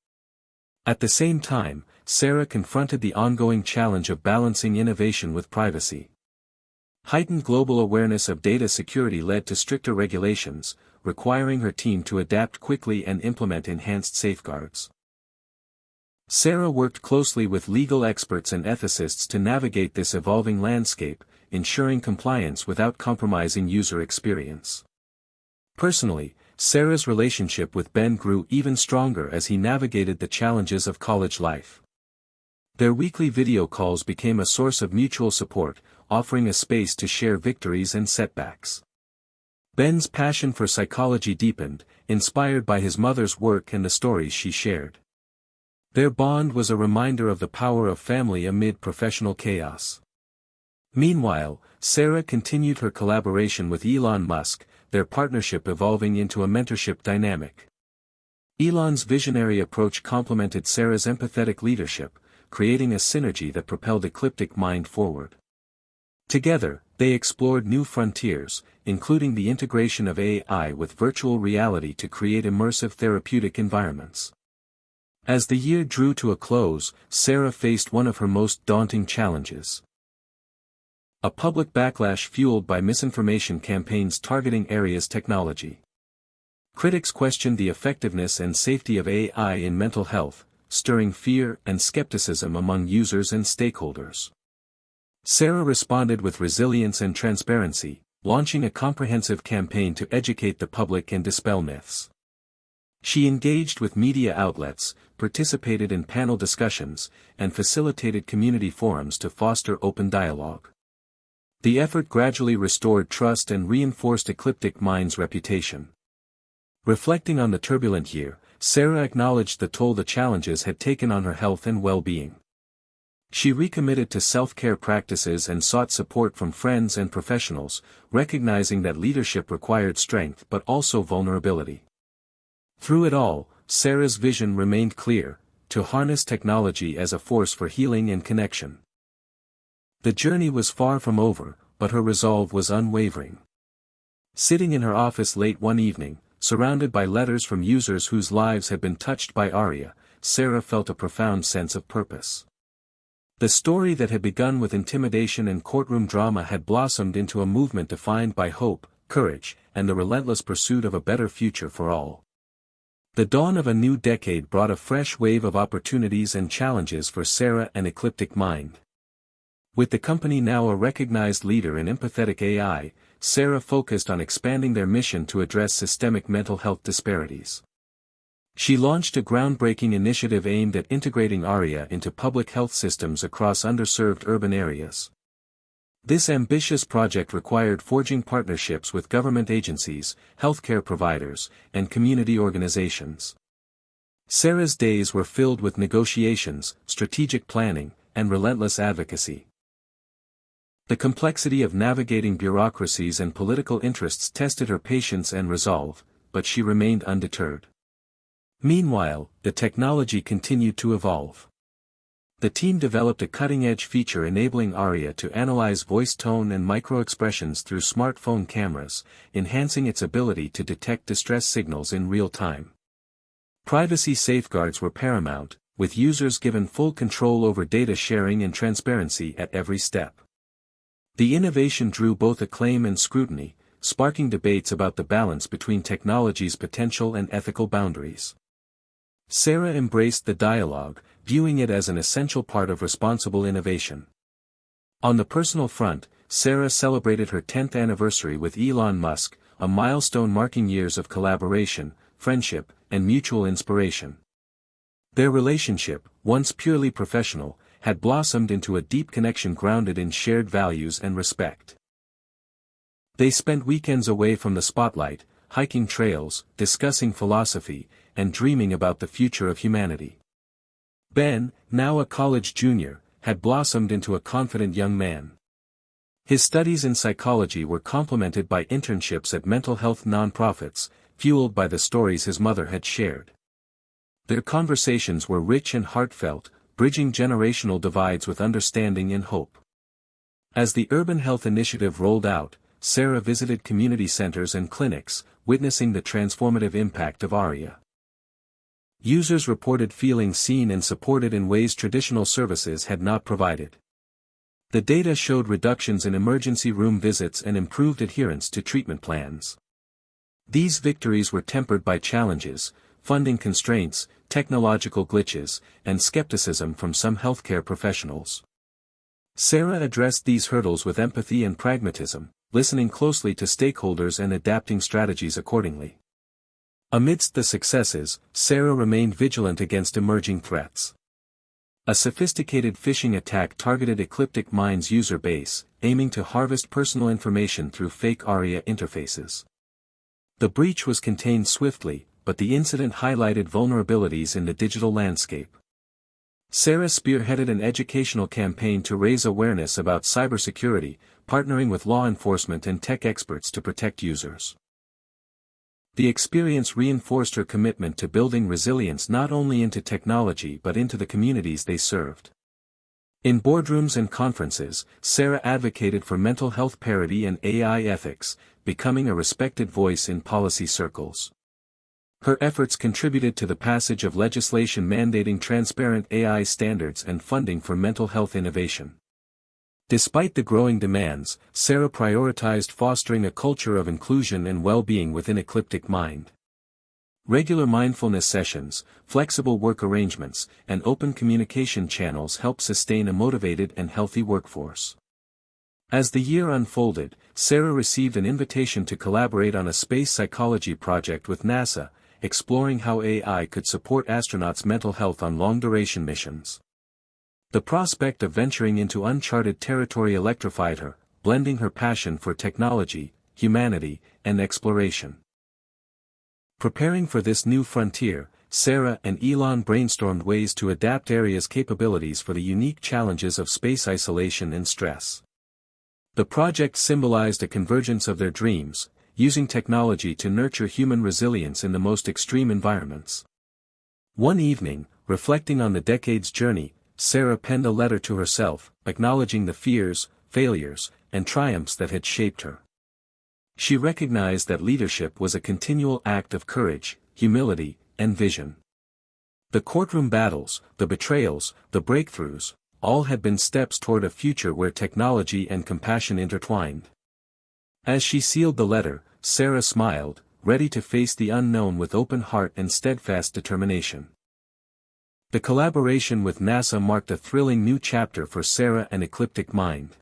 At the same time, Sarah confronted the ongoing challenge of balancing innovation with privacy. Heightened global awareness of data security led to stricter regulations, requiring her team to adapt quickly and implement enhanced safeguards. Sarah worked closely with legal experts and ethicists to navigate this evolving landscape, ensuring compliance without compromising user experience. Personally, Sarah's relationship with Ben grew even stronger as he navigated the challenges of college life. Their weekly video calls became a source of mutual support, offering a space to share victories and setbacks. Ben's passion for psychology deepened, inspired by his mother's work and the stories she shared. Their bond was a reminder of the power of family amid professional chaos. Meanwhile, Sarah continued her collaboration with Elon Musk, their partnership evolving into a mentorship dynamic. Elon's visionary approach complemented Sarah's empathetic leadership, creating a synergy that propelled Ecliptic Mind forward. Together, they explored new frontiers, including the integration of AI with virtual reality to create immersive therapeutic environments. As the year drew to a close, Sarah faced one of her most daunting challenges. A public backlash fueled by misinformation campaigns targeting Aria's technology. Critics questioned the effectiveness and safety of AI in mental health, stirring fear and skepticism among users and stakeholders. Sarah responded with resilience and transparency, launching a comprehensive campaign to educate the public and dispel myths. She engaged with media outlets, participated in panel discussions, and facilitated community forums to foster open dialogue. The effort gradually restored trust and reinforced Ecliptic Mind's reputation. Reflecting on the turbulent year, Sarah acknowledged the toll the challenges had taken on her health and well-being. She recommitted to self-care practices and sought support from friends and professionals, recognizing that leadership required strength but also vulnerability. Through it all, Sarah's vision remained clear: to harness technology as a force for healing and connection. The journey was far from over, but her resolve was unwavering. Sitting in her office late one evening, surrounded by letters from users whose lives had been touched by Aria, Sarah felt a profound sense of purpose. The story that had begun with intimidation and courtroom drama had blossomed into a movement defined by hope, courage, and the relentless pursuit of a better future for all. The dawn of a new decade brought a fresh wave of opportunities and challenges for Sarah and Ecliptic Mind. With the company now a recognized leader in empathetic AI, Sarah focused on expanding their mission to address systemic mental health disparities. She launched a groundbreaking initiative aimed at integrating Aria into public health systems across underserved urban areas. This ambitious project required forging partnerships with government agencies, healthcare providers, and community organizations. Sarah's days were filled with negotiations, strategic planning, and relentless advocacy. The complexity of navigating bureaucracies and political interests tested her patience and resolve, but she remained undeterred. Meanwhile, the technology continued to evolve. The team developed a cutting-edge feature enabling Aria to analyze voice tone and micro-expressions through smartphone cameras, enhancing its ability to detect distress signals in real time. Privacy safeguards were paramount, with users given full control over data sharing and transparency at every step. The innovation drew both acclaim and scrutiny, sparking debates about the balance between technology's potential and ethical boundaries. Sarah embraced the dialogue, viewing it as an essential part of responsible innovation. On the personal front, Sarah celebrated her 10th anniversary with Elon Musk, a milestone marking years of collaboration, friendship, and mutual inspiration. Their relationship, once purely professional, had blossomed into a deep connection grounded in shared values and respect. They spent weekends away from the spotlight, hiking trails, discussing philosophy, and dreaming about the future of humanity. Ben, now a college junior, had blossomed into a confident young man. His studies in psychology were complemented by internships at mental health nonprofits, fueled by the stories his mother had shared. Their conversations were rich and heartfelt, bridging generational divides with understanding and hope. As the Urban Health Initiative rolled out, Sarah visited community centers and clinics, witnessing the transformative impact of ARIA. Users reported feeling seen and supported in ways traditional services had not provided. The data showed reductions in emergency room visits and improved adherence to treatment plans. These victories were tempered by challenges, funding constraints, technological glitches, and skepticism from some healthcare professionals. Sarah addressed these hurdles with empathy and pragmatism, listening closely to stakeholders and adapting strategies accordingly. Amidst the successes, Sarah remained vigilant against emerging threats. A sophisticated phishing attack targeted Ecliptic Mind's user base, aiming to harvest personal information through fake ARIA interfaces. The breach was contained swiftly, but the incident highlighted vulnerabilities in the digital landscape. Sarah spearheaded an educational campaign to raise awareness about cybersecurity, partnering with law enforcement and tech experts to protect users. The experience reinforced her commitment to building resilience not only into technology but into the communities they served. In boardrooms and conferences, Sarah advocated for mental health parity and AI ethics, becoming a respected voice in policy circles. Her efforts contributed to the passage of legislation mandating transparent AI standards and funding for mental health innovation. Despite the growing demands, Sarah prioritized fostering a culture of inclusion and well-being within Ecliptic Mind. Regular mindfulness sessions, flexible work arrangements, and open communication channels help sustain a motivated and healthy workforce. As the year unfolded, Sarah received an invitation to collaborate on a space psychology project with NASA, exploring how AI could support astronauts' mental health on long-duration missions. The prospect of venturing into uncharted territory electrified her, blending her passion for technology, humanity, and exploration. Preparing for this new frontier, Sarah and Elon brainstormed ways to adapt ARIA's capabilities for the unique challenges of space isolation and stress. The project symbolized a convergence of their dreams, using technology to nurture human resilience in the most extreme environments. One evening, reflecting on the decade's journey, Sarah penned a letter to herself, acknowledging the fears, failures, and triumphs that had shaped her. She recognized that leadership was a continual act of courage, humility, and vision. The courtroom battles, the betrayals, the breakthroughs, all had been steps toward a future where technology and compassion intertwined. As she sealed the letter, Sarah smiled, ready to face the unknown with open heart and steadfast determination. The collaboration with NASA marked a thrilling new chapter for Sarah and Ecliptic Mind.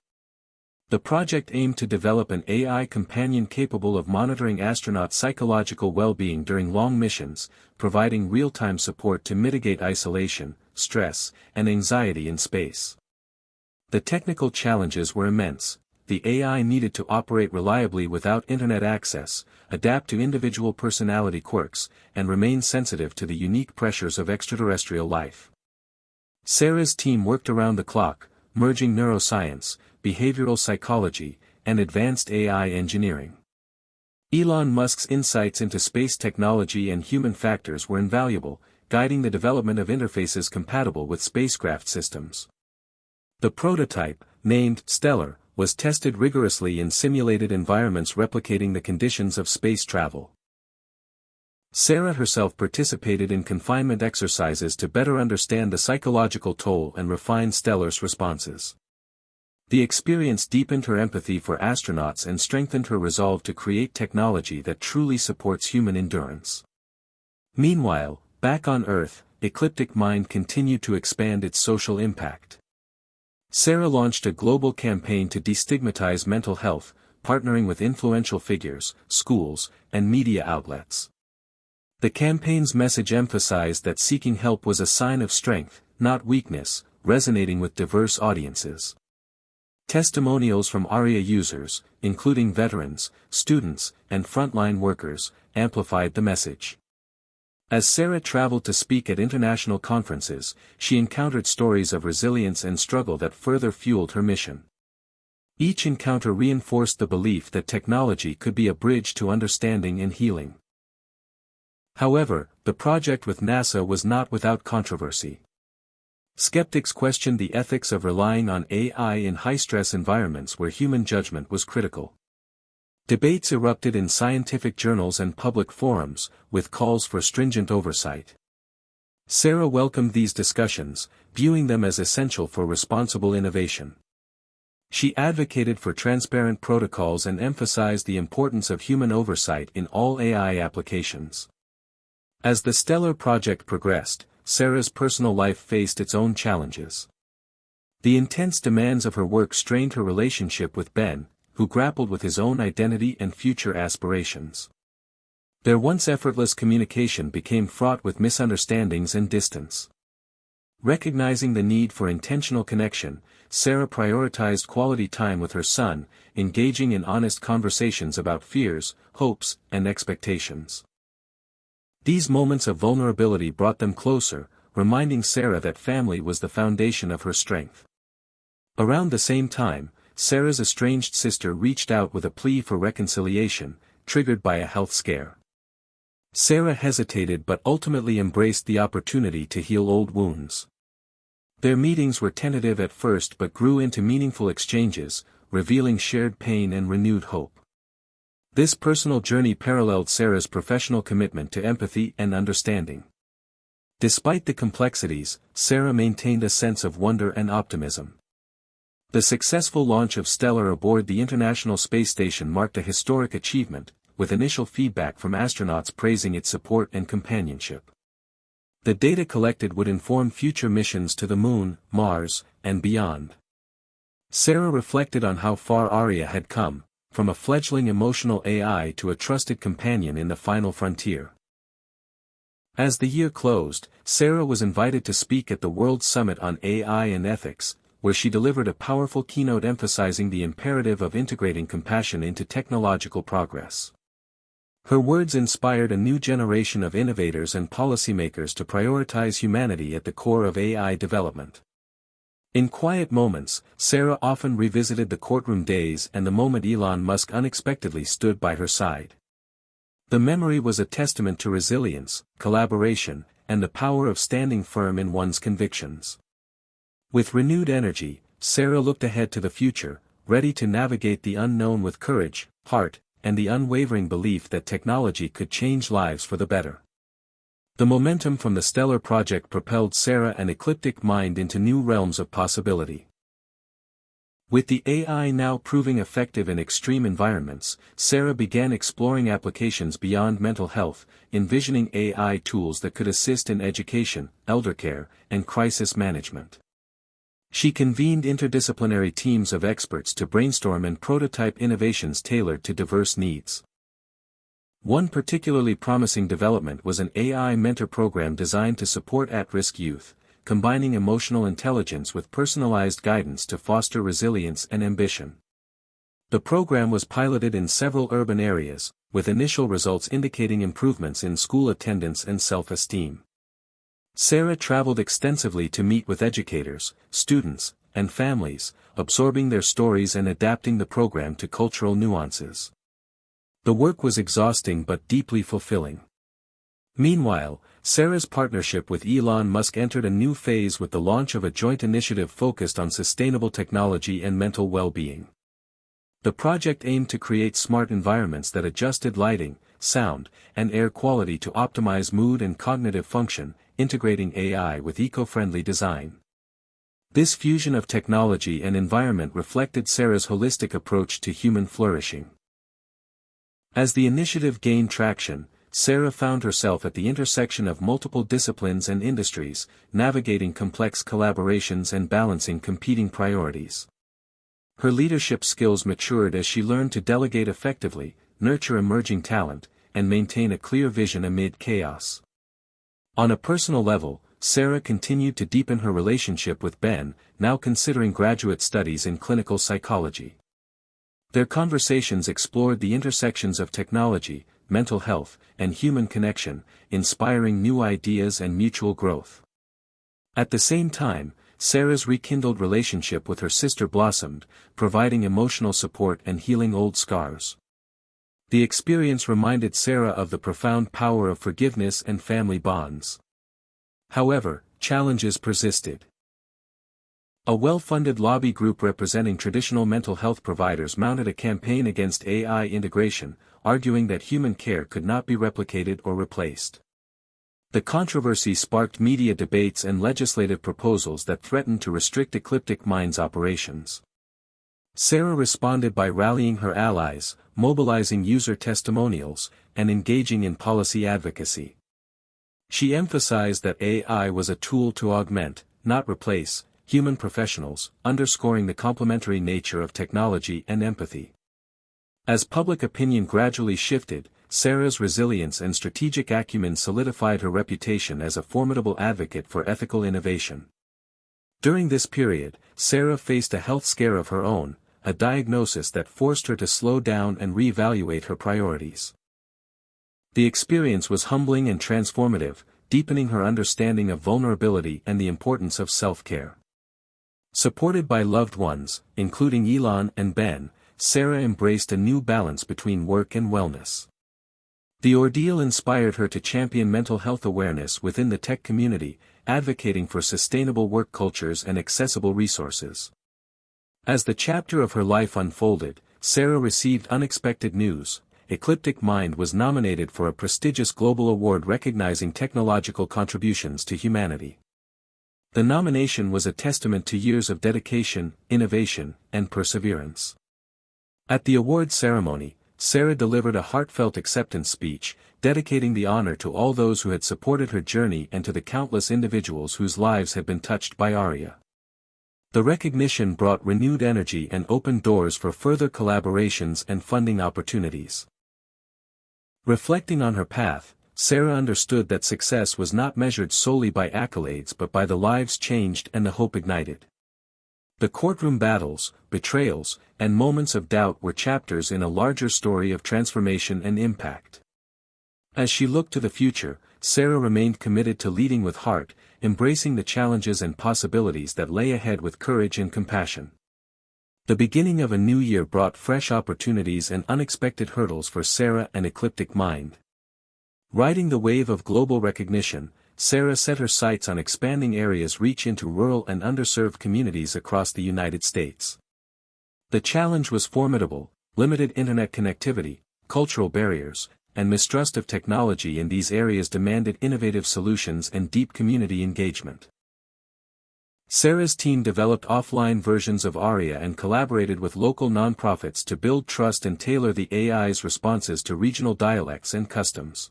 The project aimed to develop an AI companion capable of monitoring astronauts' psychological well-being during long missions, providing real-time support to mitigate isolation, stress, and anxiety in space. The technical challenges were immense. The AI needed to operate reliably without internet access, adapt to individual personality quirks, and remain sensitive to the unique pressures of extraterrestrial life. Sarah's team worked around the clock, merging neuroscience, behavioral psychology, and advanced AI engineering. Elon Musk's insights into space technology and human factors were invaluable, guiding the development of interfaces compatible with spacecraft systems. The prototype, named Stellar, was tested rigorously in simulated environments replicating the conditions of space travel. Sarah herself participated in confinement exercises to better understand the psychological toll and refine Stellar's responses. The experience deepened her empathy for astronauts and strengthened her resolve to create technology that truly supports human endurance. Meanwhile, back on Earth, Ecliptic Mind continued to expand its social impact. Sarah launched a global campaign to destigmatize mental health, partnering with influential figures, schools, and media outlets. The campaign's message emphasized that seeking help was a sign of strength, not weakness, resonating with diverse audiences. Testimonials from ARIA users, including veterans, students, and frontline workers, amplified the message. As Sarah traveled to speak at international conferences, she encountered stories of resilience and struggle that further fueled her mission. Each encounter reinforced the belief that technology could be a bridge to understanding and healing. However, the project with NASA was not without controversy. Skeptics questioned the ethics of relying on AI in high-stress environments where human judgment was critical. Debates erupted in scientific journals and public forums, with calls for stringent oversight. Sarah welcomed these discussions, viewing them as essential for responsible innovation. She advocated for transparent protocols and emphasized the importance of human oversight in all AI applications. As the Stellar project progressed, Sarah's personal life faced its own challenges. The intense demands of her work strained her relationship with Ben, who grappled with his own identity and future aspirations. Their once effortless communication became fraught with misunderstandings and distance. Recognizing the need for intentional connection, Sarah prioritized quality time with her son, engaging in honest conversations about fears, hopes, and expectations. These moments of vulnerability brought them closer, reminding Sarah that family was the foundation of her strength. Around the same time, Sarah's estranged sister reached out with a plea for reconciliation, triggered by a health scare. Sarah hesitated but ultimately embraced the opportunity to heal old wounds. Their meetings were tentative at first but grew into meaningful exchanges, revealing shared pain and renewed hope. This personal journey paralleled Sarah's professional commitment to empathy and understanding. Despite the complexities, Sarah maintained a sense of wonder and optimism. The successful launch of Stellar aboard the International Space Station marked a historic achievement, with initial feedback from astronauts praising its support and companionship. The data collected would inform future missions to the Moon, Mars, and beyond. Sarah reflected on how far Aria had come, from a fledgling emotional AI to a trusted companion in the final frontier. As the year closed, Sarah was invited to speak at the World Summit on AI and Ethics, where she delivered a powerful keynote emphasizing the imperative of integrating compassion into technological progress. Her words inspired a new generation of innovators and policymakers to prioritize humanity at the core of AI development. In quiet moments, Sarah often revisited the courtroom days and the moment Elon Musk unexpectedly stood by her side. The memory was a testament to resilience, collaboration, and the power of standing firm in one's convictions. With renewed energy, Sarah looked ahead to the future, ready to navigate the unknown with courage, heart, and the unwavering belief that technology could change lives for the better. The momentum from the Stellar project propelled Sarah and eclectic mind into new realms of possibility. With the AI now proving effective in extreme environments, Sarah began exploring applications beyond mental health, envisioning AI tools that could assist in education, eldercare, and crisis management. She convened interdisciplinary teams of experts to brainstorm and prototype innovations tailored to diverse needs. One particularly promising development was an AI mentor program designed to support at-risk youth, combining emotional intelligence with personalized guidance to foster resilience and ambition. The program was piloted in several urban areas, with initial results indicating improvements in school attendance and self-esteem. Sarah traveled extensively to meet with educators, students, and families, absorbing their stories and adapting the program to cultural nuances. The work was exhausting but deeply fulfilling. Meanwhile, Sarah's partnership with Elon Musk entered a new phase with the launch of a joint initiative focused on sustainable technology and mental well-being. The project aimed to create smart environments that adjusted lighting, sound, and air quality to optimize mood and cognitive function, integrating AI with eco-friendly design. This fusion of technology and environment reflected Sarah's holistic approach to human flourishing. As the initiative gained traction, Sarah found herself at the intersection of multiple disciplines and industries, navigating complex collaborations and balancing competing priorities. Her leadership skills matured as she learned to delegate effectively, nurture emerging talent, and maintain a clear vision amid chaos. On a personal level, Sarah continued to deepen her relationship with Ben, now considering graduate studies in clinical psychology. Their conversations explored the intersections of technology, mental health, and human connection, inspiring new ideas and mutual growth. At the same time, Sarah's rekindled relationship with her sister blossomed, providing emotional support and healing old scars. The experience reminded Sarah of the profound power of forgiveness and family bonds. However, challenges persisted. A well-funded lobby group representing traditional mental health providers mounted a campaign against AI integration, arguing that human care could not be replicated or replaced. The controversy sparked media debates and legislative proposals that threatened to restrict Ecliptic Mind's operations. Sarah responded by rallying her allies, mobilizing user testimonials, and engaging in policy advocacy. She emphasized that AI was a tool to augment, not replace, human professionals, underscoring the complementary nature of technology and empathy. As public opinion gradually shifted, Sarah's resilience and strategic acumen solidified her reputation as a formidable advocate for ethical innovation. During this period, Sarah faced a health scare of her own, a diagnosis that forced her to slow down and reevaluate her priorities. The experience was humbling and transformative, deepening her understanding of vulnerability and the importance of self-care. Supported by loved ones, including Elon and Ben, Sarah embraced a new balance between work and wellness. The ordeal inspired her to champion mental health awareness within the tech community, advocating for sustainable work cultures and accessible resources. As the chapter of her life unfolded, Sarah received unexpected news. Ecliptic Mind was nominated for a prestigious global award recognizing technological contributions to humanity. The nomination was a testament to years of dedication, innovation, and perseverance. At the award ceremony, Sarah delivered a heartfelt acceptance speech, dedicating the honor to all those who had supported her journey and to the countless individuals whose lives had been touched by Aria. The recognition brought renewed energy and opened doors for further collaborations and funding opportunities. Reflecting on her path, Sarah understood that success was not measured solely by accolades but by the lives changed and the hope ignited. The courtroom battles, betrayals, and moments of doubt were chapters in a larger story of transformation and impact. As she looked to the future, Sarah remained committed to leading with heart, embracing the challenges and possibilities that lay ahead with courage and compassion. The beginning of a new year brought fresh opportunities and unexpected hurdles for Sarah and Ecliptic Mind. Riding the wave of global recognition, Sarah set her sights on expanding Aria's reach into rural and underserved communities across the United States. The challenge was formidable: limited internet connectivity, cultural barriers, and mistrust of technology in these areas demanded innovative solutions and deep community engagement. Sarah's team developed offline versions of Aria and collaborated with local nonprofits to build trust and tailor the AI's responses to regional dialects and customs.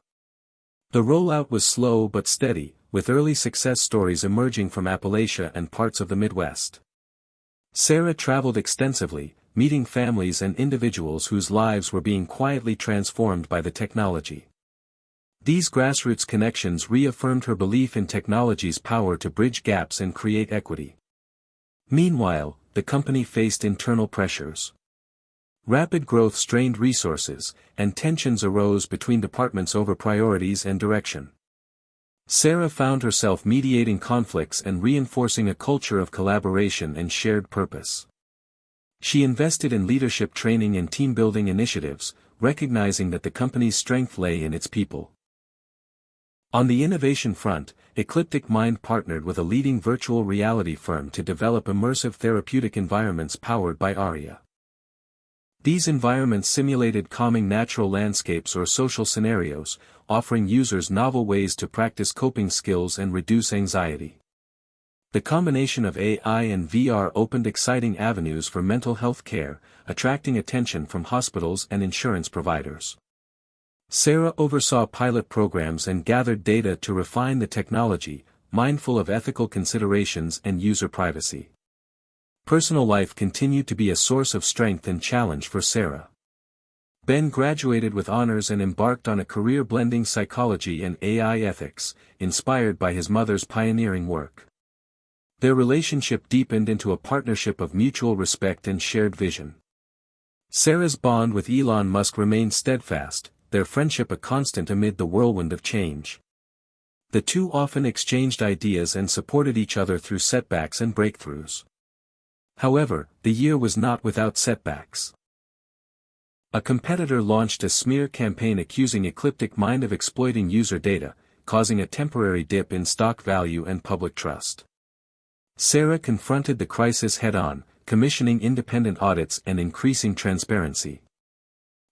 The rollout was slow but steady, with early success stories emerging from Appalachia and parts of the Midwest. Sarah traveled extensively, meeting families and individuals whose lives were being quietly transformed by the technology. These grassroots connections reaffirmed her belief in technology's power to bridge gaps and create equity. Meanwhile, the company faced internal pressures. Rapid growth strained resources, and tensions arose between departments over priorities and direction. Sarah found herself mediating conflicts and reinforcing a culture of collaboration and shared purpose. She invested in leadership training and team-building initiatives, recognizing that the company's strength lay in its people. On the innovation front, Ecliptic Mind partnered with a leading virtual reality firm to develop immersive therapeutic environments powered by Aria. These environments simulated calming natural landscapes or social scenarios, offering users novel ways to practice coping skills and reduce anxiety. The combination of AI and VR opened exciting avenues for mental health care, attracting attention from hospitals and insurance providers. Sarah oversaw pilot programs and gathered data to refine the technology, mindful of ethical considerations and user privacy. Personal life continued to be a source of strength and challenge for Sarah. Ben graduated with honors and embarked on a career blending psychology and AI ethics, inspired by his mother's pioneering work. Their relationship deepened into a partnership of mutual respect and shared vision. Sarah's bond with Elon Musk remained steadfast, their friendship a constant amid the whirlwind of change. The two often exchanged ideas and supported each other through setbacks and breakthroughs. However, the year was not without setbacks. A competitor launched a smear campaign accusing Ecliptic Mind of exploiting user data, causing a temporary dip in stock value and public trust. Sarah confronted the crisis head-on, commissioning independent audits and increasing transparency.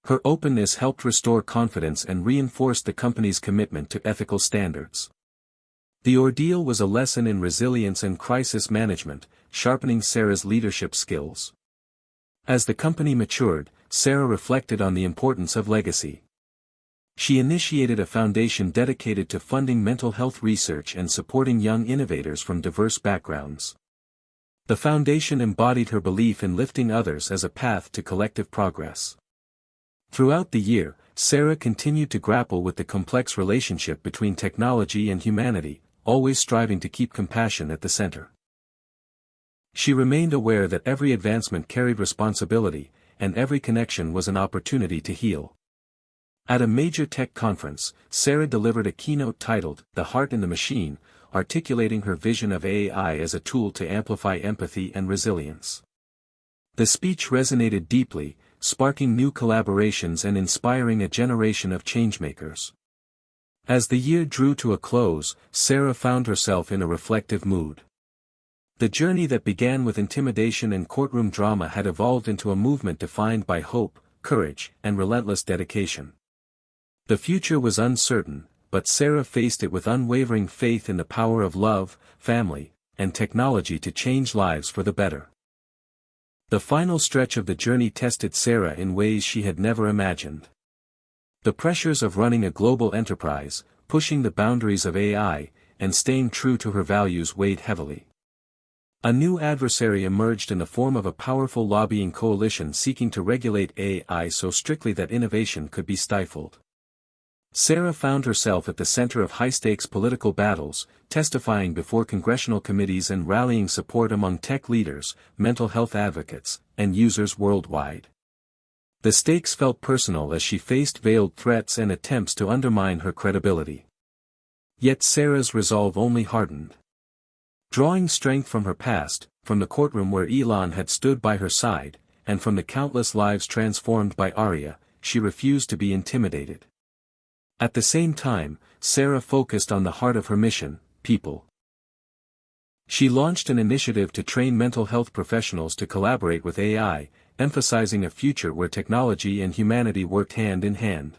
Her openness helped restore confidence and reinforced the company's commitment to ethical standards. The ordeal was a lesson in resilience and crisis management, sharpening Sarah's leadership skills. As the company matured, Sarah reflected on the importance of legacy. She initiated a foundation dedicated to funding mental health research and supporting young innovators from diverse backgrounds. The foundation embodied her belief in lifting others as a path to collective progress. Throughout the year, Sarah continued to grapple with the complex relationship between technology and humanity, always striving to keep compassion at the center. She remained aware that every advancement carried responsibility, and every connection was an opportunity to heal. At a major tech conference, Sarah delivered a keynote titled, "The Heart in the Machine," articulating her vision of AI as a tool to amplify empathy and resilience. The speech resonated deeply, sparking new collaborations and inspiring a generation of changemakers. As the year drew to a close, Sarah found herself in a reflective mood. The journey that began with intimidation and courtroom drama had evolved into a movement defined by hope, courage, and relentless dedication. The future was uncertain, but Sarah faced it with unwavering faith in the power of love, family, and technology to change lives for the better. The final stretch of the journey tested Sarah in ways she had never imagined. The pressures of running a global enterprise, pushing the boundaries of AI, and staying true to her values weighed heavily. A new adversary emerged in the form of a powerful lobbying coalition seeking to regulate AI so strictly that innovation could be stifled. Sarah found herself at the center of high-stakes political battles, testifying before congressional committees and rallying support among tech leaders, mental health advocates, and users worldwide. The stakes felt personal as she faced veiled threats and attempts to undermine her credibility. Yet Sarah's resolve only hardened. Drawing strength from her past, from the courtroom where Elon had stood by her side, and from the countless lives transformed by Aria, she refused to be intimidated. At the same time, Sarah focused on the heart of her mission, people. She launched an initiative to train mental health professionals to collaborate with AI, emphasizing a future where technology and humanity worked hand in hand.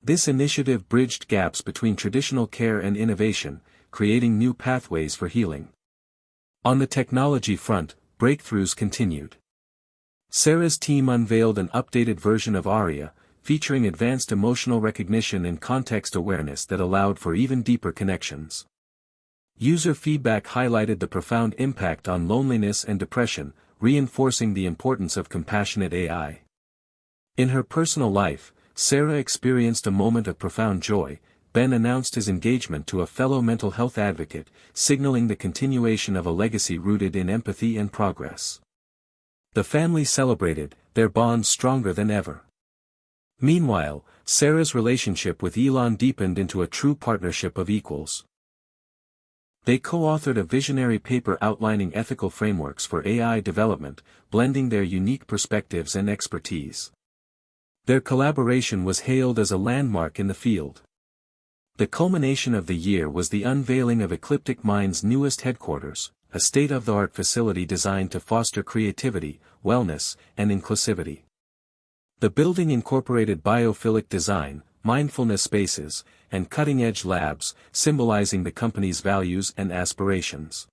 This initiative bridged gaps between traditional care and innovation, creating new pathways for healing. On the technology front, breakthroughs continued. Sarah's team unveiled an updated version of Aria, featuring advanced emotional recognition and context awareness that allowed for even deeper connections. User feedback highlighted the profound impact on loneliness and depression, reinforcing the importance of compassionate AI. In her personal life, Sarah experienced a moment of profound joy. Ben announced his engagement to a fellow mental health advocate, signaling the continuation of a legacy rooted in empathy and progress. The family celebrated, their bond stronger than ever. Meanwhile, Sarah's relationship with Elon deepened into a true partnership of equals. They co-authored a visionary paper outlining ethical frameworks for AI development, blending their unique perspectives and expertise. Their collaboration was hailed as a landmark in the field. The culmination of the year was the unveiling of Ecliptic Mind's newest headquarters, a state-of-the-art facility designed to foster creativity, wellness, and inclusivity. The building incorporated biophilic design, mindfulness spaces, and cutting-edge labs, symbolizing the company's values and aspirations.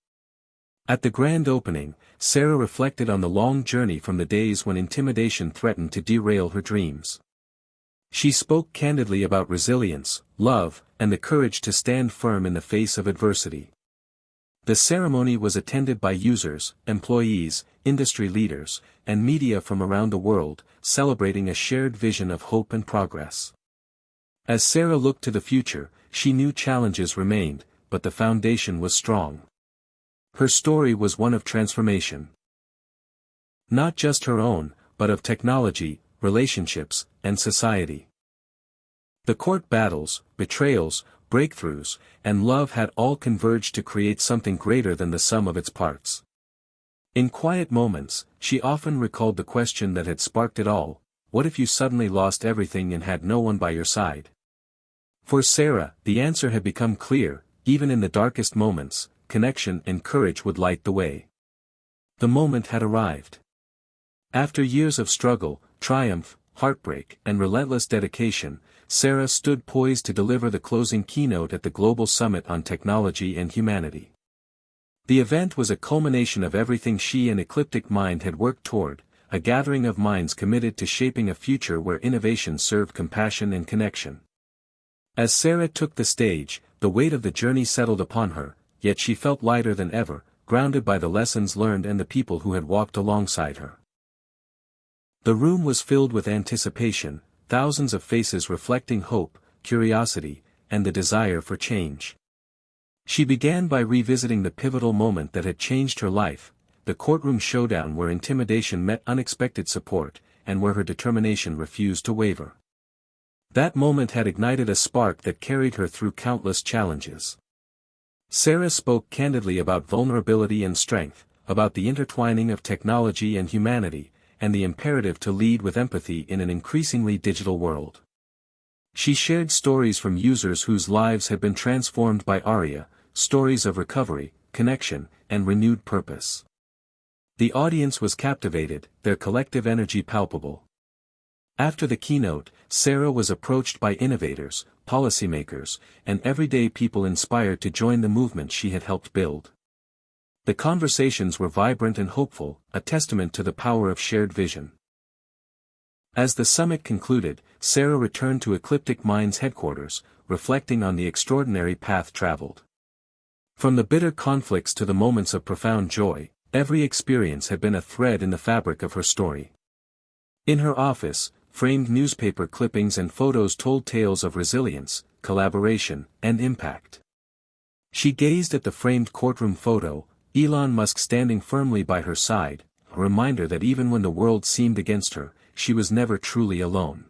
At the grand opening, Sarah reflected on the long journey from the days when intimidation threatened to derail her dreams. She spoke candidly about resilience, love, and the courage to stand firm in the face of adversity. The ceremony was attended by users, employees, industry leaders, and media from around the world, celebrating a shared vision of hope and progress. As Sarah looked to the future, she knew challenges remained, but the foundation was strong. Her story was one of transformation. Not just her own, but of technology, relationships, and society. The court battles, betrayals, breakthroughs, and love had all converged to create something greater than the sum of its parts. In quiet moments, she often recalled the question that had sparked it all: what if you suddenly lost everything and had no one by your side? For Sarah, the answer had become clear: even in the darkest moments, connection and courage would light the way. The moment had arrived. After years of struggle, triumph, heartbreak, and relentless dedication, Sarah stood poised to deliver the closing keynote at the Global Summit on Technology and Humanity. The event was a culmination of everything she and Ecliptic Mind had worked toward, a gathering of minds committed to shaping a future where innovation served compassion and connection. As Sarah took the stage, the weight of the journey settled upon her, yet she felt lighter than ever, grounded by the lessons learned and the people who had walked alongside her. The room was filled with anticipation, thousands of faces reflecting hope, curiosity, and the desire for change. She began by revisiting the pivotal moment that had changed her life, the courtroom showdown where intimidation met unexpected support, and where her determination refused to waver. That moment had ignited a spark that carried her through countless challenges. Sarah spoke candidly about vulnerability and strength, about the intertwining of technology and humanity, and the imperative to lead with empathy in an increasingly digital world. She shared stories from users whose lives had been transformed by Aria, stories of recovery, connection, and renewed purpose. The audience was captivated, their collective energy palpable. After the keynote, Sarah was approached by innovators, policymakers, and everyday people inspired to join the movement she had helped build. The conversations were vibrant and hopeful, a testament to the power of shared vision. As the summit concluded, Sarah returned to Ecliptic Mind's headquarters, reflecting on the extraordinary path traveled. From the bitter conflicts to the moments of profound joy, every experience had been a thread in the fabric of her story. In her office, framed newspaper clippings and photos told tales of resilience, collaboration, and impact. She gazed at the framed courtroom photo, Elon Musk standing firmly by her side, a reminder that even when the world seemed against her, she was never truly alone.